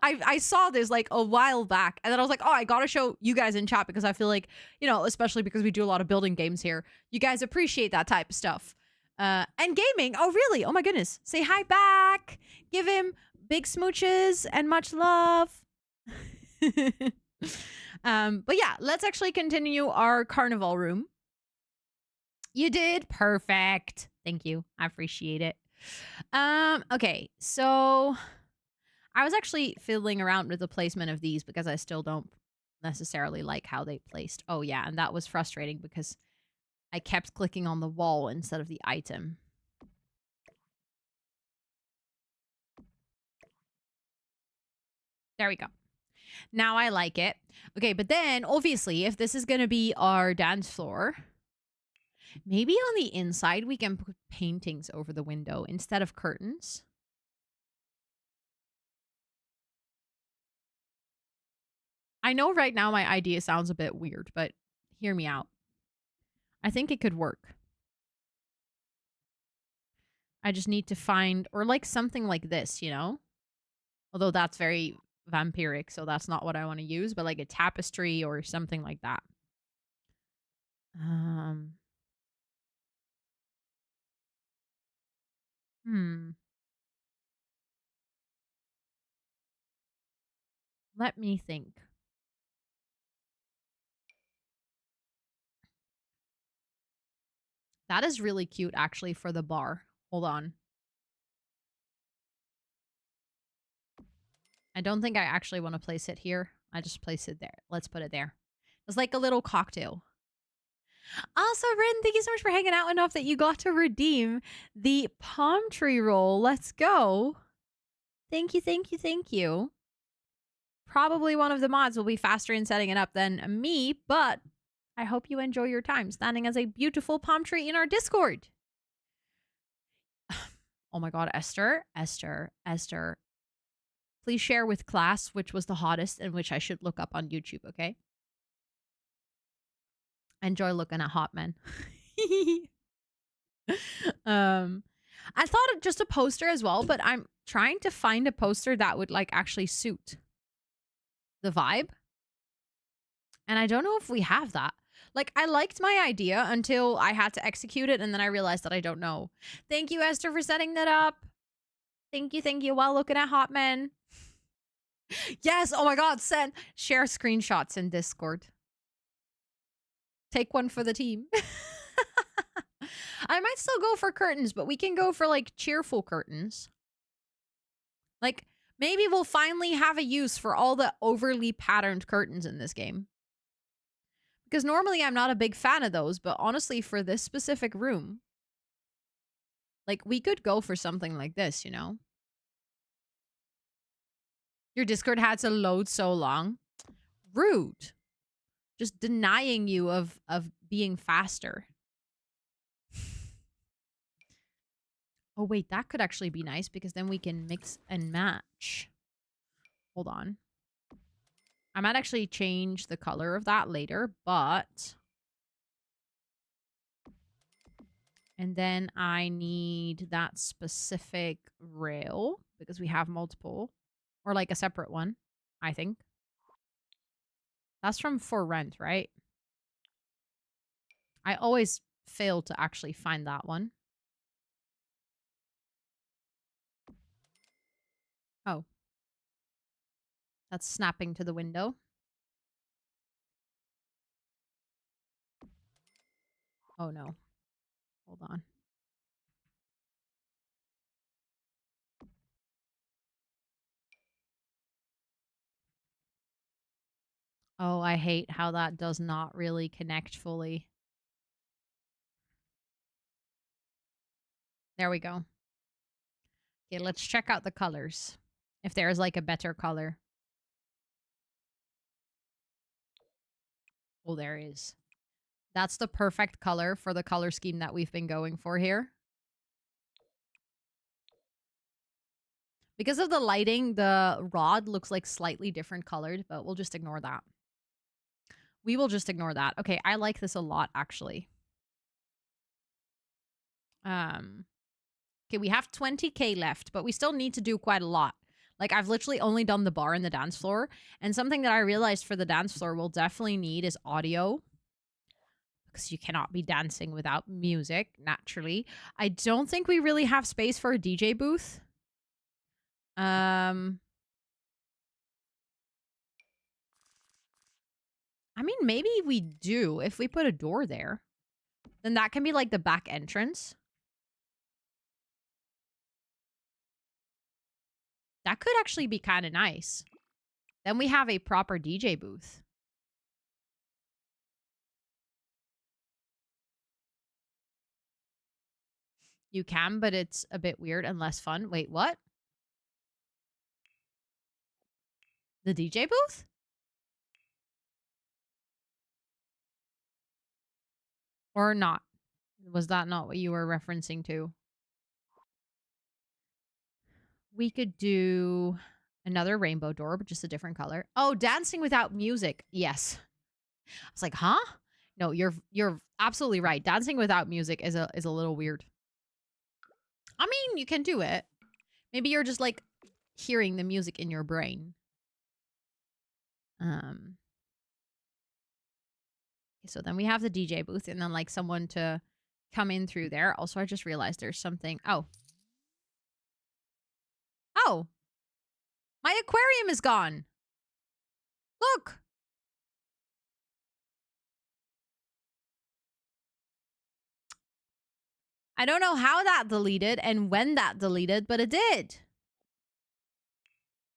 A: I saw this like a while back, and then I was like, oh, I gotta show you guys in chat because I feel like, especially because we do a lot of building games here, you guys appreciate that type of stuff. And gaming. Oh, really? Oh my goodness. Say hi back. Give him big smooches and much love. But yeah, let's actually continue our carnival room. You did perfect. Thank you. I appreciate it. Okay, so I was actually fiddling around with the placement of these because I still don't necessarily like how they placed. Oh yeah, and that was frustrating because I kept clicking on the wall instead of the item. There we go. Now I like it. Okay, but then obviously, if this is going to be our dance floor, maybe on the inside we can put paintings over the window instead of curtains. I know right now my idea sounds a bit weird, but hear me out. I think it could work. I just need to find, or like something like this, you know? Although that's very vampiric, so that's not what I want to use, but like a tapestry or something like that. Um, hmm. Let me think. That is really cute, actually, for the bar. Hold on. I don't think I actually want to place it here. I just place it there. Let's put it there. It's like a little cocktail. Also, Rin, thank you so much for hanging out enough that you got to redeem the palm tree roll. Let's go. Thank you, thank you, thank you. Probably one of the mods will be faster in setting it up than me, but I hope you enjoy your time standing as a beautiful palm tree in our Discord. Oh my god, Esther, Esther, Esther. Please share with class which was the hottest and which I should look up on YouTube, okay? I enjoy looking at hot men. I thought of just a poster as well, but I'm trying to find a poster that would like actually suit the vibe. And I don't know if we have that. Like, I liked my idea until I had to execute it, and then I realized that I don't know. Thank you, Esther, for setting that up. Thank you, while looking at hot men. Yes, oh my god, share screenshots in Discord. Take one for the team. I might still go for curtains, but we can go for, like, cheerful curtains. Like, maybe we'll finally have a use for all the overly patterned curtains in this game. Because normally I'm not a big fan of those, but honestly, for this specific room, like, we could go for something like this, you know? Your Discord had to load so long. Rude. Just denying you of being faster. Oh, wait, that could actually be nice because then we can mix and match. Hold on. I might actually change the color of that later, but... And then I need that specific rail because we have multiple. Or like a separate one, I think. That's from For Rent, right? I always fail to actually find that one. Oh. That's snapping to the window. Oh no. Hold on. Oh, I hate how that does not really connect fully. There we go. Okay, let's check out the colors. If there's like a better color. Oh, there is. That's the perfect color for the color scheme that we've been going for here. Because of the lighting, the rod looks like slightly different colored, but we'll just ignore that. We will just ignore that. Okay, I like this a lot, actually. Okay, we have 20k left, but we still need to do quite a lot. Like, I've literally only done the bar and the dance floor, and something that I realized for the dance floor we'll definitely need is audio. Because you cannot be dancing without music, naturally. I don't think we really have space for a DJ booth. I mean, maybe we do if we put a door there. Then that can be like the back entrance. That could actually be kind of nice. Then we have a proper DJ booth. You can, but it's a bit weird and less fun. Wait, what? The DJ booth? Or not? Was that not what you were referencing to? We could do another rainbow door, but just a different color. Oh, dancing without music. Yes. I was like, huh? No, you're absolutely right. Dancing without music is a little weird. I mean, you can do it. Maybe you're just like hearing the music in your brain. So then we have the DJ booth and then like someone to come in through there. Also, I just realized there's something. Oh. Oh. My aquarium is gone. Look. I don't know how that deleted and when that deleted, but it did.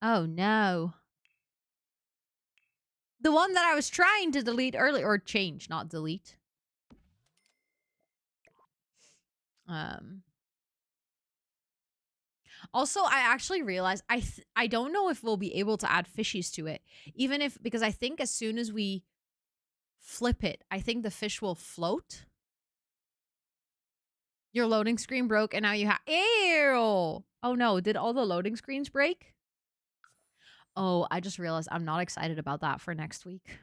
A: Oh no. The one that I was trying to delete earlier, or change, not delete. Also, I actually realized I don't know if we'll be able to add fishies to it. Even if, because I think as soon as we flip it, I think the fish will float. Your loading screen broke and now you have, ew. Oh no, did all the loading screens break? Oh, I just realized I'm not excited about that for next week.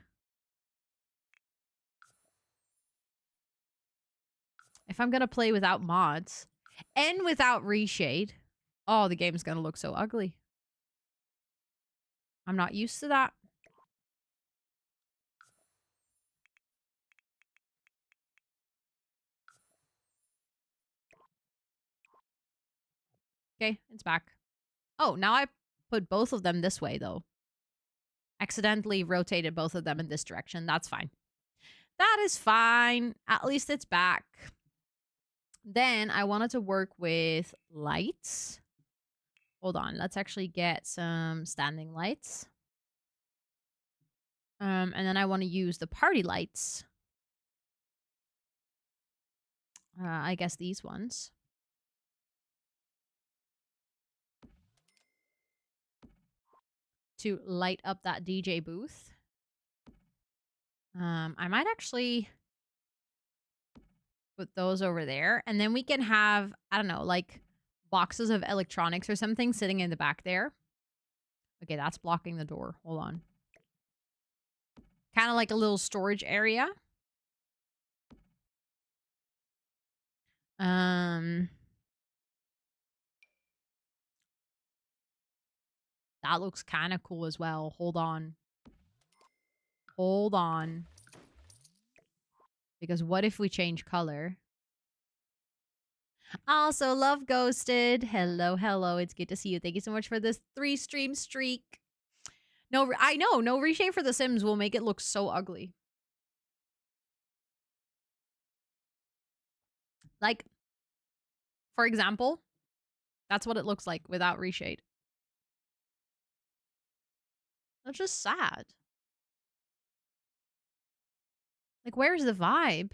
A: If I'm going to play without mods and without reshade, oh, the game's going to look so ugly. I'm not used to that. Okay, it's back. Oh, now I put both of them this way, though. Accidentally rotated both of them in this direction. That's fine. That is fine. At least it's back. Then I wanted to work with lights. Hold on. Let's actually get some standing lights. And then I want to use the party lights. I guess these ones. To light up that DJ booth. I might actually put those over there. And then we can have, I don't know, like boxes of electronics or something sitting in the back there. Okay, that's blocking the door. Hold on. Kind of like a little storage area. That looks kind of cool as well. Hold on. Hold on. Because what if we change color? Also, love Ghosted. Hello, hello. It's good to see you. Thank you so much for this 3-stream streak. No, I know. No reshade for The Sims will make it look so ugly. Like, for example, that's what it looks like without reshade. That's just sad. Like, where's the vibe?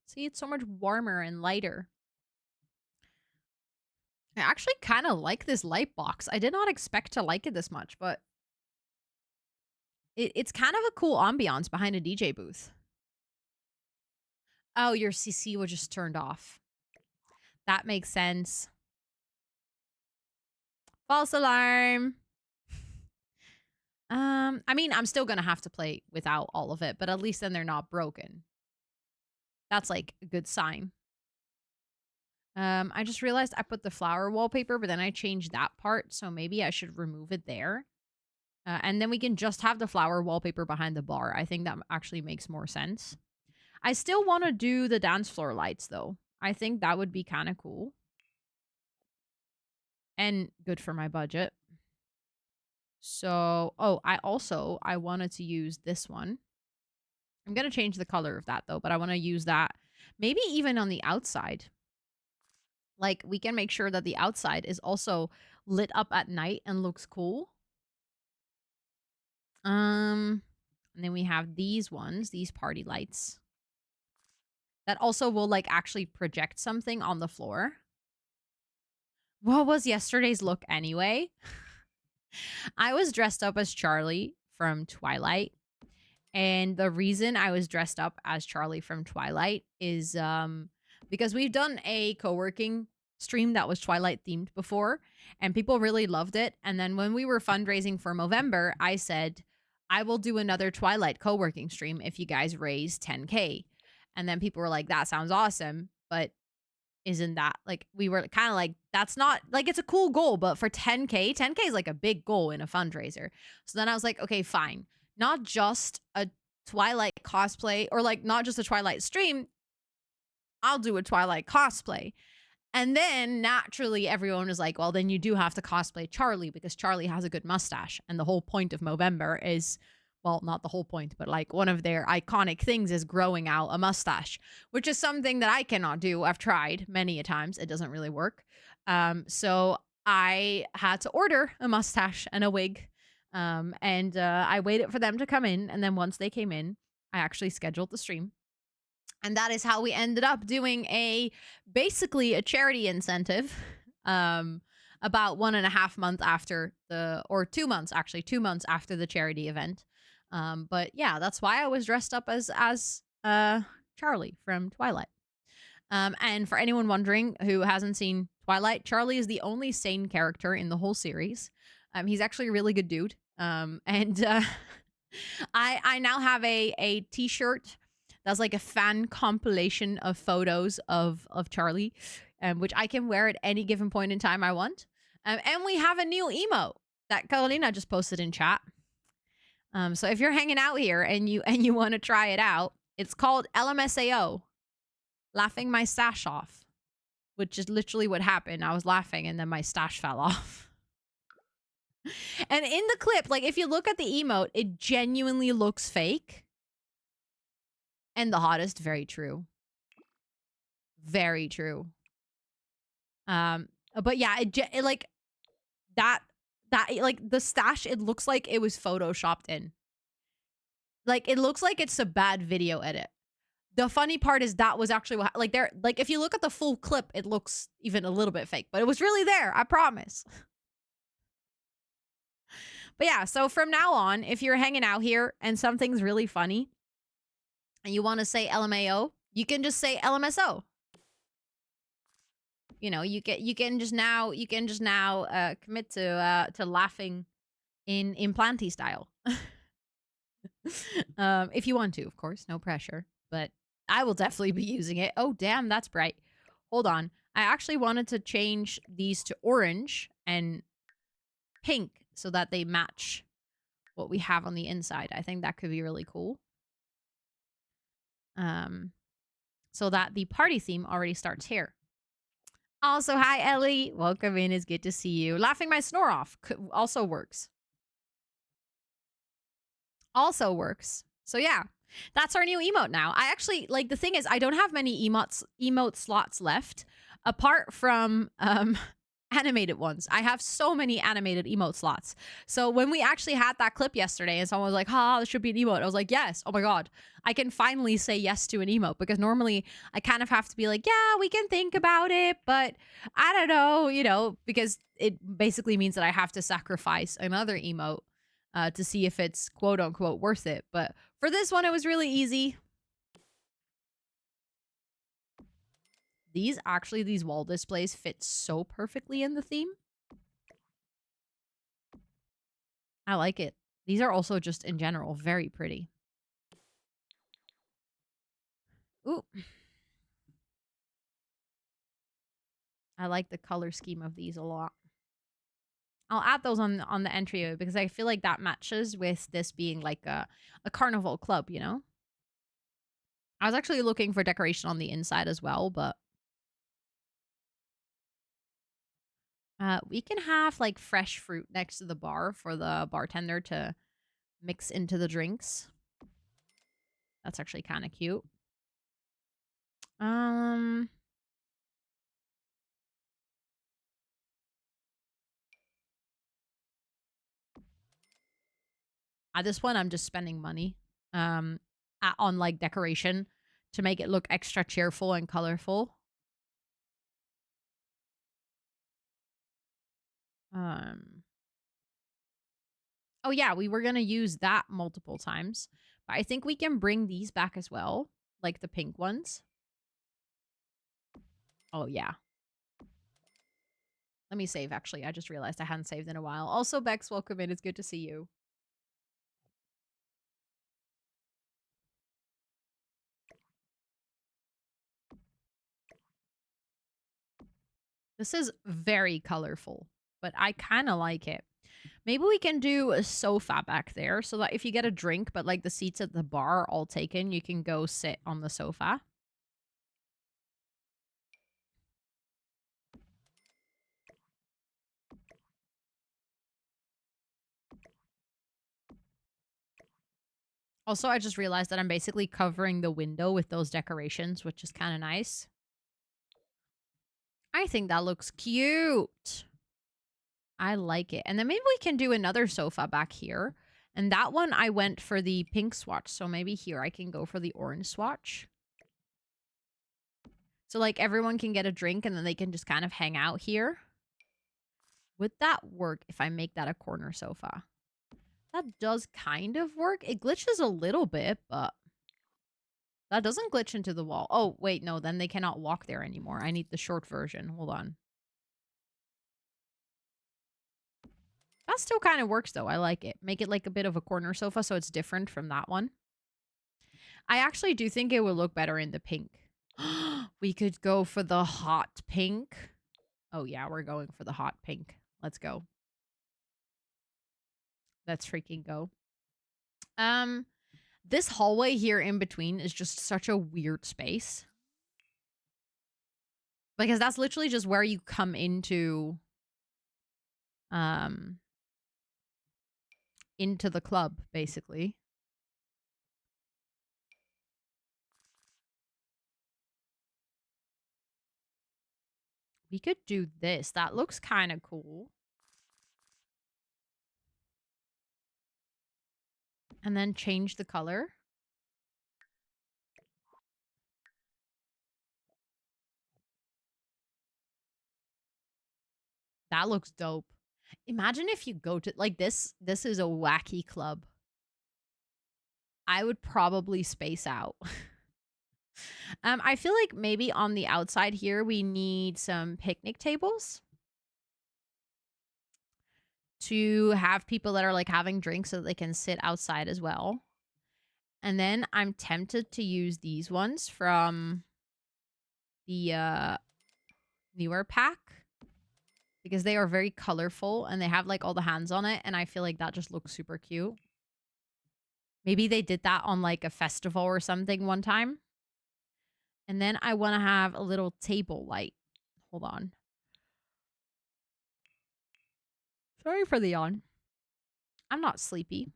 A: See, it's so much warmer and lighter. I actually kind of like this light box. I did not expect to like it this much, but it's kind of a cool ambiance behind a DJ booth. Oh, your CC was just turned off. That makes sense. False alarm. I mean, I'm still gonna have to play without all of it, but at least then they're not broken. That's like a good sign. I just realized I put the flower wallpaper, but then I changed that part, so maybe I should remove it there. And then we can just have the flower wallpaper behind the bar. I think that actually makes more sense. I still want to do the dance floor lights, though. I think that would be kind of cool. And good for my budget. So, oh, I wanted to use this one. I'm going to change the color of that, though, but I want to use that maybe even on the outside. Like, we can make sure that the outside is also lit up at night and looks cool. And then we have these ones, these party lights. That also will, like, actually project something on the floor. What was yesterday's look anyway? I was dressed up as Charlie from Twilight. And the reason I was dressed up as Charlie from Twilight is because we've done a co-working stream that was Twilight themed before and people really loved it. And then when we were fundraising for Movember, I said, I will do another Twilight co-working stream if you guys raise 10K. And then people were like, that sounds awesome. But isn't that like we were kind of like that's not like it's a cool goal, but for 10K is like a big goal in a fundraiser. So then I was like, okay, fine. Not just a Twilight cosplay or like not just a Twilight stream. I'll do a Twilight cosplay. And then naturally everyone was like, well, then you do have to cosplay Charlie because Charlie has a good mustache. And the whole point of Movember is, well, not the whole point, but like one of their iconic things is growing out a mustache, which is something that I cannot do. I've tried many a times. It doesn't really work. So I had to order a mustache and a wig. And I waited for them to come in. And then once they came in, I actually scheduled the stream. And that is how we ended up doing basically a charity incentive about 1.5 months after or 2 months, actually 2 months after the charity event. But yeah, that's why I was dressed up as Charlie from Twilight. And for anyone wondering who hasn't seen Twilight, Charlie is the only sane character in the whole series. He's actually a really good dude. And I now have a t-shirt that's like a fan compilation of photos of Charlie, which I can wear at any given point in time I want. And we have a new emote that Carolina just posted in chat. So if you're hanging out here and you want to try it out, it's called LMSAO, laughing my stash off, which is literally what happened. I was laughing and then my stash fell off. And in the clip, like if you look at the emote, it genuinely looks fake. And the hottest, very true. Very true. But yeah, it like that like the stash, it looks like it was photoshopped in. Like it looks like it's a bad video edit. The funny part is that was actually what like there like if you look at the full clip, it looks even a little bit fake, but it was really there, I promise. But yeah, so from now on, if you're hanging out here and something's really funny and you want to say LMAO, you can just say LMSO. You know, you can just now commit to laughing in planty style. If you want to, of course, no pressure, but I will definitely be using it. Oh, damn, that's bright. Hold on. I actually wanted to change these to orange and pink so that they match what we have on the inside. I think that could be really cool. So that the party theme already starts here. Also, hi, Ellie. Welcome in. It's good to see you. Laughing my snore off also works. Also works. So yeah, that's our new emote now. I actually, like, the thing is, I don't have many emote slots left, apart from animated ones. I have so many animated emote slots. So when we actually had that clip yesterday and someone was like, this should be an emote, I was like, yes, oh my God, I can finally say yes to an emote, because normally I kind of have to be like, yeah, we can think about it, but I don't know, you know, because it basically means that I have to sacrifice another emote to see if it's quote unquote worth it. But for this one, it was really easy. These wall displays fit so perfectly in the theme. I like it. These are also just in general very pretty. Ooh. I like the color scheme of these a lot. I'll add those on the entry because I feel like that matches with this being like a carnival club, you know? I was actually looking for decoration on the inside as well, but we can have like fresh fruit next to the bar for the bartender to mix into the drinks. That's actually kind of cute. At this point, I'm just spending money on like decoration to make it look extra cheerful and colorful. Um. Oh yeah, we were gonna use that multiple times, but I think we can bring these back as well, like the pink ones. Oh yeah. Let me save. Actually, I just realized I hadn't saved in a while. Also, Bex, welcome in. It's good to see you. This is very colorful, but I kind of like it. Maybe we can do a sofa back there so that if you get a drink, but like the seats at the bar are all taken, you can go sit on the sofa. Also, I just realized that I'm basically covering the window with those decorations, which is kind of nice. I think that looks cute. I like it. And then maybe we can do another sofa back here. And that one, I went for the pink swatch. So maybe here I can go for the orange swatch. So like everyone can get a drink and then they can just kind of hang out here. Would that work if I make that a corner sofa? That does kind of work. It glitches a little bit, but that doesn't glitch into the wall. Oh, wait, no, then they cannot walk there anymore. I need the short version. Hold on. That still kind of works, though. I like it. Make it like a bit of a corner sofa so it's different from that one. I actually do think it would look better in the pink. We could go for the hot pink. Oh, yeah, we're going for the hot pink. Let's go. Let's freaking go. This hallway here in between is just such a weird space. Because that's literally just where you come into the club, basically. We could do this. That looks kind of cool. And then change the color. That looks dope. Imagine if you go to like this is a wacky club. I would probably space out. I feel like maybe on the outside here we need some picnic tables to have people that are like having drinks so that they can sit outside as well. And then I'm tempted to use these ones from the newer pack because they are very colorful and they have like all the hands on it, and I feel like that just looks super cute. Maybe they did that on like a festival or something one time. And then I want to have a little table light. Hold on. Sorry for the yawn. I'm not sleepy.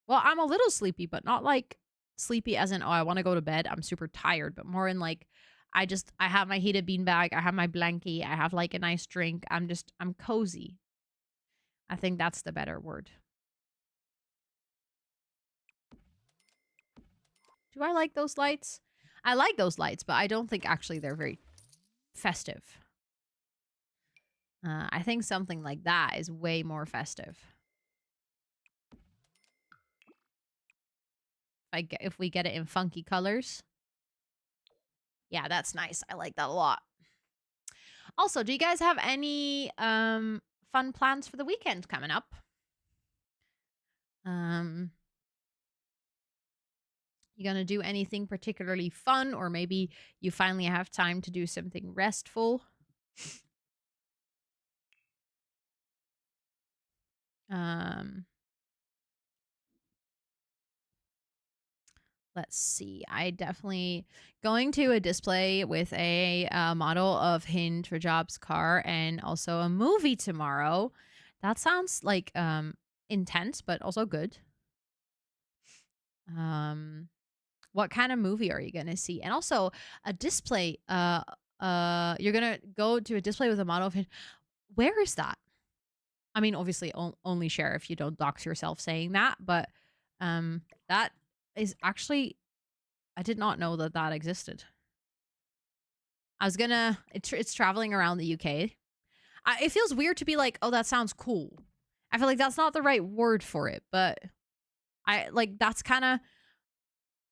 A: Well, I'm a little sleepy, but not like sleepy as in, oh, I want to go to bed. I'm super tired, but more in like, I have my heated beanbag. I have my blankie. I have like a nice drink. I'm cozy. I think that's the better word. Do I like those lights? I like those lights, but I don't think actually they're very festive. I think something like that is way more festive. If we get it in funky colors. Yeah, that's nice. I like that a lot. Also, do you guys have any fun plans for the weekend coming up? You gonna do anything particularly fun, or maybe you finally have time to do something restful? Let's see. I definitely going to a display with a model of Hind Rajab's car and also a movie tomorrow. That sounds like intense, but also good. What kind of movie are you gonna see? And also a display. You're gonna go to a display with a model of Hind. Where is that? I mean, obviously, only share if you don't dox yourself saying that. But that is actually. I did not know that that existed. I was gonna. It's traveling around the UK. it feels weird to be like, oh, that sounds cool. I feel like that's not the right word for it, but I like that's kind of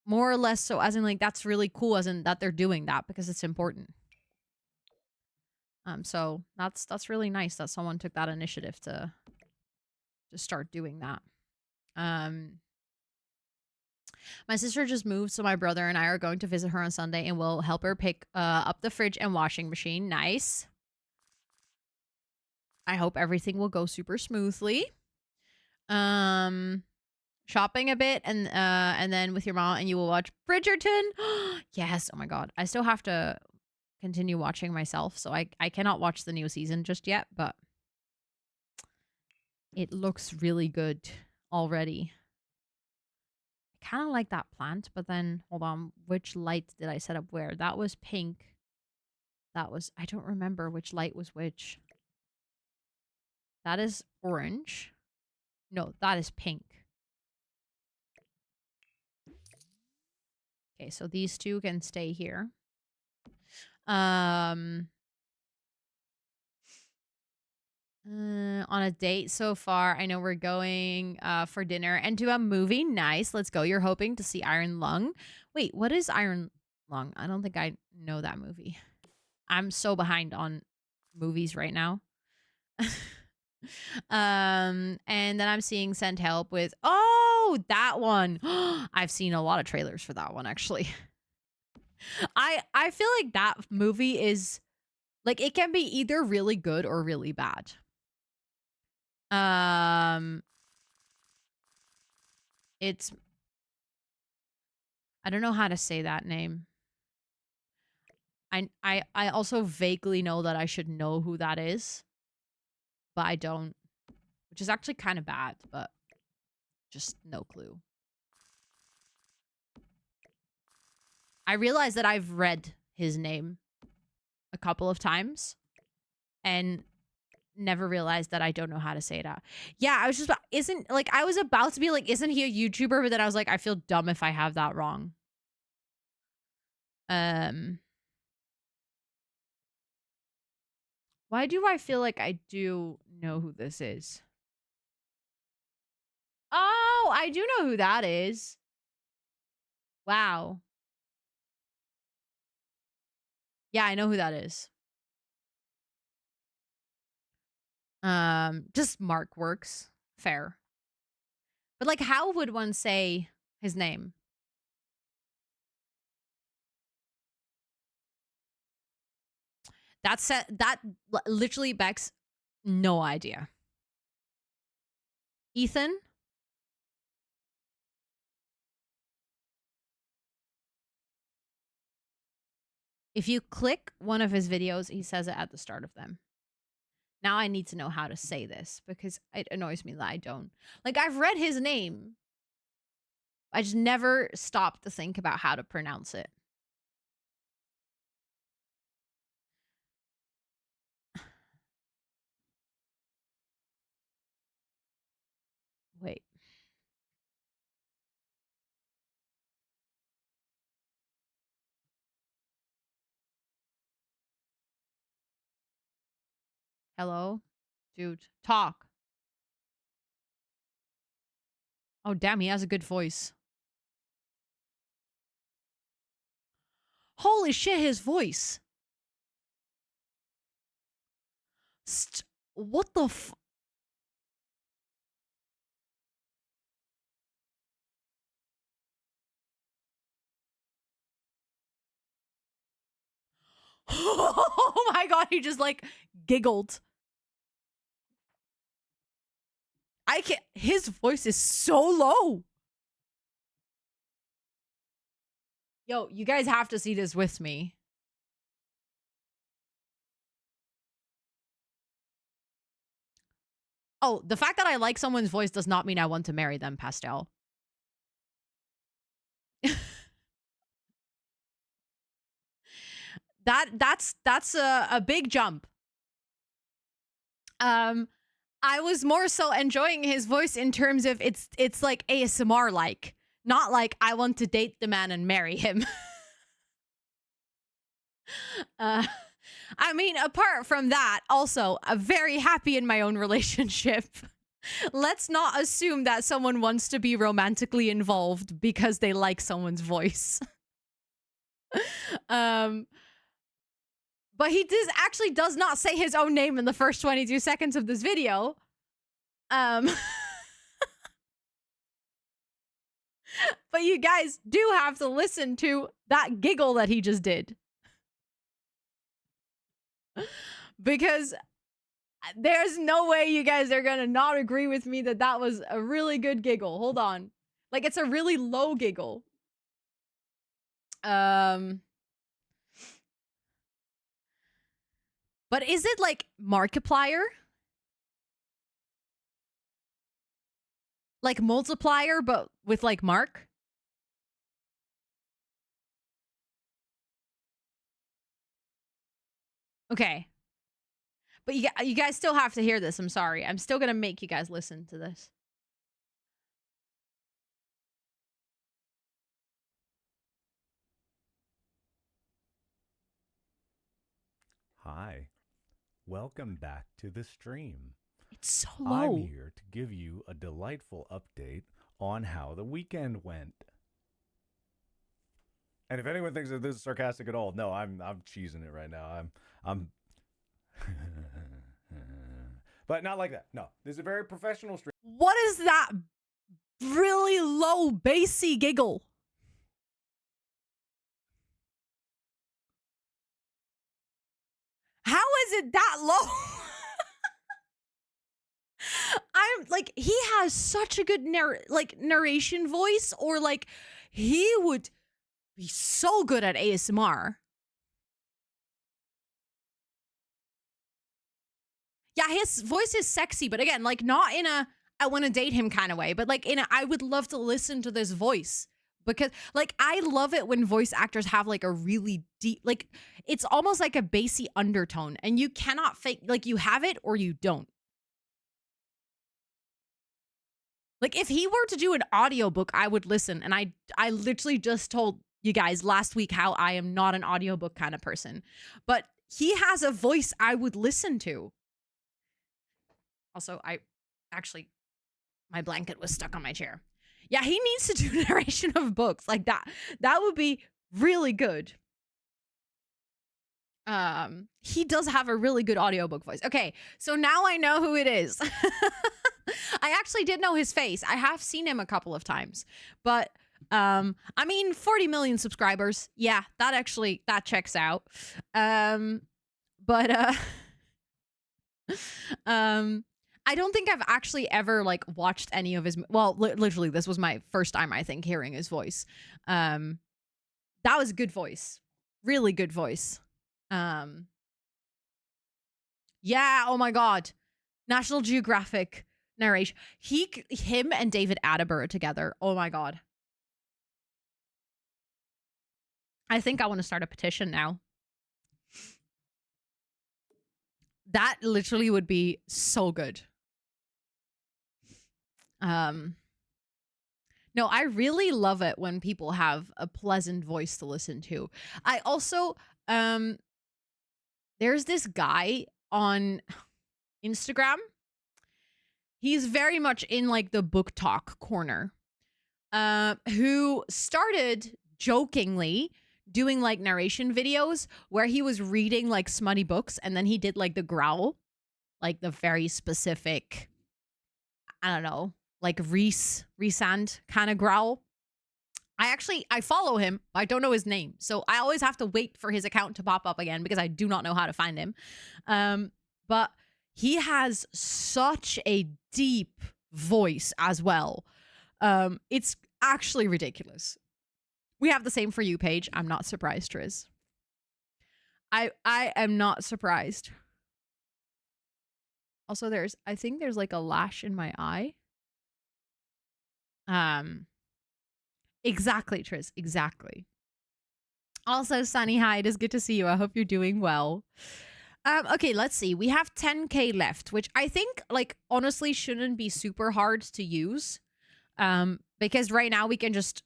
A: more or less so as in like that's really cool as in that they're doing that because it's important. So that's really nice that someone took that initiative to start doing that. My sister just moved, so my brother and I are going to visit her on Sunday and we'll help her pick up the fridge and washing machine. Nice. I hope everything will go super smoothly. Shopping a bit and then with your mom and you will watch Bridgerton. Yes. Oh my god. I still have to continue watching myself, so I cannot watch the new season just yet, but it looks really good already. I kind of like that plant, but then hold on, which light did I set up where? That was pink. That was, I don't remember which light was which. That is orange. No, that is pink. Okay, so these two can stay here. On a date so far, I know we're going for dinner and to a movie. Nice. Let's go. You're hoping to see Iron Lung. Wait, what is Iron Lung? I don't think I know that movie. I'm so behind on movies right now. And then I'm seeing Send Help with, oh, that one. I've seen a lot of trailers for that one, actually. I feel like that movie is like it can be either really good or really bad. It's I don't know how to say that name. I also vaguely know that I should know who that is, but I don't, which is actually kind of bad, but just no clue. I realize that I've read his name a couple of times and never realized that I don't know how to say it out. Yeah, I was just I was about to be like, isn't he a YouTuber? But then I was like, I feel dumb if I have that wrong. Why do I feel like I do know who this is? Oh, I do know who that is. Wow. Yeah, I know who that is. Just Mark Works. Fair. But like, how would one say his name? That literally Bex, no idea. Ethan? If you click one of his videos, he says it at the start of them. Now I need to know how to say this because it annoys me that I don't. Like, I've read his name. I just never stopped to think about how to pronounce it. Wait. Hello? Dude, talk. Oh, damn, he has a good voice. Holy shit, his voice. What the f- Oh my god, he just like giggled. I can't. His voice is so low. Yo, you guys have to see this with me. Oh, the fact that I like someone's voice does not mean I want to marry them, Pastel. That's a big jump. I was more so enjoying his voice in terms of it's like ASMR like, not like I want to date the man and marry him. uh I mean, apart from that, also, I'm very happy in my own relationship. Let's not assume that someone wants to be romantically involved because they like someone's voice. um, but he actually does not say his own name in the first 22 seconds of this video. But you guys do have to listen to that giggle that he just did. Because there's no way you guys are gonna not agree with me that that was a really good giggle. Hold on. Like, it's a really low giggle. But is it like Markiplier? Like multiplier, but with like Mark? Okay. But you guys still have to hear this. I'm sorry. I'm still going to make you guys listen to this.
B: Hi. Welcome back to the stream.
A: It's so low.
B: I'm here to give you a delightful update on how the weekend went. And if anyone thinks that this is sarcastic at all, no, I'm cheesing it right now. I'm but not like that. No, this is a very professional stream.
A: What is that really low bassy giggle? How is it that low? I'm like, he has such a good narration voice, or like he would be so good at ASMR. Yeah, his voice is sexy, but again, like not in a I want to date him kind of way, but like in a I would love to listen to this voice. Because like I love it when voice actors have like a really deep, like it's almost like a bassy undertone, and you cannot fake, like you have it or you don't. Like if he were to do an audiobook, I would listen. And I literally just told you guys last week how I am not an audiobook kind of person. But he has a voice I would listen to. Also, my blanket was stuck on my chair. Yeah, he needs to do narration of books like that. That would be really good. He does have a really good audiobook voice. Okay, so now I know who it is. I actually did know his face. I have seen him a couple of times. But I mean 40 million subscribers. Yeah, that checks out. I don't think I've actually ever like watched any of his, well, literally this was my first time I think hearing his voice. That was a good voice. Really good voice. Yeah, oh my god. National Geographic narration. Him and David Attenborough together. Oh my god. I think I want to start a petition now. That literally would be so good. No, I really love it when people have a pleasant voice to listen to. I also, there's this guy on Instagram. He's very much in like the book talk corner, who started jokingly doing like narration videos where he was reading like smutty books, and then he did like the growl, like the very specific, I don't know, like Rhysand kind of growl. I follow him. I don't know his name. So I always have to wait for his account to pop up again because I do not know how to find him. But he has such a deep voice as well. It's actually ridiculous. We have the same For You page. I'm not surprised, Triz. I am not surprised. Also, I think there's like a lash in my eye. Exactly, Triz. Exactly. Also, Sunny, hi. It is good to see you. I hope you're doing well. Okay, let's see. We have 10K left, which I think, like, honestly shouldn't be super hard to use. Because right now we can just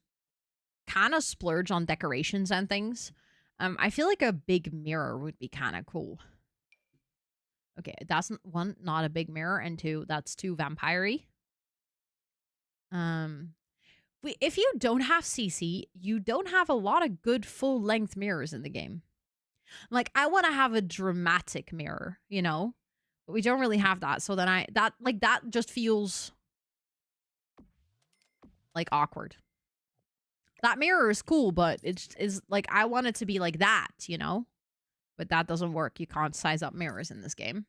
A: kind of splurge on decorations and things. I feel like a big mirror would be kind of cool. Okay, that's one, not a big mirror, and two, that's too vampire-y. If you don't have CC, you don't have a lot of good full-length mirrors in the game. Like, I want to have a dramatic mirror, you know? But we don't really have that. So then that just feels like awkward. That mirror is cool, but it's like, I want it to be like that, you know? But that doesn't work. You can't size up mirrors in this game.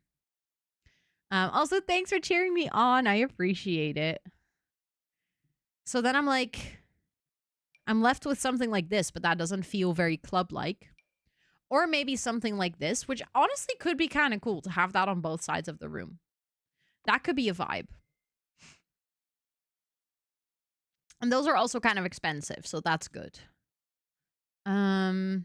A: Also, thanks for cheering me on. I appreciate it. So then I'm like, I'm left with something like this, but that doesn't feel very club-like. Or maybe something like this, which honestly could be kind of cool to have that on both sides of the room. That could be a vibe. And those are also kind of expensive, so that's good. I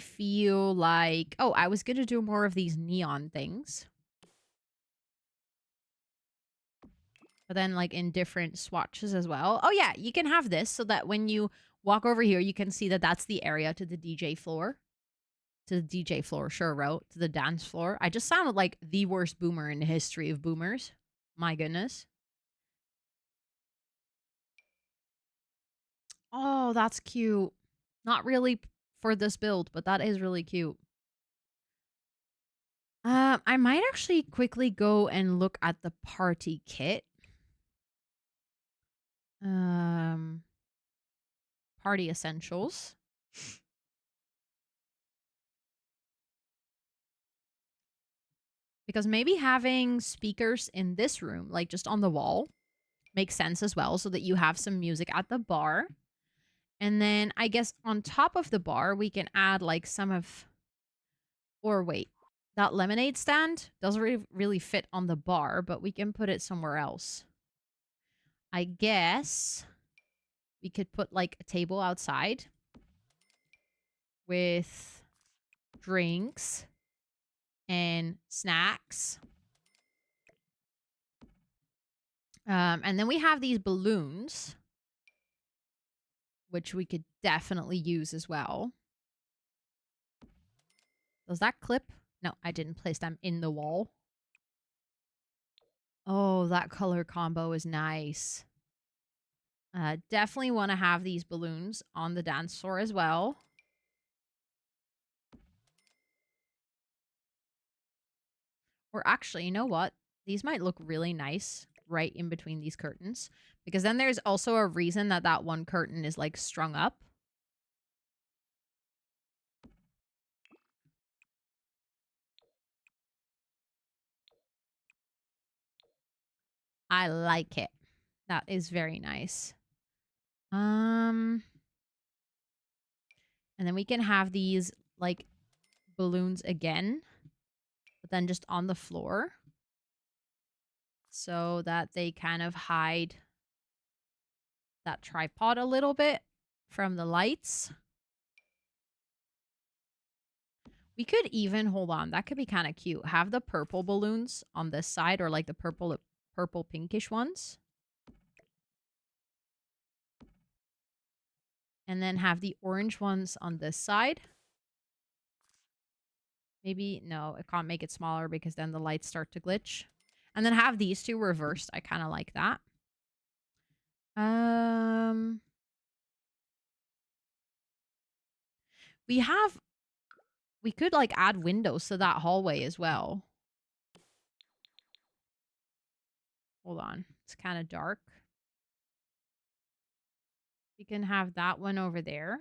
A: feel like... Oh, I was going to do more of these neon things. But then, like, in different swatches as well. Oh, yeah, you can have this so that when you walk over here, you can see that that's the area to the DJ floor. To the DJ floor, sure, wrote. To the dance floor. I just sounded like the worst boomer in the history of boomers. My goodness. Oh, that's cute. Not really for this build, but that is really cute. I might actually quickly go and look at the party kit. Party essentials. Because maybe having speakers in this room, like just on the wall, makes sense as well, so that you have some music at the bar. And then I guess on top of the bar, we can add like some of... Or wait, that lemonade stand doesn't really fit on the bar, but we can put it somewhere else. I guess we could put like a table outside with drinks and snacks. And then we have these balloons, which we could definitely use as well. Does that clip? No, I didn't place them in the wall. Oh, that color combo is nice. Definitely want to have these balloons on the dance floor as well. Or actually, you know what? These might look really nice right in between these curtains. Because then there's also a reason that that one curtain is like strung up. I like it. That is very nice. And then we can have these like balloons again, but then just on the floor so that they kind of hide that tripod a little bit from the lights. We could even, hold on, that could be kind of cute. Have the purple balloons on this side, or like the purple pinkish ones. And then have the orange ones on this side. Maybe, no, I can't make it smaller because then the lights start to glitch. And then have these two reversed. I kind of like that. We could like add windows to that hallway as well. Hold on. It's kind of dark. We can have that one over there.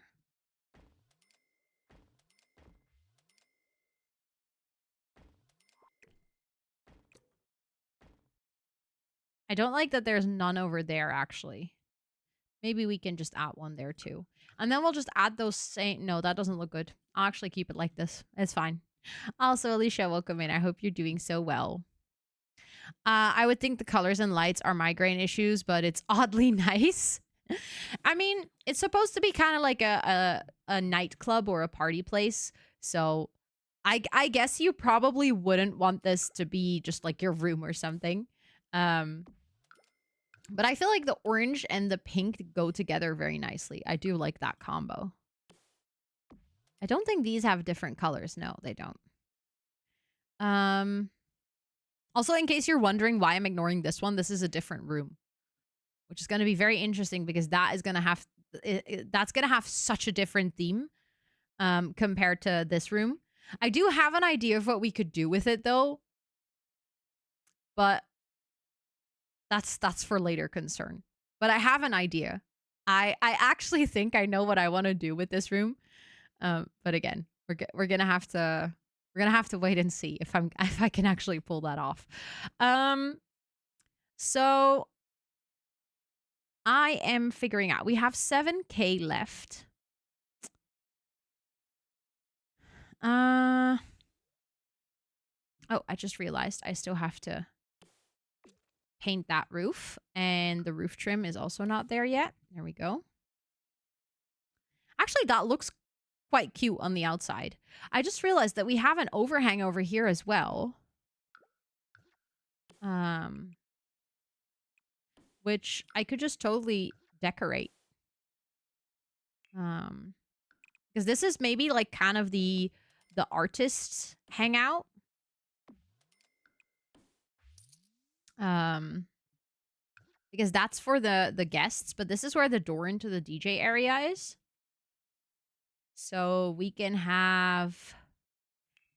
A: I don't like that there's none over there, actually. Maybe we can just add one there, too. And then we'll just add those same... No, that doesn't look good. I'll actually keep it like this. It's fine. Also, Alicia, welcome in. I hope you're doing so well. I would think the colors and lights are migraine issues, but it's oddly nice. I mean, it's supposed to be kind of like a nightclub or a party place. So I guess you probably wouldn't want this to be just like your room or something. But I feel like the orange and the pink go together very nicely. I do like that combo. I don't think these have different colors. No, they don't. Also, in case you're wondering why I'm ignoring this one, this is a different room, which is going to be very interesting because that is going to have that's going to have such a different theme compared to this room. I do have an idea of what we could do with it though, but that's for later concern. But I have an idea. I actually think I know what I want to do with this room. But again, we're gonna have to wait and see if I can actually pull that off. So I am figuring out. We have 7K left. Oh, I just realized I still have to paint that roof, and the roof trim is also not there yet. There we go. Actually, that looks quite cute on the outside. I just realized that we have an overhang over here as well. Which I could just totally decorate. Because this is maybe like kind of the artists hangout. Because that's for the guests, but this is where the door into the DJ area is. So we can have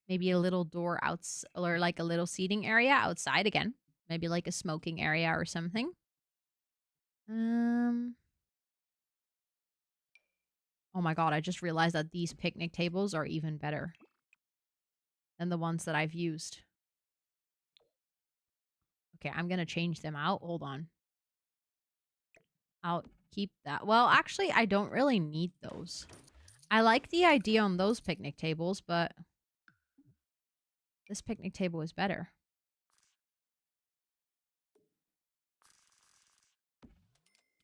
A: maybe a little door outside, or like a little seating area outside again. Maybe like a smoking area or something. Oh my god, I just realized that these picnic tables are even better than the ones that I've used. Okay, I'm going to change them out. Hold on. I'll keep that. Well, actually, I don't really need those. I like the idea on those picnic tables, but this picnic table is better.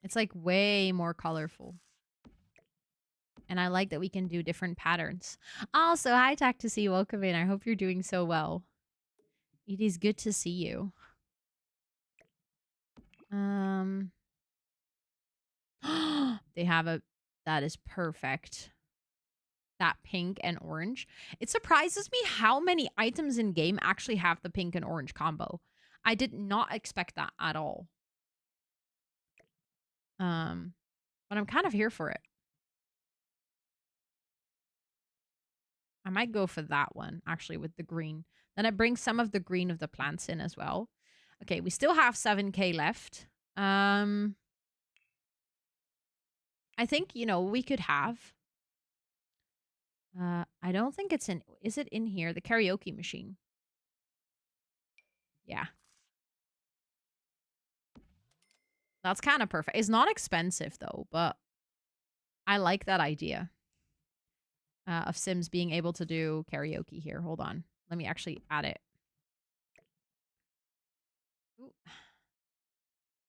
A: It's like way more colorful. And I like that we can do different patterns. Also, hi, Tacticy. Welcome in. I hope you're doing so well. It is good to see you. They have a... That is perfect. That pink and orange. It surprises me how many items in game actually have the pink and orange combo. I did not expect that at all. But I'm kind of here for it. I might go for that one, actually, with the green. Then I bring some of the green of the plants in as well. Okay, we still have 7K left. I think, you know, we could have... I don't think it's in... Is it in here? The karaoke machine. Yeah. That's kind of perfect. It's not expensive, though, but I like that idea of Sims being able to do karaoke here. Hold on. Let me actually add it. Ooh.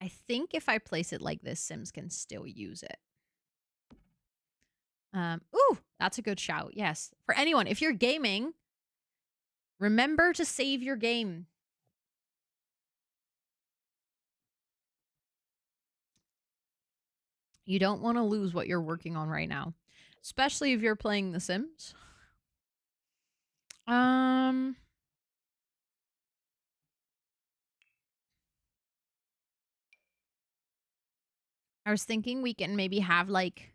A: I think if I place it like this, Sims can still use it. Ooh, that's a good shout. Yes. For anyone, if you're gaming, remember to save your game. You don't want to lose what you're working on right now, especially if you're playing The Sims. I was thinking we can maybe have like...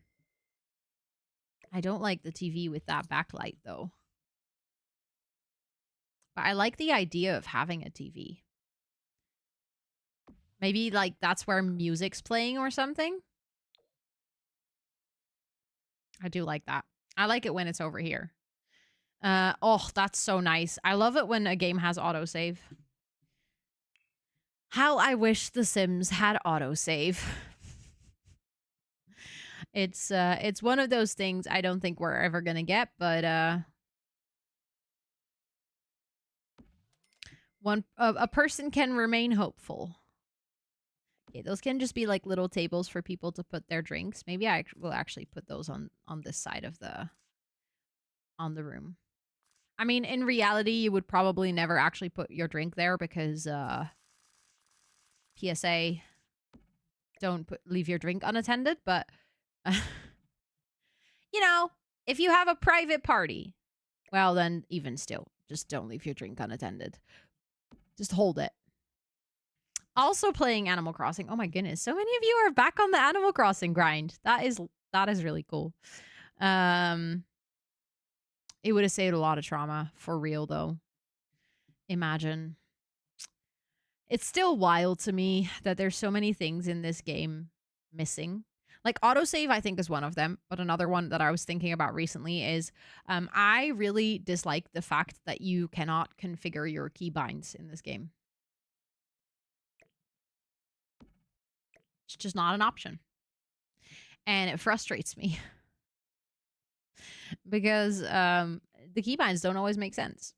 A: I don't like the TV with that backlight though. But I like the idea of having a TV. Maybe like that's where music's playing or something. I do like that. I like it when it's over here. Oh, that's so nice. I love it when a game has autosave. How I wish The Sims had autosave. It's one of those things I don't think we're ever gonna get, but a person can remain hopeful. Okay, those can just be like little tables for people to put their drinks. Maybe I will actually put those on this side of the room. I mean, in reality, you would probably never actually put your drink there because PSA, don't leave your drink unattended, but you know, if you have a private party, well, then even still, just don't leave your drink unattended. Just hold it. Also playing Animal Crossing. Oh my goodness, so many of you are back on the Animal Crossing grind. That is really cool. It would have saved a lot of trauma for real though. Imagine. It's still wild to me that there's so many things in this game missing. Like autosave, I think is one of them. But another one that I was thinking about recently is I really dislike the fact that you cannot configure your keybinds in this game. It's just not an option. And it frustrates me because the keybinds don't always make sense.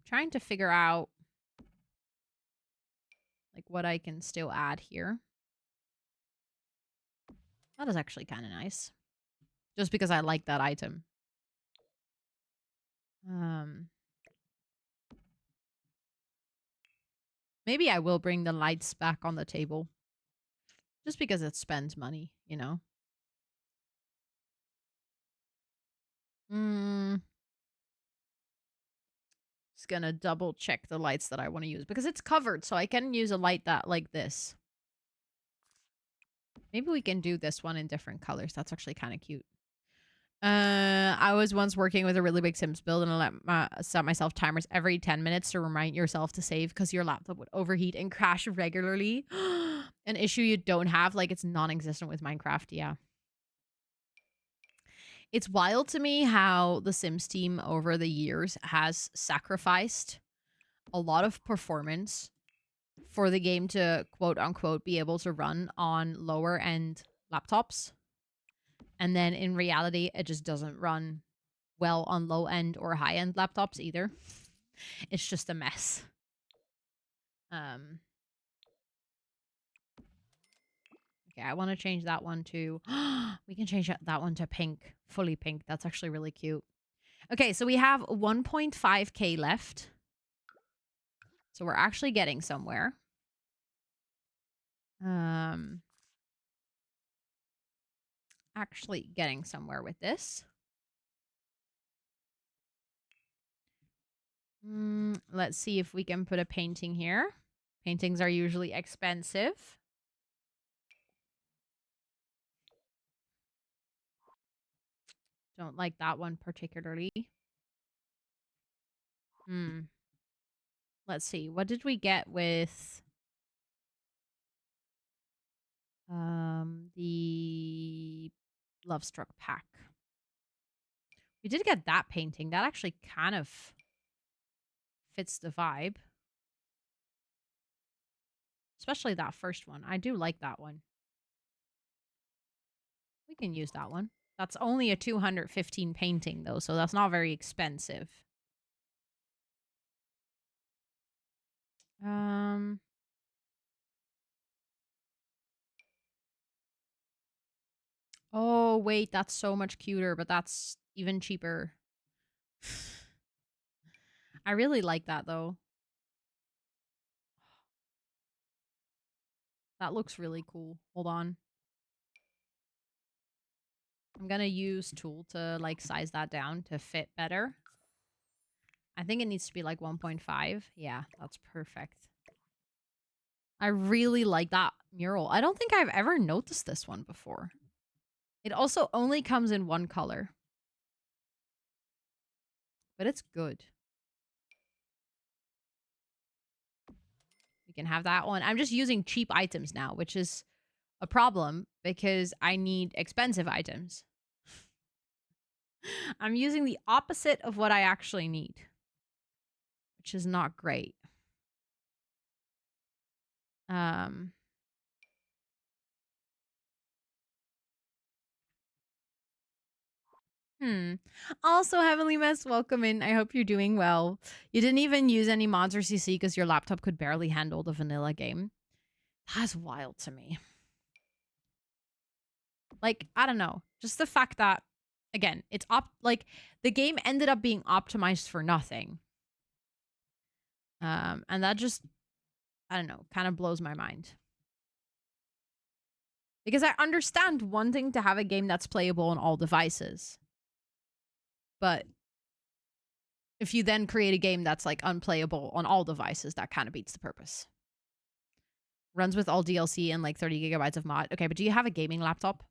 A: Trying to figure out like what I can still add here. That is actually kind of nice. Just because I like that item. Maybe I will bring the lights back on the table. Just because it spends money, you know? Just gonna double check the lights that I want to use. Because it's covered, so I can use a light that like this. Maybe we can do this one in different colors. That's actually kind of cute. I was once working with a really big Sims build and I set myself timers every 10 minutes to remind yourself to save because your laptop would overheat and crash regularly. An issue you don't have, like it's non-existent with Minecraft, yeah. It's wild to me how the Sims team over the years has sacrificed a lot of performance for the game to quote unquote be able to run on lower end laptops. And then in reality, it just doesn't run well on low end or high end laptops either. It's just a mess. Okay, I want to change that one to... we can change that one to pink. Fully pink. That's actually really cute. Okay, so we have 1.5k left. So we're actually getting somewhere. Actually getting somewhere with this. Let's see if we can put a painting here. Paintings are usually expensive. Don't like that one particularly. Let's see. What did we get with the Lovestruck pack? We did get that painting. That actually kind of fits the vibe. Especially that first one. I do like that one. We can use that one. That's only a 215 painting though, so that's not very expensive. Oh, wait, that's so much cuter, but that's even cheaper. I really like that though. That looks really cool. Hold on. I'm gonna use tool to like size that down to fit better. I think it needs to be like 1.5. Yeah, that's perfect. I really like that mural. I don't think I've ever noticed this one before. It also only comes in one color. But it's good. We can have that one. I'm just using cheap items now, which is a problem because I need expensive items. I'm using the opposite of what I actually need, which is not great. Also, Heavenly Mess, welcome in. I hope you're doing well. You didn't even use any mods or CC because your laptop could barely handle the vanilla game. That's wild to me. Like, I don't know. Just the fact that again, it's like the game ended up being optimized for nothing. And that just, I don't know, kind of blows my mind. Because I understand wanting to have a game that's playable on all devices. But if you then create a game that's like unplayable on all devices, that kind of beats the purpose. Runs with all DLC and like 30 gigabytes of mod. Okay, but do you have a gaming laptop?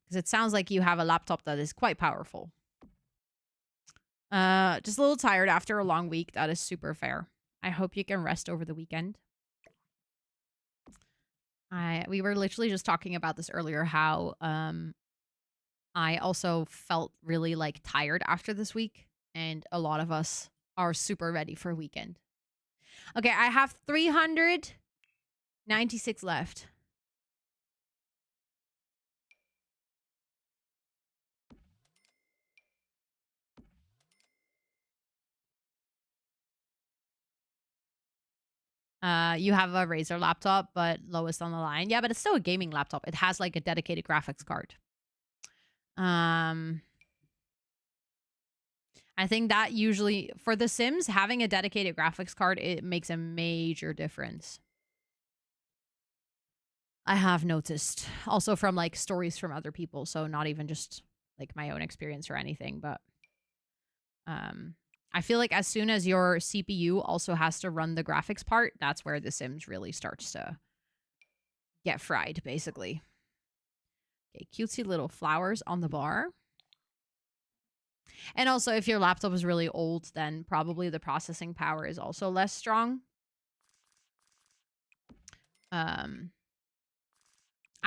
A: Because it sounds like you have a laptop that is quite powerful. Just a little tired after a long week. That is super fair. I hope you can rest over the weekend. We were literally just talking about this earlier, how I also felt really like tired after this week, and a lot of us are super ready for a weekend. Okay, I have 396 left. You have a Razer laptop, but lowest on the line. Yeah, but it's still a gaming laptop. It has like a dedicated graphics card. I think that usually for The Sims, having a dedicated graphics card, it makes a major difference. I have noticed also from like stories from other people. So not even just like my own experience or anything, but I feel like as soon as your CPU also has to run the graphics part, that's where The Sims really starts to get fried, basically. Okay, cutesy little flowers on the bar. And also, if your laptop is really old, then probably the processing power is also less strong. I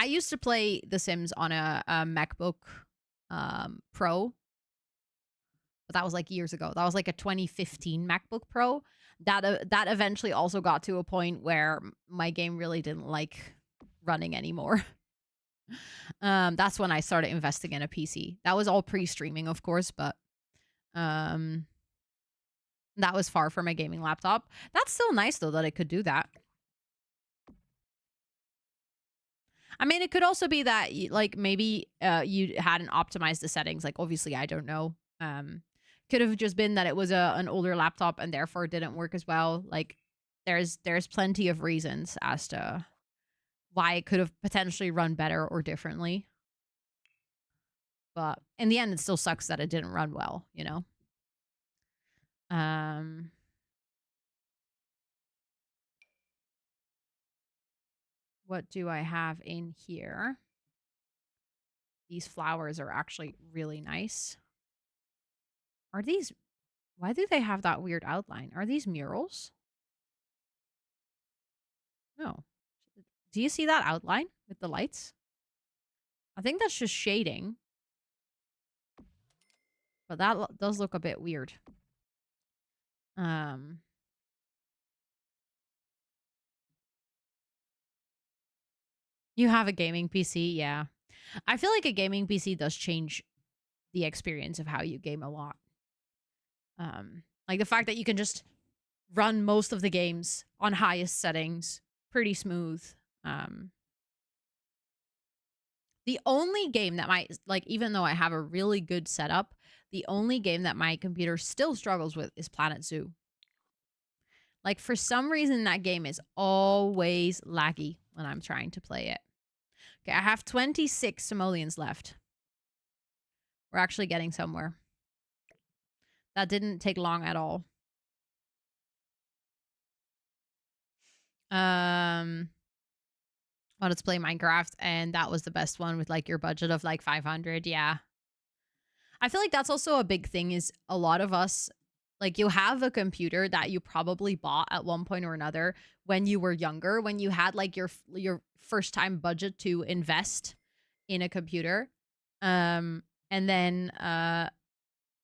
A: used to play The Sims on a MacBook Pro, but that was like years ago. That was like a 2015 MacBook Pro. That eventually also got to a point where my game really didn't like running anymore. That's when I started investing in a PC. That was all pre-streaming, of course, but that was far from a gaming laptop. That's still nice though that it could do that. I mean, it could also be that like maybe you hadn't optimized the settings. Like obviously, I don't know. Could have just been that it was an older laptop and therefore it didn't work as well. Like there's plenty of reasons as to why it could have potentially run better or differently. But in the end, it still sucks that it didn't run well, you know? What do I have in here? These flowers are actually really nice. Are these... Why do they have that weird outline? Are these murals? No. Do you see that outline with the lights? I think that's just shading. But that does look a bit weird. You have a gaming PC, yeah. I feel like a gaming PC does change the experience of how you game a lot. Like the fact that you can just run most of the games on highest settings, pretty smooth. The only game that might, like, even though I have a really good setup, the only game that my computer still struggles with is Planet Zoo. Like, for some reason, that game is always laggy when I'm trying to play it. Okay, I have 26 simoleons left. We're actually getting somewhere. That didn't take long at all. Wanted to play Minecraft, and that was the best one with like your budget of like 500. Yeah. I feel like that's also a big thing is a lot of us, like you have a computer that you probably bought at one point or another when you were younger, when you had like your first time budget to invest in a computer. And then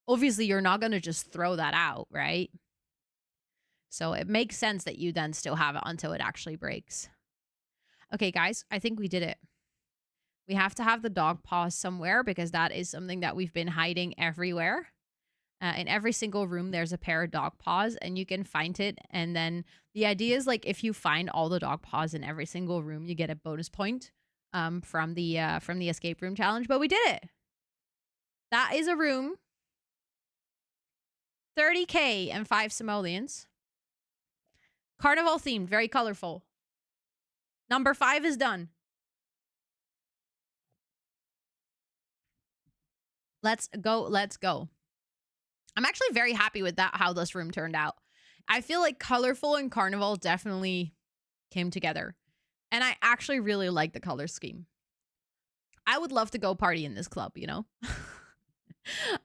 A: obviously you're not going to just throw that out, right? So it makes sense that you then still have it until it actually breaks. Okay, guys, I think we did it. We have to have the dog paws somewhere because that is something that we've been hiding everywhere. In every single room, there's a pair of dog paws and you can find it. And then the idea is like if you find all the dog paws in every single room, you get a bonus point from the escape room challenge. But we did it. That is a room. 30K and 5 simoleons. Carnival themed, very colorful. Number 5 is done. Let's go. Let's go. I'm actually very happy with that, how this room turned out. I feel like colorful and carnival definitely came together. And I actually really like the color scheme. I would love to go party in this club, you know?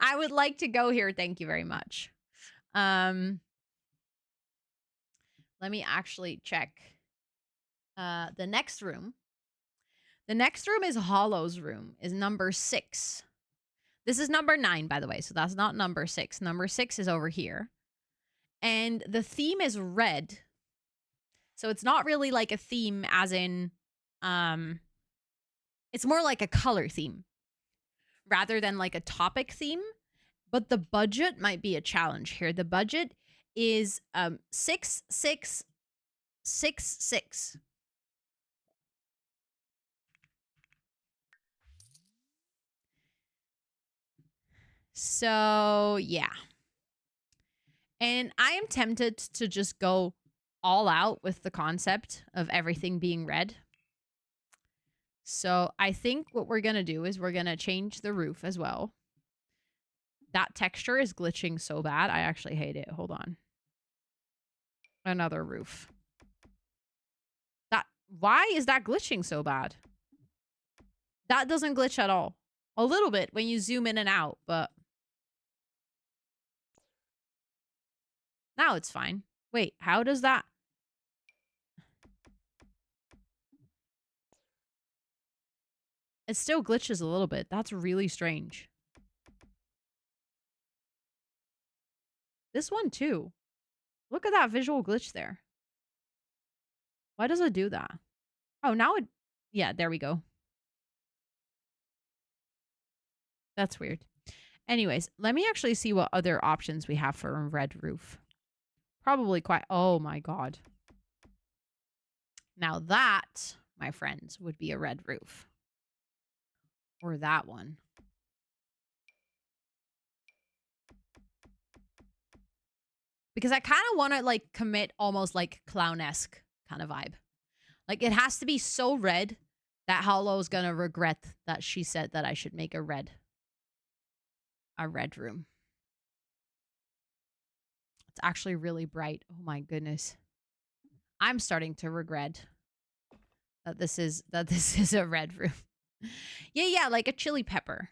A: I would like to go here. Thank you very much. Let me actually check the next room. The next room is Hollow's room, is number 6. This is number 9, by the way, so that's not number 6. Number 6 is over here. And the theme is red. So it's not really like a theme as in, it's more like a color theme rather than like a topic theme. But the budget might be a challenge here. The budget is 6666. So, yeah. And I am tempted to just go all out with the concept of everything being red. So I think what we're going to do is we're going to change the roof as well. That texture is glitching so bad. I actually hate it. Hold on. Another roof. Why is that glitching so bad? That doesn't glitch at all. A little bit when you zoom in and out, but now it's fine. Wait, how does that? It still glitches a little bit. That's really strange. This one too. Look at that visual glitch there. Why does it do that? Oh, now it... Yeah, there we go. That's weird. Anyways, let me actually see what other options we have for a red roof. Probably quite... Oh my god. Now that, my friends, would be a red roof. Or that one. Because I kind of want to like commit almost like clown-esque kind of vibe. Like it has to be so red that Hollow's gonna regret that she said that I should make a red room. It's actually really bright. Oh my goodness. I'm starting to regret that this is a red room. Yeah, like a chili pepper.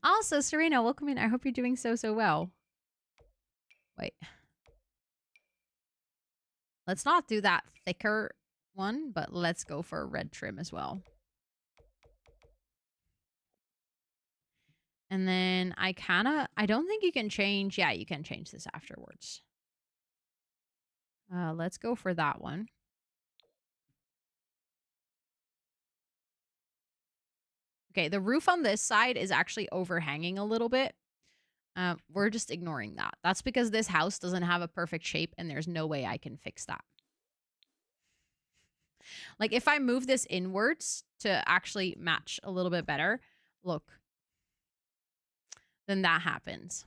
A: Also, Serena, welcome in. I hope you're doing so well. Wait. Let's not do that thicker one, but let's go for a red trim as well. And then I don't think you can change. Yeah, you can change this afterwards. Let's go for that one. Okay, the roof on this side is actually overhanging a little bit. We're just ignoring that. That's because this house doesn't have a perfect shape and there's no way I can fix that. Like if I move this inwards to actually match a little bit better, look, then that happens.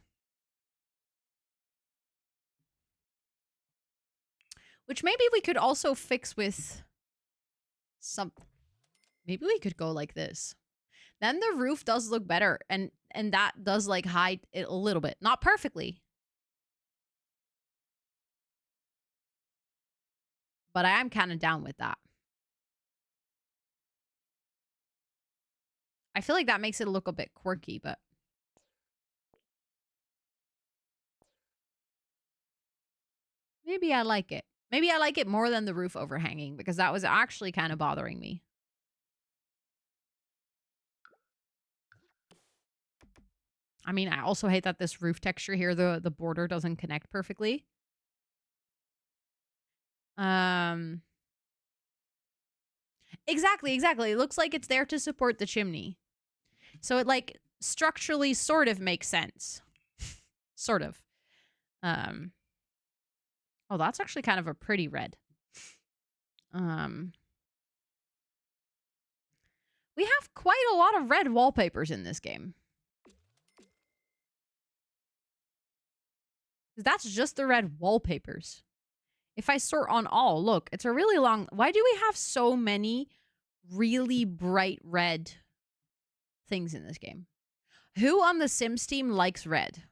A: Which maybe we could also fix with some... Maybe we could go like this. Then the roof does look better, and that does like hide it a little bit. Not perfectly. But I am kind of down with that. I feel like that makes it look a bit quirky, but... Maybe I like it. Maybe I like it more than the roof overhanging, because that was actually kind of bothering me. I mean, I also hate that this roof texture here, the border doesn't connect perfectly. Exactly. It looks like it's there to support the chimney. So it like structurally sort of makes sense. Sort of. Oh, that's actually kind of a pretty red. We have quite a lot of red wallpapers in this game. That's just the red wallpapers. If I sort on all, look, it's a really long... Why do we have so many really bright red things in this game? Who on the Sims team likes red?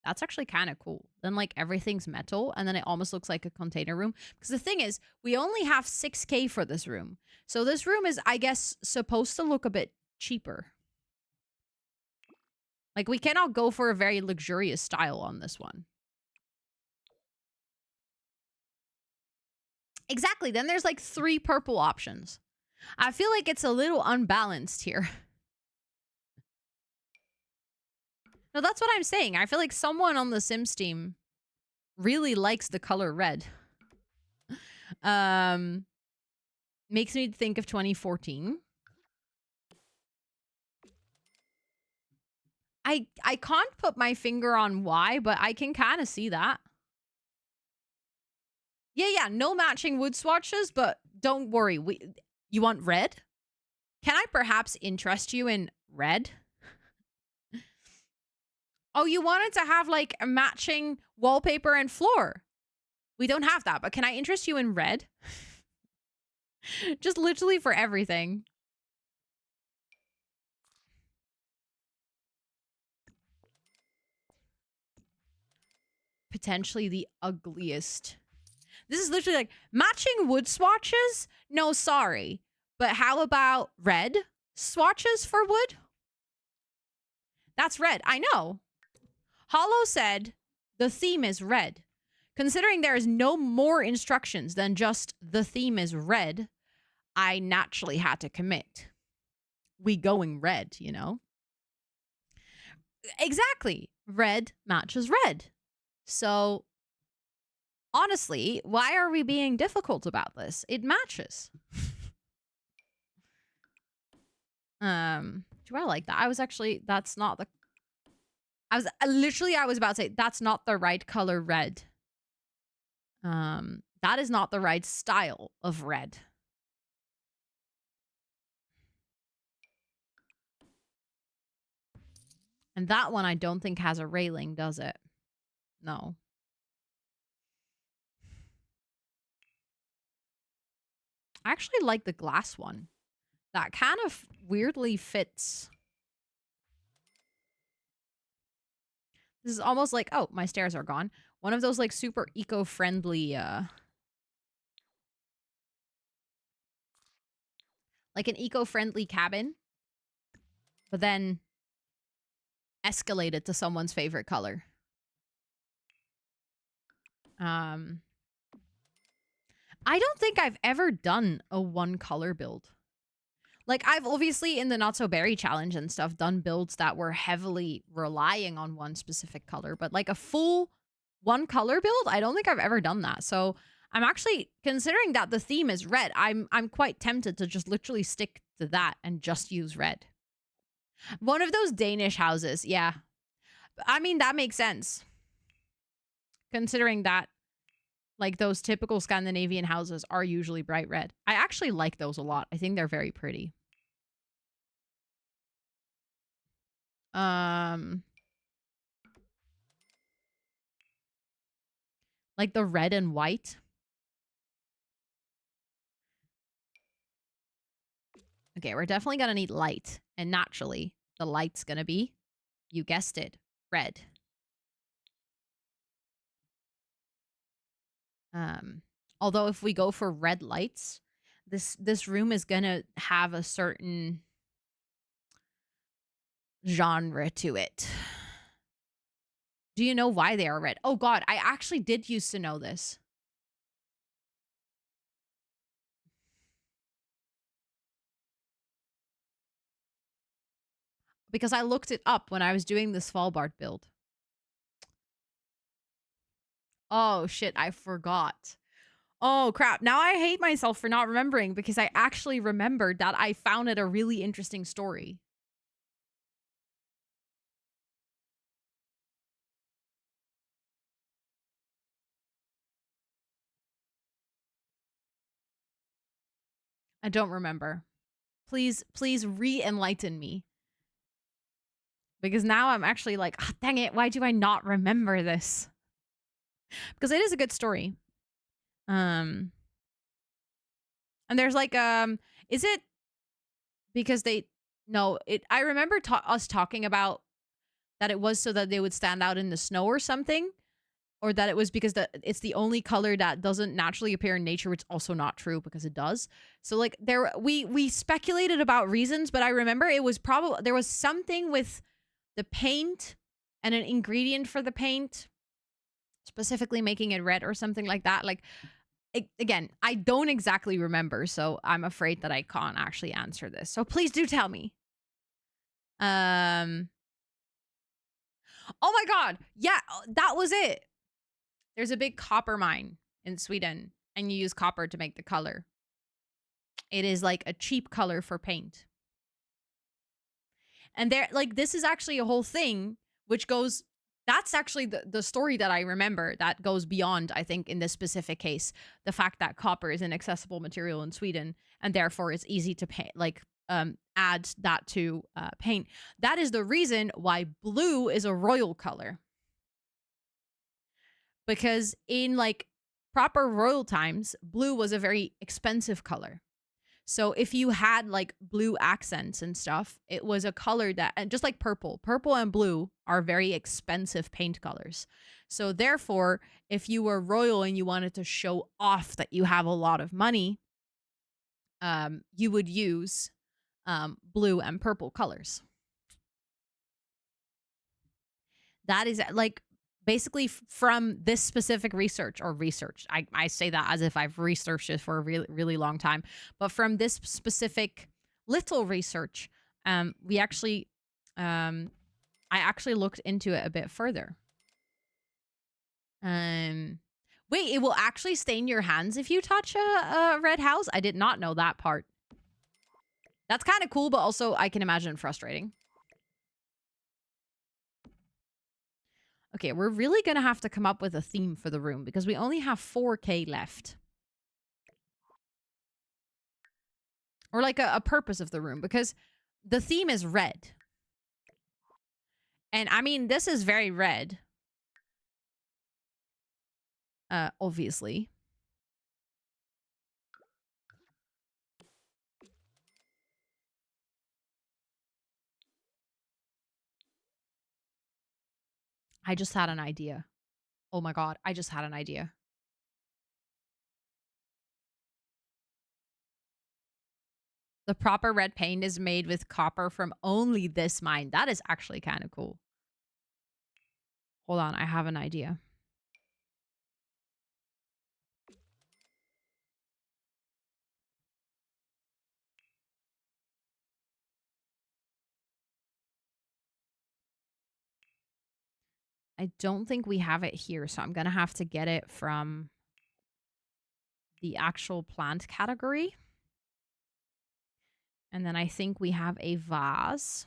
A: That's actually kind of cool. Then, like, everything's metal, and then it almost looks like a container room. Because the thing is, we only have 6K for this room. So this room is, I guess, supposed to look a bit cheaper. Like, we cannot go for a very luxurious style on this one. Exactly. Then there's, like, 3 purple options. I feel like it's a little unbalanced here. No, that's what I'm saying. I feel like someone on the Sims team really likes the color red. Makes me think of 2014. I can't put my finger on why, but I can kind of see that. Yeah, no matching wood swatches, but don't worry. You want red? Can I perhaps interest you in red? Oh, you wanted to have, like, a matching wallpaper and floor. We don't have that, but can I interest you in red? Just literally for everything. Potentially the ugliest. This is literally like, matching wood swatches? No, sorry. But how about red swatches for wood? That's red. I know. Hollow said the theme is red. Considering there is no more instructions than just the theme is red, I naturally had to commit. We going red, you know? Exactly. Red matches red. So, honestly, why are we being difficult about this? It matches. Do I like that? I was actually, that's not the... I was about to say, that's not the right color red. That is not the right style of red. And that one I don't think has a railing, does it? No. I actually like the glass one. That kind of weirdly fits. This is almost like, oh, my stairs are gone. One of those, like, super eco-friendly, like an eco-friendly cabin, but then escalated to someone's favorite color. I don't think I've ever done a one color build. Like, I've obviously in the Not So Berry challenge and stuff done builds that were heavily relying on one specific color, but like a full one color build, I don't think I've ever done that. So I'm actually considering that the theme is red. I'm quite tempted to just literally stick to that and just use red. One of those Danish houses, yeah. I mean, that makes sense. Considering that, like, those typical Scandinavian houses are usually bright red. I actually like those a lot. I think they're very pretty. Like the red and white. Okay, we're definitely gonna need light. And naturally, the light's gonna be, you guessed it, red. Although if we go for red lights, this room is gonna have a certain genre to it. Do you know why they are red? Oh god, I actually did used to know this. Because I looked it up when I was doing the Svalbard build. Oh shit, I forgot. Oh crap, now I hate myself for not remembering because I actually remembered that I found it a really interesting story. I don't remember. Please re-enlighten me. Because now I'm actually like, oh, dang it, why do I not remember this? Because it is a good story. And there's like is it because they no, it I remember us talking about that it was so that they would stand out in the snow or something, or that it was because it's the only color that doesn't naturally appear in nature, which is also not true because it does. So like we speculated about reasons, but I remember it was probably there was something with the paint and an ingredient for the paint, specifically making it red or something like that. Like again, I don't exactly remember, so I'm afraid that I can't actually answer this. So please do tell me. Um Oh my god. Yeah, that was it. There's a big copper mine in Sweden and you use copper to make the color. It is like a cheap color for paint. And there like this is actually a whole thing which goes that's actually the story that I remember that goes beyond, I think, in this specific case, the fact that copper is an accessible material in Sweden and therefore it's easy to paint, like add that to paint. That is the reason why blue is a royal color. Because in like proper royal times, blue was a very expensive color. So if you had like blue accents and stuff, it was a color that, and just like purple and blue are very expensive paint colors. So therefore, if you were royal and you wanted to show off that you have a lot of money, you would use blue and purple colors. That is like basically from this specific research or research. I say that as if I've researched it for a really, really long time. But from this specific little research, we actually, I actually looked into it a bit further. Wait, it will actually stain your hands if you touch a red house? I did not know that part. That's kind of cool, but also I can imagine frustrating. Okay, we're really going to have to come up with a theme for the room because we only have 4K left. Or like a purpose of the room because the theme is red. And I mean, this is very red. Obviously. I just had an idea. Oh my god, I just had an idea. The proper red paint is made with copper from only this mine. That is actually kind of cool. Hold on, I have an idea. I don't think we have it here, so I'm going to have to get it from the actual plant category. And then I think we have a vase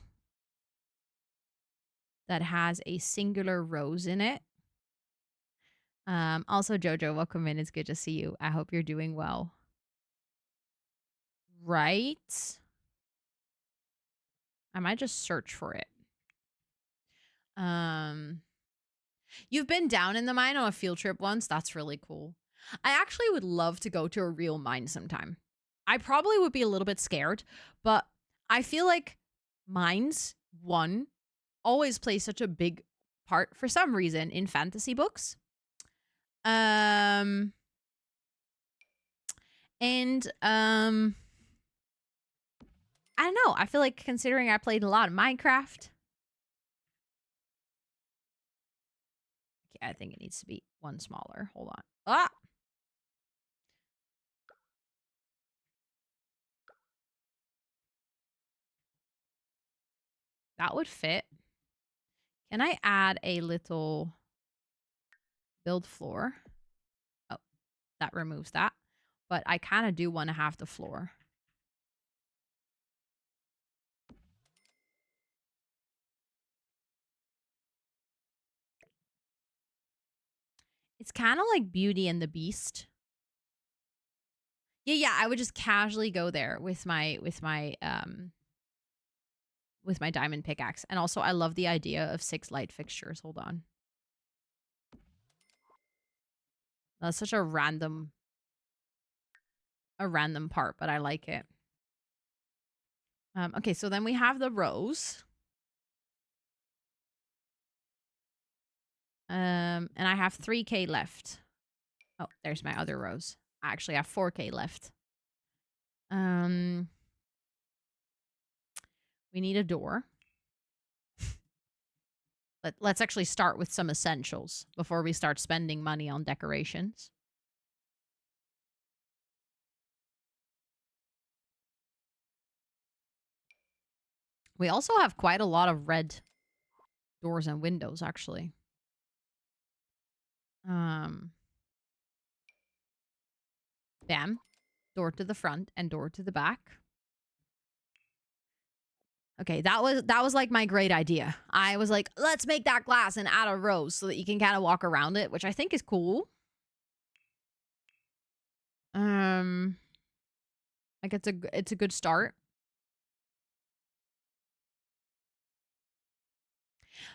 A: that has a singular rose in it. Also, Jojo, welcome in. It's good to see you. I hope you're doing well. Right? I might just search for it. You've been down in the mine on a field trip once. That's really cool. I actually would love to go to a real mine sometime. I probably would be a little bit scared, but I feel like mines, one, always play such a big part for some reason in fantasy books. And I don't know. I feel like considering I played a lot of Minecraft. Okay, I think it needs to be one smaller. Hold on. Ah! That would fit. Can I add a little build floor? Oh, that removes that. But I kind of do want to have the floor. It's kind of like Beauty and the Beast. Yeah, I would just casually go there with my diamond pickaxe. And also I love the idea of 6 light fixtures. Hold on. That's such a random part, but I like it. Okay, so then we have the rows. And I have 3K left. Oh, there's my other rows. I actually have 4K left. We need a door. Let's actually start with some essentials before we start spending money on decorations. We also have quite a lot of red doors and windows, actually. Bam. Door to the front and door to the back. Okay, that was like my great idea. I was like, let's make that glass and add a rose so that you can kind of walk around it, which I think is cool. Like it's a good start.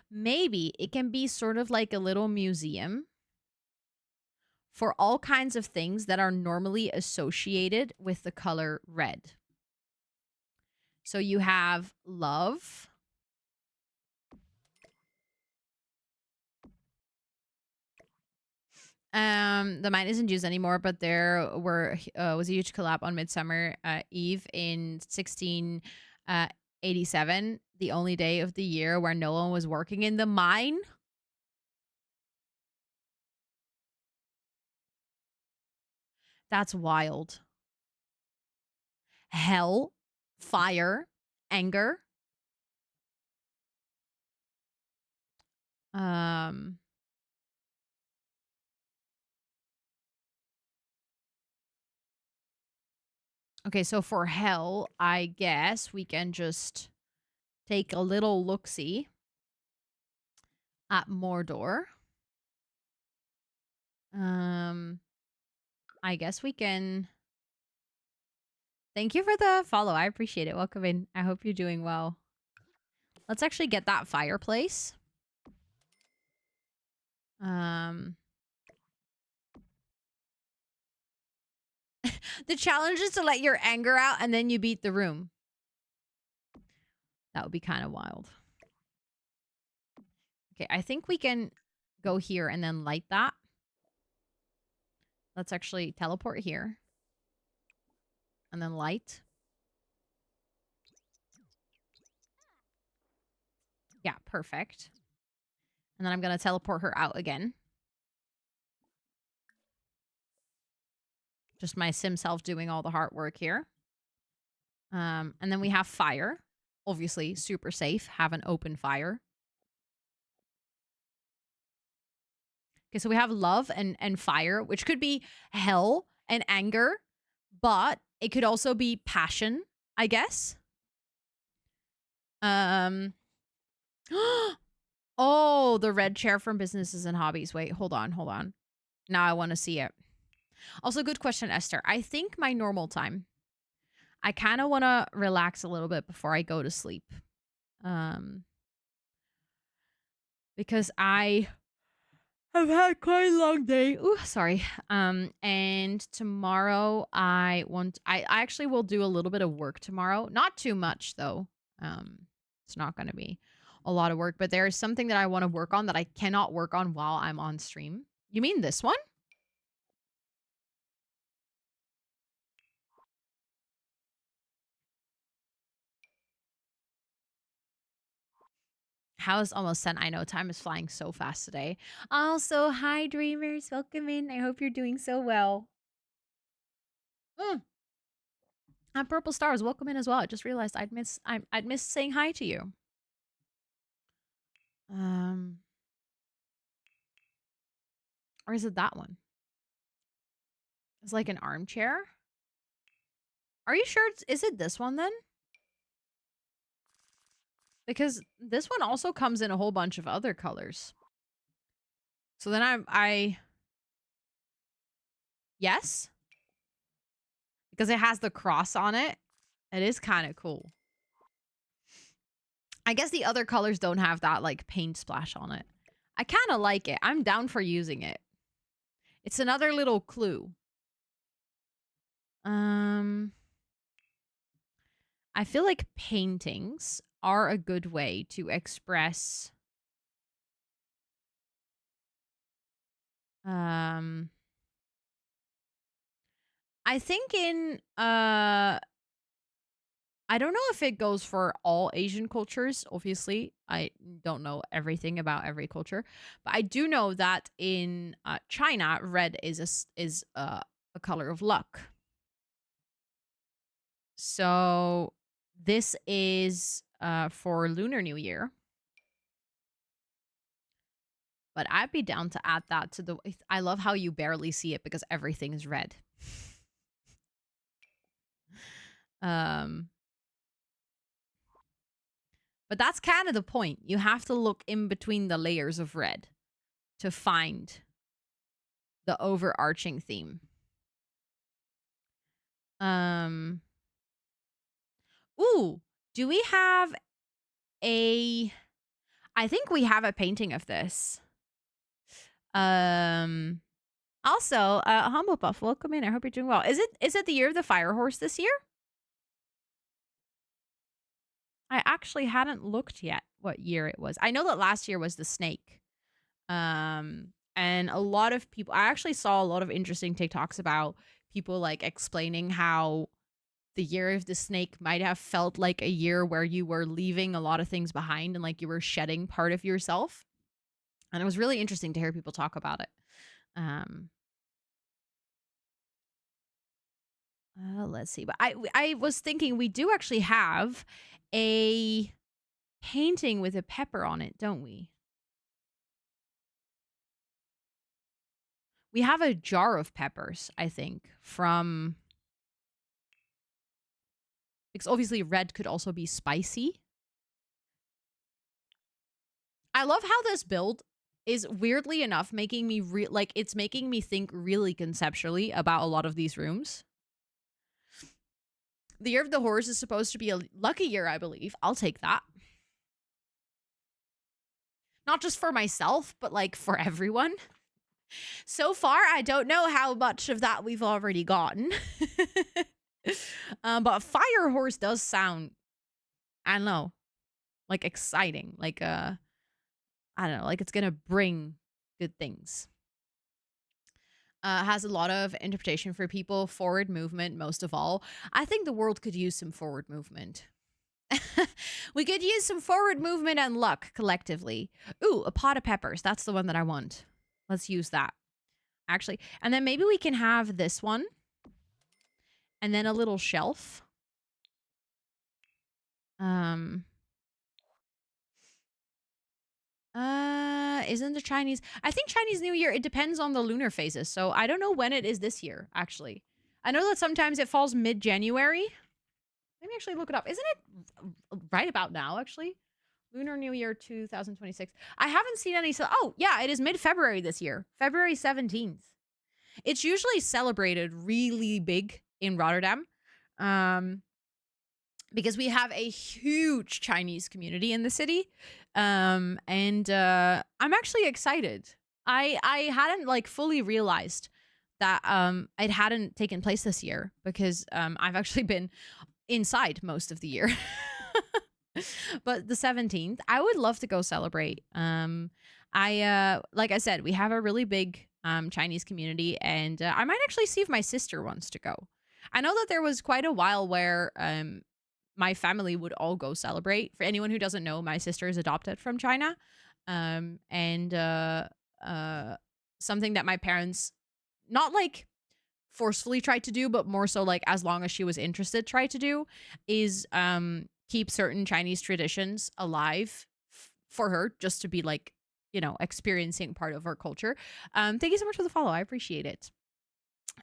A: Maybe it can be sort of like a little museum for all kinds of things that are normally associated with the color red. So you have love. The mine isn't used anymore, but there was a huge collab on Midsummer Eve in 1687, the only day of the year where no one was working in the mine. That's wild. Hell, fire, anger. Okay, so for hell, I guess we can just take a little look-see at Mordor. I guess we can... Thank you for the follow. I appreciate it. Welcome in. I hope you're doing well. Let's actually get that fireplace. The challenge is to let your anger out and then you beat the room. That would be kind of wild. Okay, I think we can go here and then light that. Let's actually teleport here. And then light. Yeah, perfect. And then I'm going to teleport her out again. Just my sim self doing all the hard work here. And then we have fire. Obviously, super safe. Have an open fire. Okay, so we have love and fire, which could be hell and anger, but it could also be passion, I guess. Oh, the red chair from Businesses and Hobbies. Wait, hold on. Now I want to see it. Also, good question, Esther. I think my normal time. I kind of want to relax a little bit before I go to sleep. Because I have had quite a long day. Ooh, sorry. And tomorrow I actually will do a little bit of work tomorrow. Not too much though. It's not going to be a lot of work, but there is something that I want to work on that I cannot work on while I'm on stream. You mean this one? How's almost 10? I know time is flying so fast today. Also, hi dreamers, welcome in. I hope you're doing so well. And Purple Stars, welcome in as well. I just realized I'd miss saying hi to you. Or is it that one? It's like an armchair. Are you sure is it this one then? Because this one also comes in a whole bunch of other colors. So then I yes? because it has the cross on it. It is kind of cool. I guess the other colors don't have that like paint splash on it. I kind of like it. I'm down for using it. It's another little clue. I feel like paintings are a good way to express I think in I don't know if it goes for all Asian cultures. Obviously, I don't know everything about every culture, but I do know that in China, red is a color of luck. So this is for Lunar New Year, but I'd be down to add that to the. I love how you barely see it because everything is red. um, but that's kind of the point. You have to look in between the layers of red to find the overarching theme. Ooh, do we have a I think we have a painting of this. Also, Humble Buff, welcome in. I hope you're doing well. Is it the year of the fire horse this year? I actually hadn't looked yet what year it was. I know that last year was the snake. And a lot of people I actually saw a lot of interesting TikToks about people like explaining how the year of the snake might have felt like a year where you were leaving a lot of things behind and like you were shedding part of yourself. And it was really interesting to hear people talk about it. Let's see. But I was thinking we do actually have a painting with a pepper on it, don't we? We have a jar of peppers, I think, from because obviously red could also be spicy. I love how this build is weirdly enough making me it's making me think really conceptually about a lot of these rooms. The year of the horse is supposed to be a lucky year, I believe. I'll take that. Not just for myself, but like for everyone. So far, I don't know how much of that we've already gotten. But fire horse does sound, I don't know, like exciting. Like I don't know, like it's gonna bring good things. Has a lot of interpretation for people. Forward movement, most of all. I think the world could use some forward movement. We could use some forward movement and luck collectively. Ooh, a pot of peppers. That's the one that I want. Let's use that. Actually, and then maybe we can have this one. And then a little shelf. Isn't the Chinese? I think Chinese New Year, it depends on the lunar phases. So I don't know when it is this year, actually. I know that sometimes it falls mid-January. Let me actually look it up. Isn't it right about now, actually? Lunar New Year 2026. I haven't seen any. Oh, yeah, it is mid-February this year. February 17th. It's usually celebrated really big in Rotterdam. Because we have a huge Chinese community in the city. And I'm actually excited. I hadn't like fully realized that it hadn't taken place this year because I've actually been inside most of the year. But the 17th, I would love to go celebrate. I like I said, we have a really big Chinese community, and I might actually see if my sister wants to go. I know that there was quite a while where my family would all go celebrate. For anyone who doesn't know, my sister is adopted from China. And something that my parents not like forcefully tried to do, but more so like as long as she was interested, tried to do is keep certain Chinese traditions alive for her, just to be like, you know, experiencing part of her culture. Thank you so much for the follow. I appreciate it.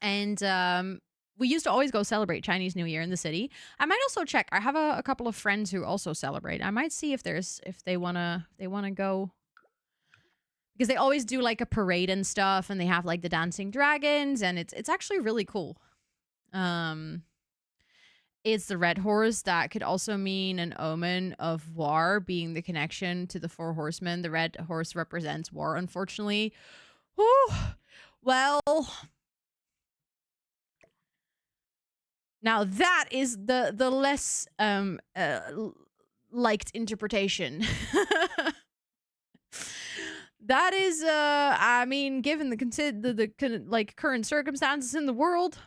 A: And we used to always go celebrate Chinese New Year in the city. I might also check. I have a couple of friends who also celebrate. I might see if they wanna go, because they always do like a parade and stuff, and they have like the dancing dragons, and it's actually really cool. Um, it's the red horse that could also mean an omen of war, being the connection to the four horsemen. The red horse represents war, unfortunately. Whew. Well, now that is the less liked interpretation. That is I mean, given like current circumstances in the world,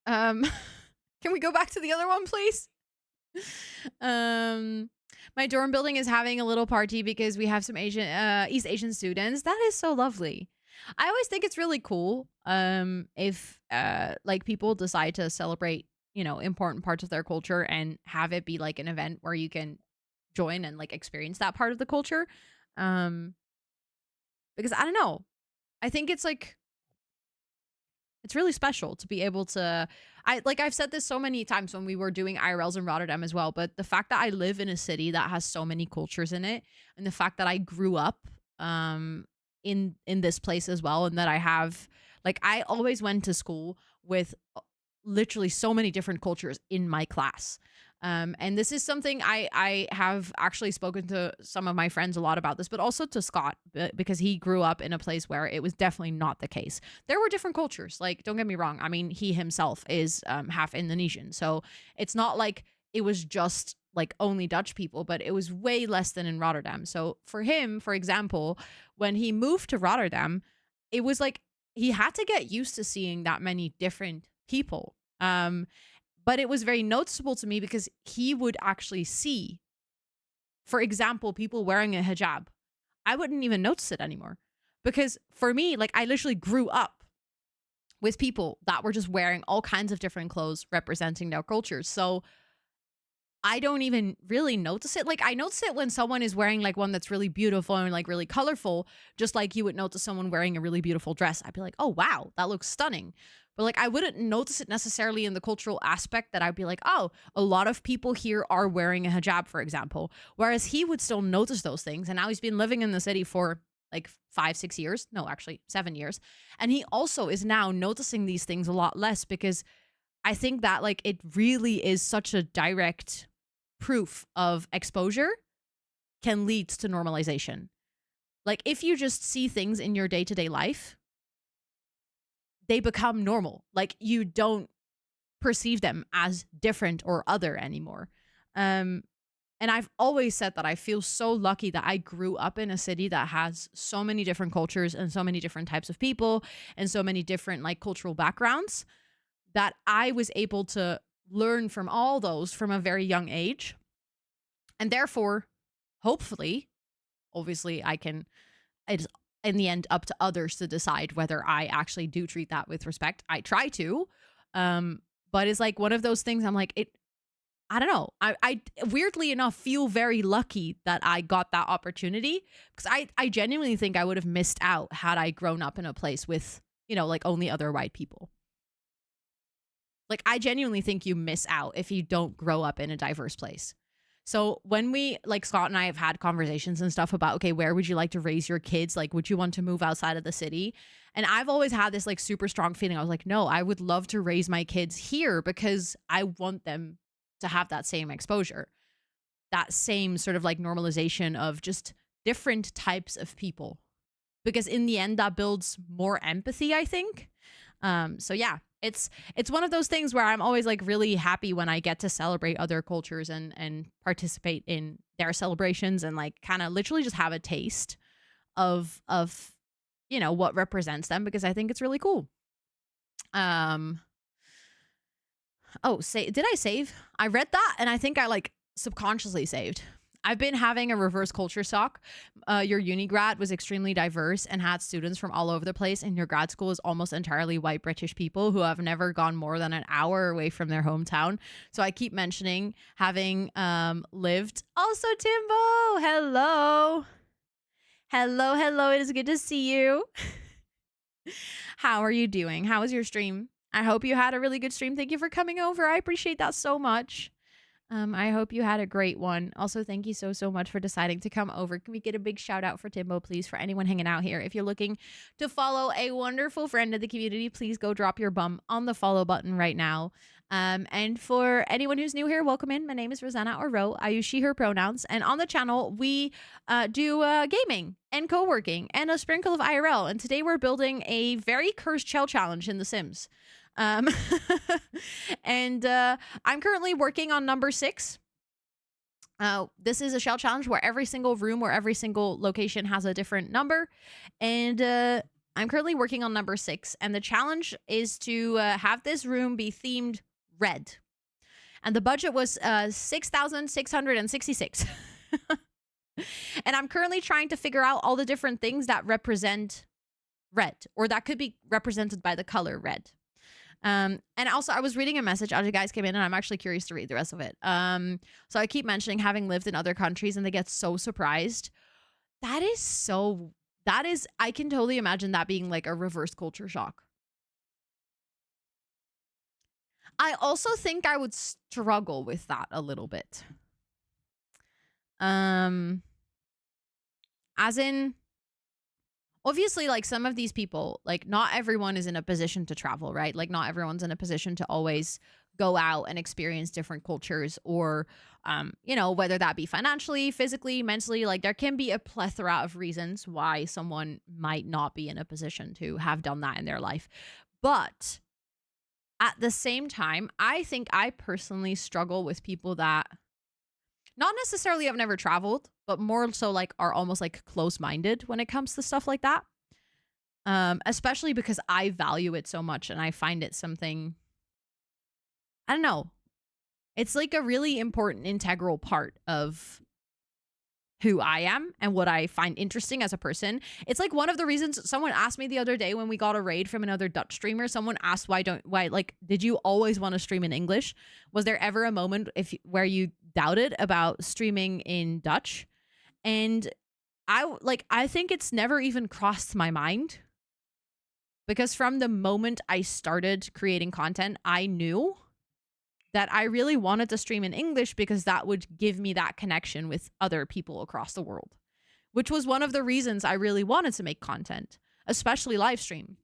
A: um can we go back to the other one, please? um my dorm building is having a little party because we have some Asian East Asian students. That is so lovely. I always think it's really cool if like people decide to celebrate, important parts of their culture and have it be like an event where you can join and like experience that part of the culture. Um because I don't know. I think it's like it's really special to be able to I've said this so many times when we were doing IRLs in Rotterdam as well, but the fact that I live in a city that has so many cultures in it, and the fact that I grew up in this place as well, and that I have like I always went to school with literally so many different cultures in my class. And this is something I have actually spoken to some of my friends a lot about this, but also to Scott because he grew up in a place where it was definitely not the case. There were different cultures. Like, don't get me wrong. I mean, he himself is half Indonesian, so it's not like it was just like only Dutch people, but it was way less than in Rotterdam. So for him, for example, when he moved to Rotterdam, it was like he had to get used to seeing that many different people. But it was very noticeable to me because he would actually see, for example, people wearing a hijab. I wouldn't even notice it anymore because for me, like I literally grew up with people that were just wearing all kinds of different clothes representing their cultures. So I don't even really notice it. Like I notice it when someone is wearing like one that's really beautiful and like really colorful, just like you would notice someone wearing a really beautiful dress. I'd be like, "Oh wow, that looks stunning." But like I wouldn't notice it necessarily in the cultural aspect that I'd be like, "Oh, a lot of people here are wearing a hijab," for example. Whereas he would still notice those things, and now he's been living in the city for like 5, 6 years. No, actually 7 years. And he also is now noticing these things a lot less because I think that like it really is such a direct proof of exposure can lead to normalization. Like if you just see things in your day-to-day life, they become normal. Like you don't perceive them as different or other anymore. Um and I've always said that I feel so lucky that I grew up in a city that has so many different cultures and so many different types of people and so many different like cultural backgrounds that I was able to learn from all those from a very young age. And therefore, hopefully, obviously, it's in the end up to others to decide whether I actually do treat that with respect. I try to. Um, but it's like one of those things I'm like, I don't know. I weirdly enough feel very lucky that I got that opportunity because I genuinely think I would have missed out had I grown up in a place with, like only other white people. Like I genuinely think you miss out if you don't grow up in a diverse place. So when we like Scott and I have had conversations and stuff about, okay, where would you like to raise your kids? Like, would you want to move outside of the city? And I've always had this like super strong feeling. I was like, no, I would love to raise my kids here because I want them to have that same exposure, that same sort of like normalization of just different types of people. Because in the end, that builds more empathy, I think. So yeah, it's one of those things where I'm always like really happy when I get to celebrate other cultures and participate in their celebrations and like kind of literally just have a taste of what represents them because I think it's really cool. Um did I save? I read that and I think I like subconsciously saved. I've been having a reverse culture shock. Your uni grad was extremely diverse and had students from all over the place, and your grad school is almost entirely white British people who have never gone more than an hour away from their hometown. So I keep mentioning having lived. Also, Timbo, hello. Hello, hello. It is good to see you. How are you doing? How was your stream? I hope you had a really good stream. Thank you for coming over. I appreciate that so much. I hope you had a great one. Also, thank you so much for deciding to come over. Can we get a big shout out for Timbo, please, for anyone hanging out here? If you're looking to follow a wonderful friend of the community, please go drop your bum on the follow button right now. And for anyone who's new here, welcome in. My name is Rosanna or Ro. I use she, her pronouns. And on the channel, we do gaming and co working and a sprinkle of IRL. And today we're building a very cursed shell challenge in The Sims. Um, and I'm currently working on number 6. This is a shell challenge where every single room or every single location has a different number. And I'm currently working on number 6. And the challenge is to have this room be themed red. And the budget was 6,666. And I'm currently trying to figure out all the different things that represent red, or that could be represented by the color red. And also I was reading a message as you guys came in, and I'm actually curious to read the rest of it. So I keep mentioning having lived in other countries, and they get so surprised. That is, I can totally imagine that being like a reverse culture shock. I also think I would struggle with that a little bit. As in, obviously, like, some of these people, like, not everyone is in a position to travel, right? Like, not everyone's in a position to always go out and experience different cultures, or you know, whether that be financially, physically, mentally. Like, there can be a plethora of reasons why someone might not be in a position to have done that in their life. But at the same time, I think I personally struggle with people that not necessarily have never traveled, but more so like are almost like close-minded when it comes to stuff like that. Especially because I value it so much, and I find it something, I don't know. It's like a really important integral part of who I am and what I find interesting as a person. It's like one of the reasons someone asked me the other day when we got a raid from another Dutch streamer. Someone asked why like, did you always want to stream in English? Was there ever a moment where you doubted about streaming in Dutch? And I think it's never even crossed my mind, because from the moment I started creating content, I knew that I really wanted to stream in English because that would give me that connection with other people across the world, which was one of the reasons I really wanted to make content, especially live stream,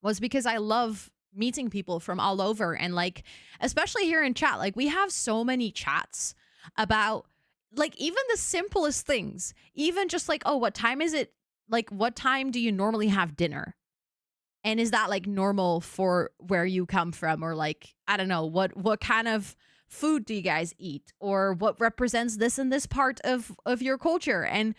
A: was because I love meeting people from all over. And like, especially here in chat, like, we have so many chats about like even the simplest things, even just like, oh, what time is it? Like, what time do you normally have dinner? And is that like normal for where you come from? Or like, I don't know, what kind of food do you guys eat? Or what represents this and this part of your culture? And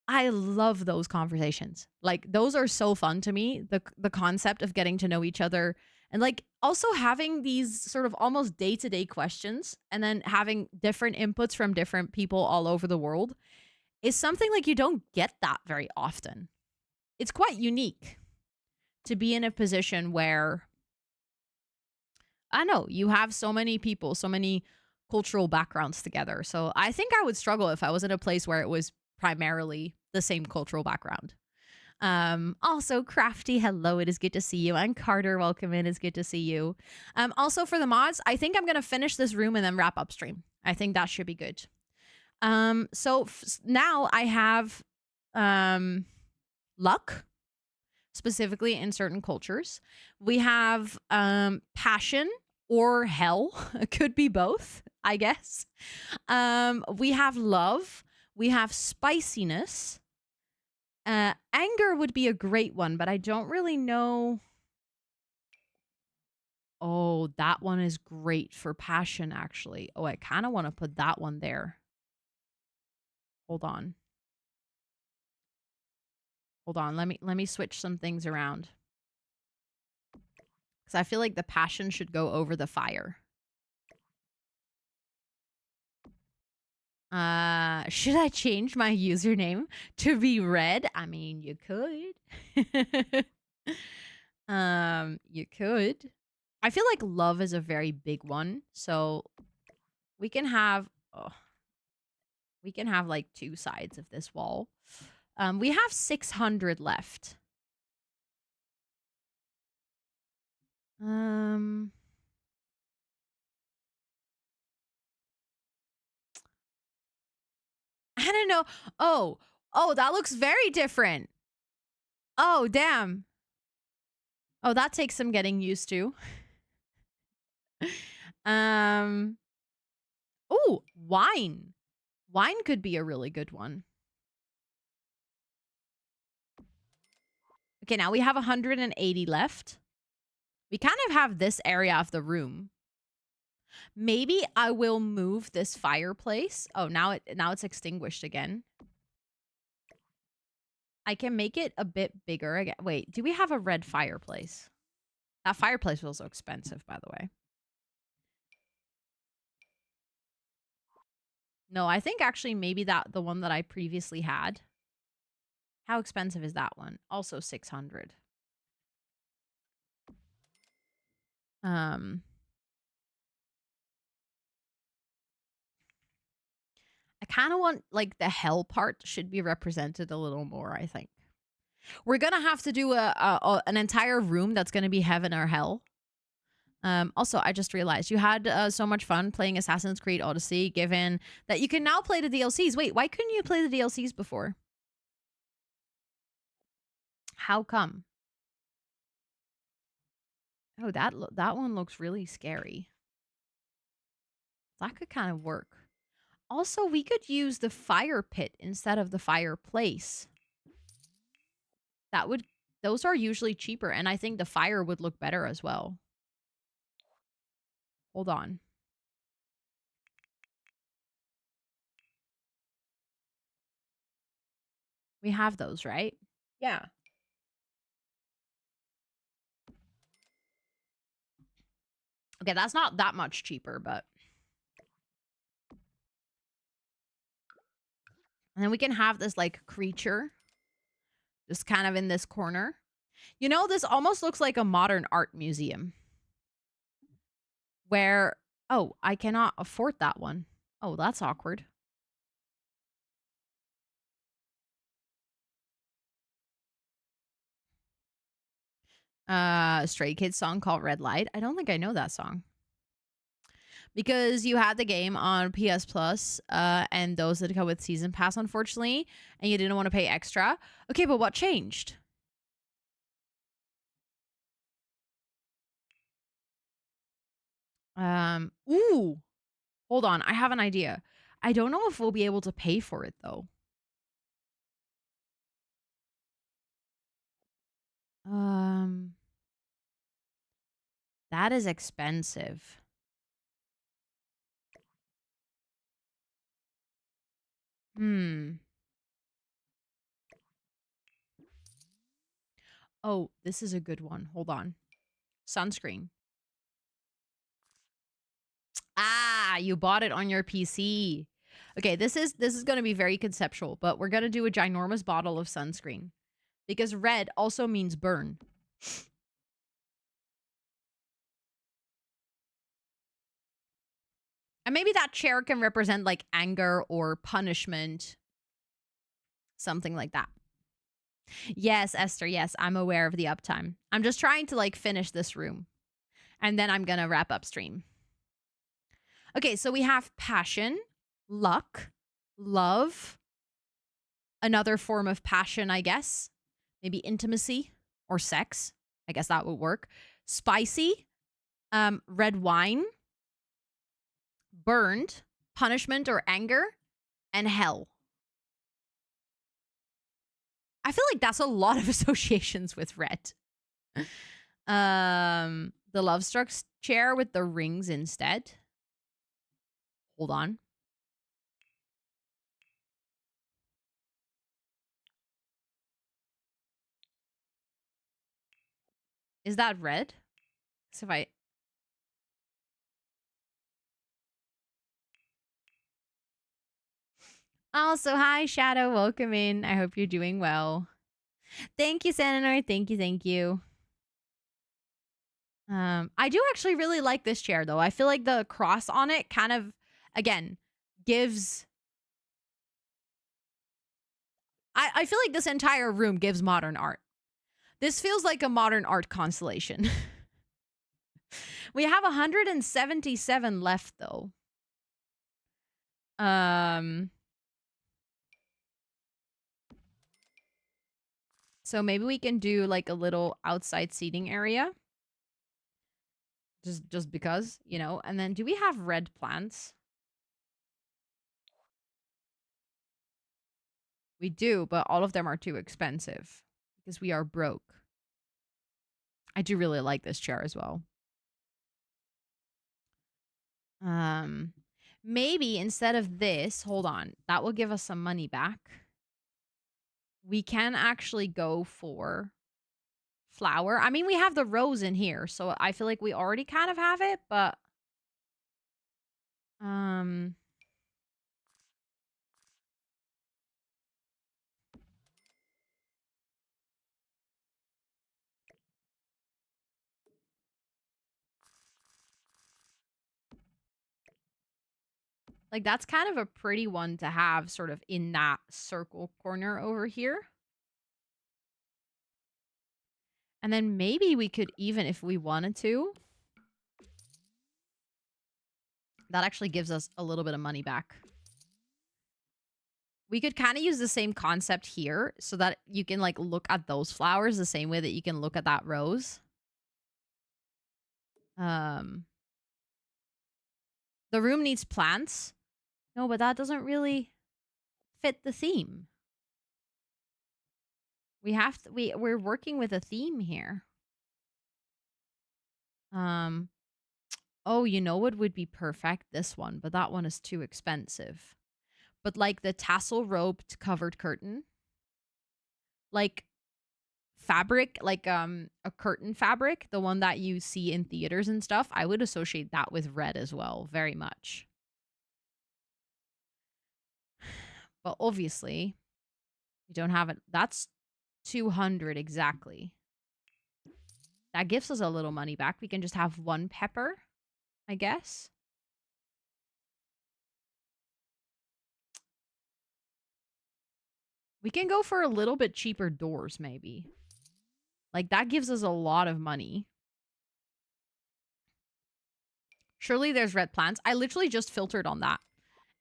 A: I love those conversations. Like, those are so fun to me. The concept of getting to know each other, and like also having these sort of almost day-to-day questions, and then having different inputs from different people all over the world, is something like you don't get that very often. It's quite unique to be in a position where, I know, you have so many people, so many cultural backgrounds together. So I think I would struggle if I was in a place where it was primarily the same cultural background. Also, Crafty, hello, it is good to see you. And Carter, welcome in, it's good to see you. Also, for the mods, I think I'm gonna finish this room and then wrap up stream. I think that should be good. So now I have luck, specifically in certain cultures. We have passion or hell. It could be both, I guess. We have love. We have spiciness. Anger would be a great one, but I don't really know. Oh, that one is great for passion, actually. Oh, I kind of want to put that one there. Hold on. Hold on. Let me switch some things around. Because I feel like the passion should go over the fire. Should I change my username to be red? I mean, you could. You could. I feel like love is a very big one, so we can have like 2 sides of this wall. We have 600 left. I don't know. Oh, that looks very different. Oh, damn. Oh, that takes some getting used to. um, oh, wine. Wine could be a really good one. Okay, now we have 180 left. We kind of have this area of the room. Maybe I will move this fireplace. Oh, now it's extinguished again. I can make it a bit bigger again. Wait, do we have a red fireplace? That fireplace was so expensive, by the way. No, I think actually maybe the one that I previously had. How expensive is that one? Also 600. I kind of want, like, the hell part should be represented a little more, I think. We're going to have to do an entire room that's going to be heaven or hell. Also, I just realized you had so much fun playing Assassin's Creed Odyssey, given that you can now play the DLCs. Wait, why couldn't you play the DLCs before? How come? Oh, that one looks really scary. That could kind of work. Also, we could use the fire pit instead of the fireplace. Those are usually cheaper, and I think the fire would look better as well. Hold on. We have those, right? Yeah. Okay, that's not that much cheaper, but... And then we can have this, like, creature just kind of in this corner. You know, this almost looks like a modern art museum. Where... Oh, I cannot afford that one. Oh, that's awkward. Stray Kids song called Red Light. I don't think I know that song. Because you had the game on PS Plus, and those that come with Season Pass, unfortunately, and you didn't want to pay extra. Okay, but what changed? Ooh, hold on. I have an idea. I don't know if we'll be able to pay for it, though. That is expensive. Oh, this is a good one. Hold on. Sunscreen. Ah, you bought it on your PC. Okay, this is going to be very conceptual, but we're going to do a ginormous bottle of sunscreen because red also means burn. And maybe that chair can represent like anger or punishment, something like that. Yes, Esther, yes, I'm aware of the uptime. I'm just trying to like finish this room and then I'm going to wrap up stream. Okay, so we have passion, luck, love, another form of passion, I guess. Maybe intimacy or sex. I guess that would work. Spicy, red wine, burned, punishment or anger, and hell. I feel like that's a lot of associations with red. The love struck chair with the rings instead. Hold on. Is that red? So if I... Also, hi, Shadow. Welcome in. I hope you're doing well. Thank you, Saninoy. Thank you, thank you. I do actually really like this chair, though. I feel like the cross on it kind of, again, gives... I feel like this entire room gives modern art. This feels like a modern art constellation. We have 177 left, though. So maybe we can do like a little outside seating area. Just because, you know. And then do we have red plants? We do, but all of them are too expensive because we are broke. I do really like this chair as well. Um maybe instead of this, hold on. That will give us some money back. We can actually go for flower. I mean, we have the rose in here, so I feel like we already kind of have it, but um like that's kind of a pretty one to have sort of in that circle corner over here. And then maybe we could even, if we wanted to, that actually gives us a little bit of money back. We could kind of use the same concept here so that you can like look at those flowers the same way that you can look at that rose. Um, the room needs plants. No, but that doesn't really fit the theme. We have to, we're working with a theme here. Oh, you know what would be perfect? This one, but that one is too expensive. But like the tassel roped covered curtain, like fabric, like a curtain fabric, the one that you see in theaters and stuff, I would associate that with red as well, very much. But obviously, you don't have it. That's 200 exactly. That gives us a little money back. We can just have one pepper, I guess. We can go for a little bit cheaper doors, maybe. Like, that gives us a lot of money. Surely there's red plants. I literally just filtered on that.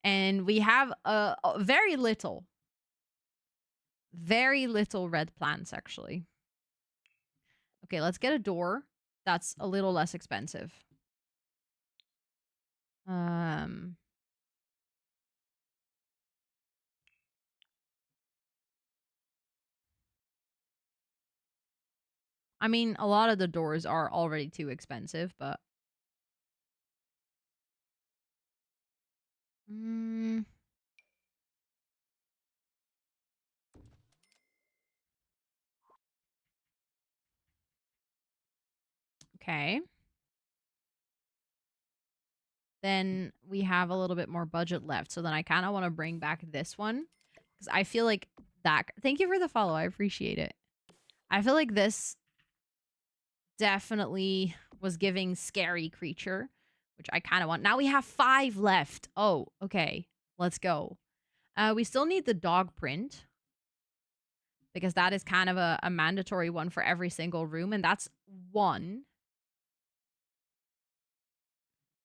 A: And we have very little red plants, actually. Okay, let's get a door that's a little less expensive. I mean, a lot of the doors are already too expensive, but okay. Then we have a little bit more budget left. So then I kind of want to bring back this one because I feel like that. Thank you for the follow. I appreciate it. I feel like this definitely was giving scary creature, which I kind of want. Now we have 5 left. Oh, okay. Let's go. We still need the dog print because that is kind of a mandatory one for every single room. And that's 1.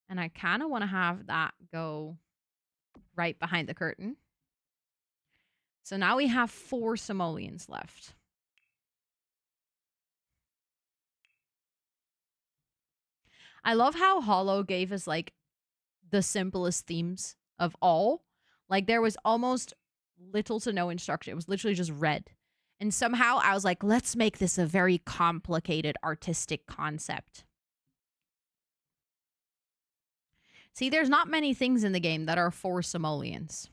A: And I kind of want to have that go right behind the curtain. So now we have 4 simoleons left. I love how Hollow gave us like the simplest themes of all. Like there was almost little to no instruction. It was literally just red. And somehow I was like, let's make this a very complicated artistic concept. See, there's not many things in the game that are 4 simoleons.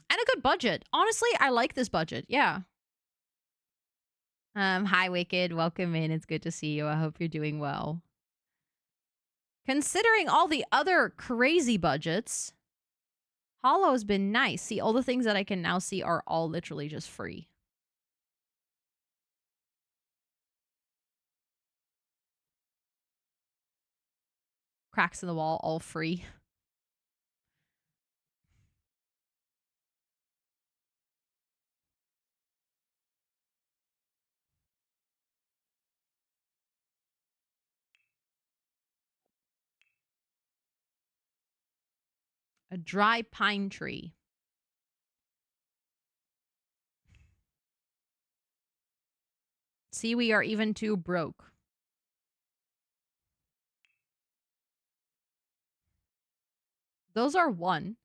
A: And a good budget. Honestly, I like this budget. Yeah. Hi Wicked, welcome in. It's good to see you. I hope you're doing well. Considering all the other crazy budgets, Hollow's been nice. See, all the things that I can now see are all literally just free. Cracks in the wall, all free. A dry pine tree. See, we are even too broke. Those are 1.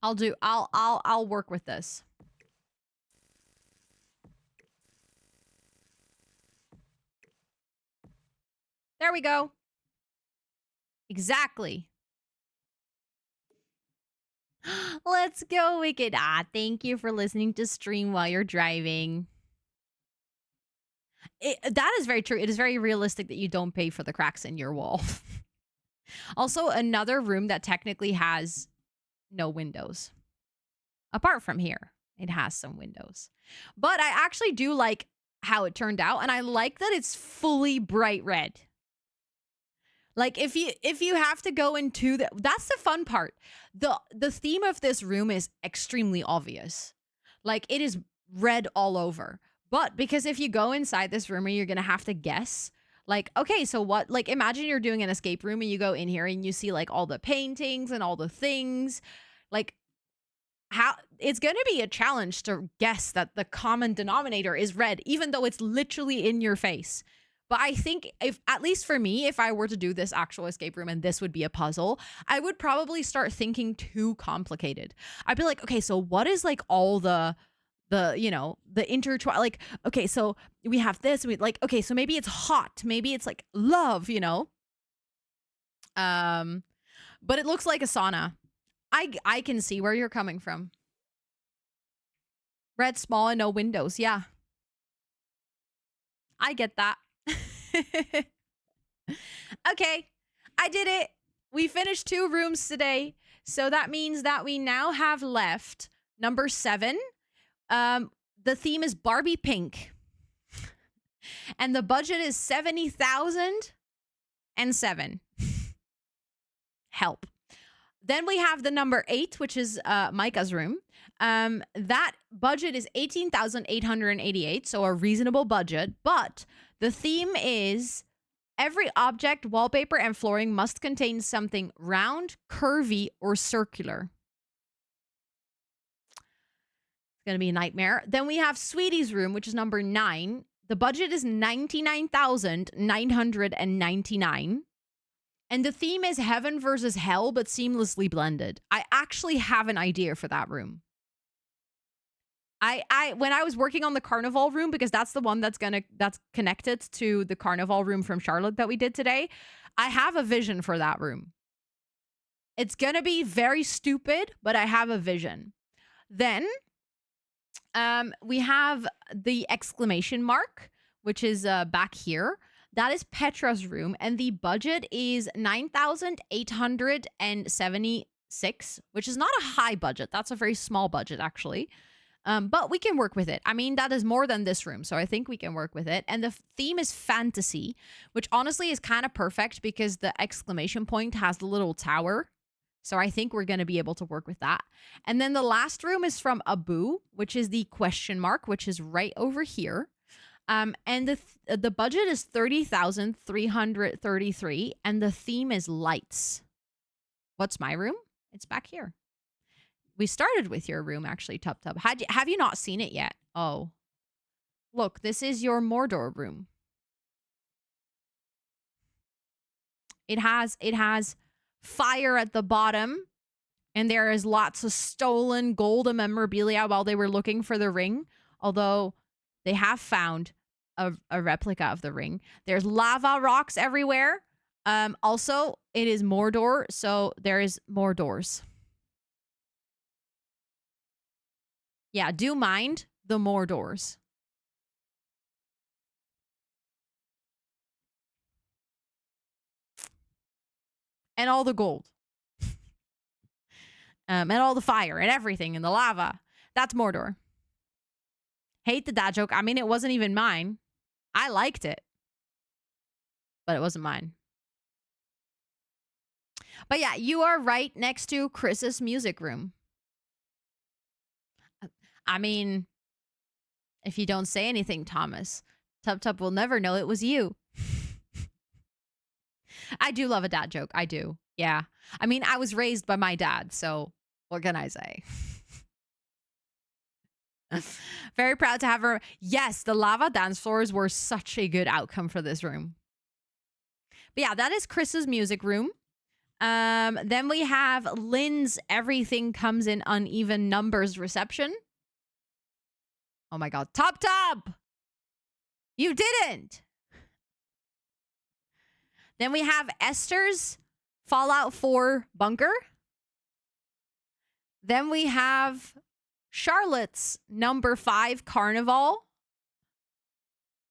A: I'll work with this. There we go. Exactly. Let's go, Wicked. Thank you for listening to stream while you're driving. That is very true. It is very realistic that you don't pay for the cracks in your wall. Also, another room that technically has no windows. Apart from here, it has some windows. But I actually do like how it turned out, and I like that it's fully bright red. Like if you have to go into that's the fun part. The theme of this room is extremely obvious. Like it is red all over. But because if you go inside this room, you're gonna have to guess. Like, okay, so what? Like, imagine you're doing an escape room and you go in here and you see like all the paintings and all the things. Like, how it's gonna be a challenge to guess that the common denominator is red, even though it's literally in your face. But I think if, at least for me, if I were to do this actual escape room and this would be a puzzle, I would probably start thinking too complicated. I'd be like, okay, so what is like all the intertwine, like, okay, so we have this, we like, okay, so maybe it's hot, maybe it's like love, but it looks like a sauna. I can see where you're coming from. Red, small, and no windows. Yeah, I get that. Okay, I did it. We finished 2 rooms today. So that means that we now have left number 7. The theme is Barbie pink. And the budget is 70,007. Help. Then we have the number 8, which is Micah's room. That budget is 18,888, so a reasonable budget. But the theme is every object, wallpaper, and flooring must contain something round, curvy, or circular. It's going to be a nightmare. Then we have Sweetie's room, which is number 9. The budget is 99,999. And the theme is heaven versus hell, but seamlessly blended. I actually have an idea for that room. I when I was working on the carnival room, because that's the one that's connected to the carnival room from Charlotte that we did today, I have a vision for that room. It's gonna be very stupid, but I have a vision. Then we have the exclamation mark, which is back here. That is Petra's room, and the budget is 9,876, which is not a high budget. That's a very small budget, actually. But we can work with it. I mean, that is more than this room, so I think we can work with it. And the theme is fantasy, which honestly is kind of perfect because the exclamation point has the little tower. So I think we're going to be able to work with that. And then the last room is from Abu, which is the question mark, which is right over here. And the budget is 30,333, and the theme is lights. What's my room? It's back here. We started with your room, actually, Tub. Have you not seen it yet? Oh. Look, this is your Mordor room. It has fire at the bottom, and there is lots of stolen gold and memorabilia while they were looking for the ring, although they have found a replica of the ring. There's lava rocks everywhere. Also, it is Mordor, so there is more doors. Yeah, do mind the more doors. And all the gold. And all the fire and everything and the lava. That's Mordor. Hate the dad joke. I mean, it wasn't even mine. I liked it. But it wasn't mine. But yeah, you are right next to Chris's music room. I mean, if you don't say anything, Thomas, Tub Tub will never know it was you. I do love a dad joke. I do. Yeah. I mean, I was raised by my dad, so what can I say? Very proud to have her. Yes, the lava dance floors were such a good outcome for this room. But yeah, that is Chris's music room. Then we have Lynn's Everything Comes in Uneven Numbers reception. Oh my god. Top Tub! You didn't! Then we have Esther's Fallout 4 bunker. Then we have Charlotte's number 5 carnival.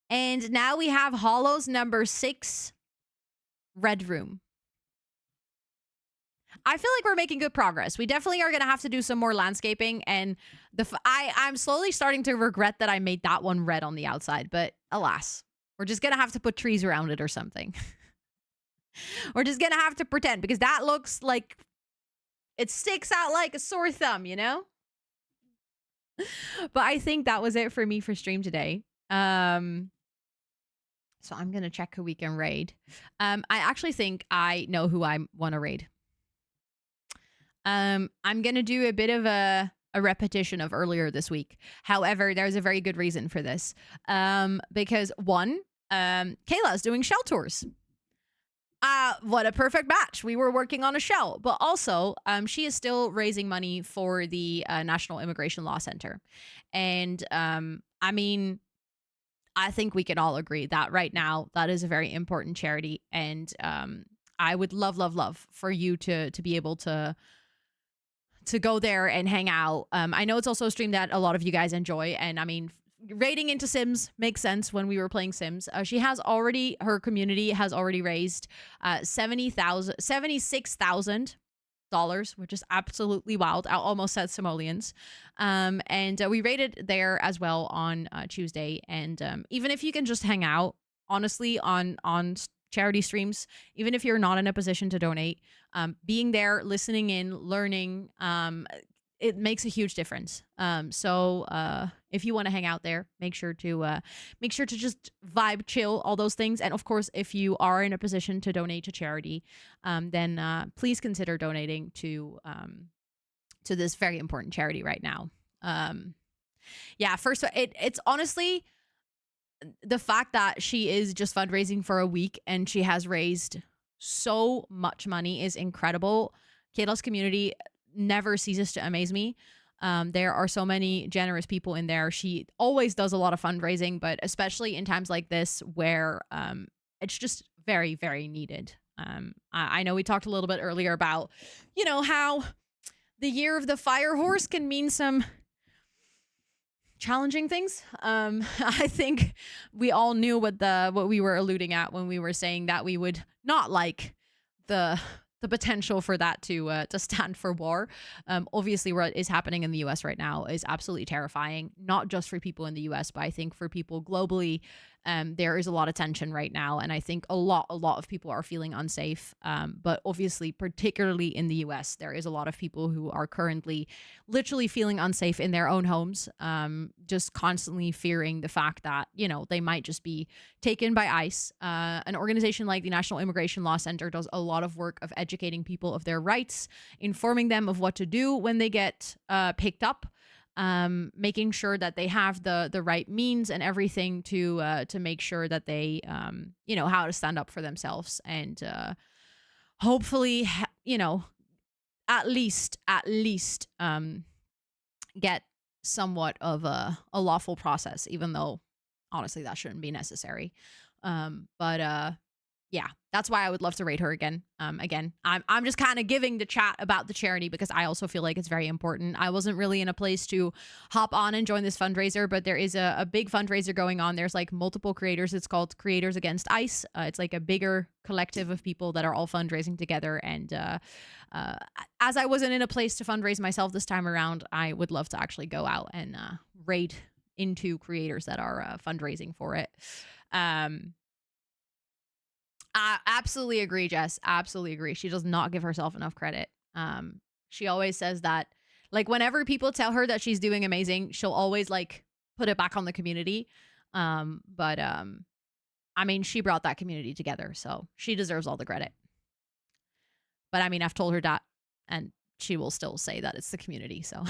A: And now we have Hollow's number 6 red room. I feel like we're making good progress. We definitely are going to have to do some more landscaping. And I'm slowly starting to regret that I made that one red on the outside. But alas, we're just going to have to put trees around it or something. We're just going to have to pretend because that looks like it sticks out like a sore thumb, you know? But I think that was it for me for stream today. So I'm going to check who we can raid. I actually think I know who I want to raid. I'm going to do a bit of a repetition of earlier this week. However, there's a very good reason for this. Because one, Kayla's doing shell tours. What a perfect match. We were working on a shell, but also she is still raising money for the National Immigration Law Center. And I mean, I think we can all agree that right now that is a very important charity. And I would love for you to be able to go there and hang out. I know it's also a stream that a lot of you guys enjoy. And I mean, raiding into Sims makes sense when we were playing Sims. Her community has already raised $76,000, which is absolutely wild. I almost said simoleons. And we raided there as well on Tuesday. And even if you can just hang out, honestly, on charity streams, even if you're not in a position to donate, being there, listening in, learning, it makes a huge difference. So if you want to hang out there, make sure to just vibe, chill, all those things. And of course, if you are in a position to donate to charity, then please consider donating to this very important charity right now. Yeah, first, it's honestly the fact that she is just fundraising for a week and she has raised so much money is incredible. Kayla's community never ceases to amaze me. There are so many generous people in there. She always does a lot of fundraising, but especially in times like this where it's just very, very needed. I know we talked a little bit earlier about, how the year of the fire horse can mean some challenging things. I think we all knew what we were alluding at when we were saying that we would not like the potential for that to stand for war. Obviously, what is happening in the US right now is absolutely terrifying, not just for people in the US, but I think for people globally. There is a lot of tension right now, and I think a lot of people are feeling unsafe. But obviously, particularly in the US, there is a lot of people who are currently literally feeling unsafe in their own homes, just constantly fearing the fact that, they might just be taken by ICE. An organization like the National Immigration Law Center does a lot of work of educating people of their rights, informing them of what to do when they get picked up. Making sure that they have the right means and everything to make sure that they how to stand up for themselves and hopefully at least get somewhat of a lawful process, even though honestly that shouldn't be necessary. But yeah, that's why I would love to rate her again. Again, I'm just kind of giving the chat about the charity because I also feel like it's very important. I wasn't really in a place to hop on and join this fundraiser, but there is a big fundraiser going on. There's like multiple creators. It's called Creators Against ICE. It's like a bigger collective of people that are all fundraising together. And as I wasn't in a place to fundraise myself this time around, I would love to actually go out and raid into creators that are fundraising for it. I absolutely agree, Jess. Absolutely agree. She does not give herself enough credit. She always says that, like, whenever people tell her that she's doing amazing, she'll always like put it back on the community. But I mean, she brought that community together, so she deserves all the credit. But I mean, I've told her that, and she will still say that it's the community. So,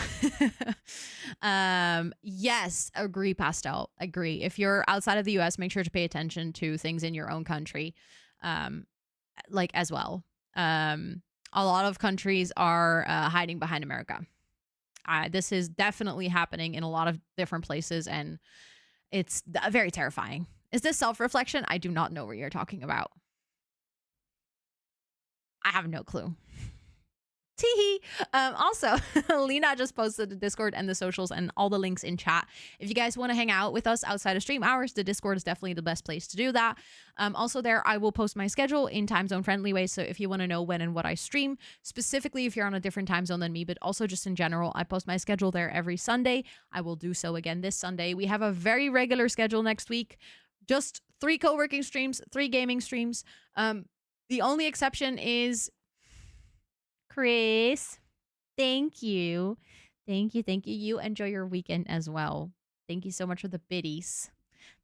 A: yes, agree, Pastel. Agree. If you're outside of the U.S., make sure to pay attention to things in your own country, um, like as well. A lot of countries are hiding behind America. This is definitely happening in a lot of different places, and it's very terrifying. Is this self-reflection? I do not know what you're talking about. I have no clue. Teehee. Also, Lena just posted the Discord and the socials and all the links in chat. If you guys want to hang out with us outside of stream hours, the Discord is definitely the best place to do that. Also, there I will post my schedule in time zone friendly ways. So if you want to know when and what I stream, specifically if you're on a different time zone than me, but also just in general, I post my schedule there every Sunday. I will do so again this Sunday. We have a very regular schedule next week. Just 3 co-working streams, 3 gaming streams. The only exception is Chris. Thank you. Thank you. Thank you. You enjoy your weekend as well. Thank you so much for the biddies.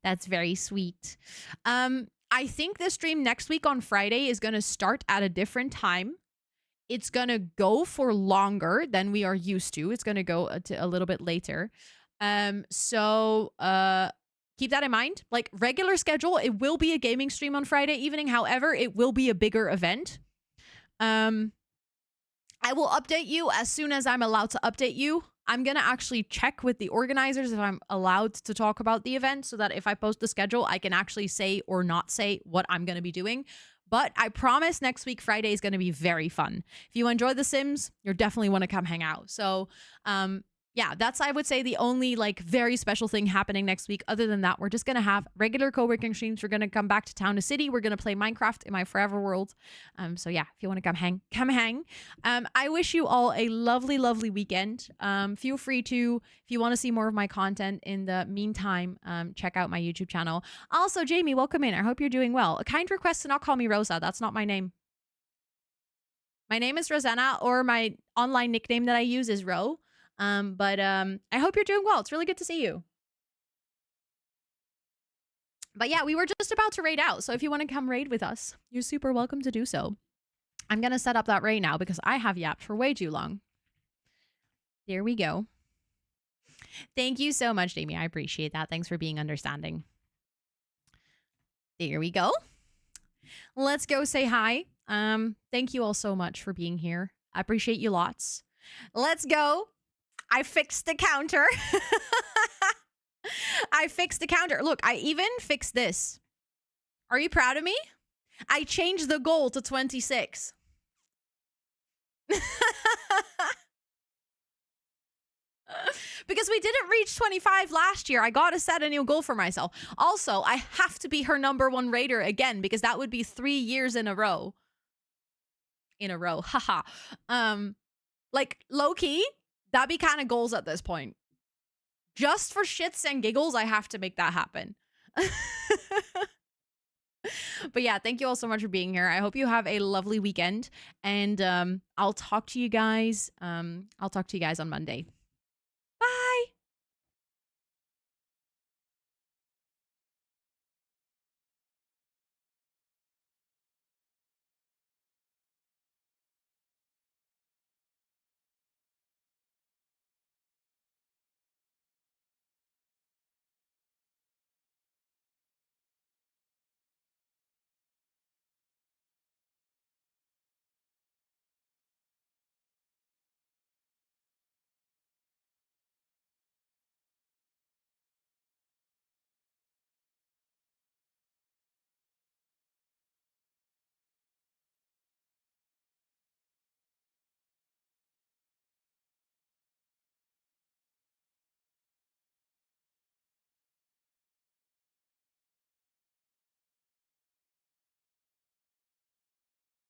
A: That's very sweet. I think the stream next week on Friday is going to start at a different time. It's going to go for longer than we are used to. It's going to go to a little bit later. So keep that in mind. Like regular schedule, it will be a gaming stream on Friday evening. However, it will be a bigger event. I will update you as soon as I'm allowed to update you. I'm going to actually check with the organizers if I'm allowed to talk about the event so that if I post the schedule, I can actually say or not say what I'm going to be doing. But I promise next week, Friday is going to be very fun. If you enjoy The Sims, you'll definitely want to come hang out. So, yeah, that's, I would say, the only like very special thing happening next week. Other than that, we're just going to have regular co-working streams. We're going to come back to Town to City. We're going to play Minecraft in my forever world. So yeah, if you want to come hang. I wish you all a lovely, lovely weekend. Feel free to, if you want to see more of my content in the meantime, check out my YouTube channel. Also, Jamie, welcome in. I hope you're doing well. A kind request to not call me Rosa. That's not my name. My name is Rosanna, or my online nickname that I use is Ro. I hope you're doing well. It's really good to see you. But yeah, we were just about to raid out. So if you want to come raid with us, you're super welcome to do so. I'm going to set up that raid now because I have yapped for way too long. There we go. Thank you so much, Jamie. I appreciate that. Thanks for being understanding. There we go. Let's go say hi. Thank you all so much for being here. I appreciate you lots. Let's go. I fixed the counter. I fixed the counter. Look, I even fixed this. Are you proud of me? I changed the goal to 26. Because we didn't reach 25 last year. I got to set a new goal for myself. Also, I have to be her #1 raider again because that would be 3 years in a row. Haha. Like low-key, that'd be kind of goals at this point. Just for shits and giggles, I have to make that happen. But yeah, thank you all so much for being here. I hope you have a lovely weekend, and I'll talk to you guys on Monday.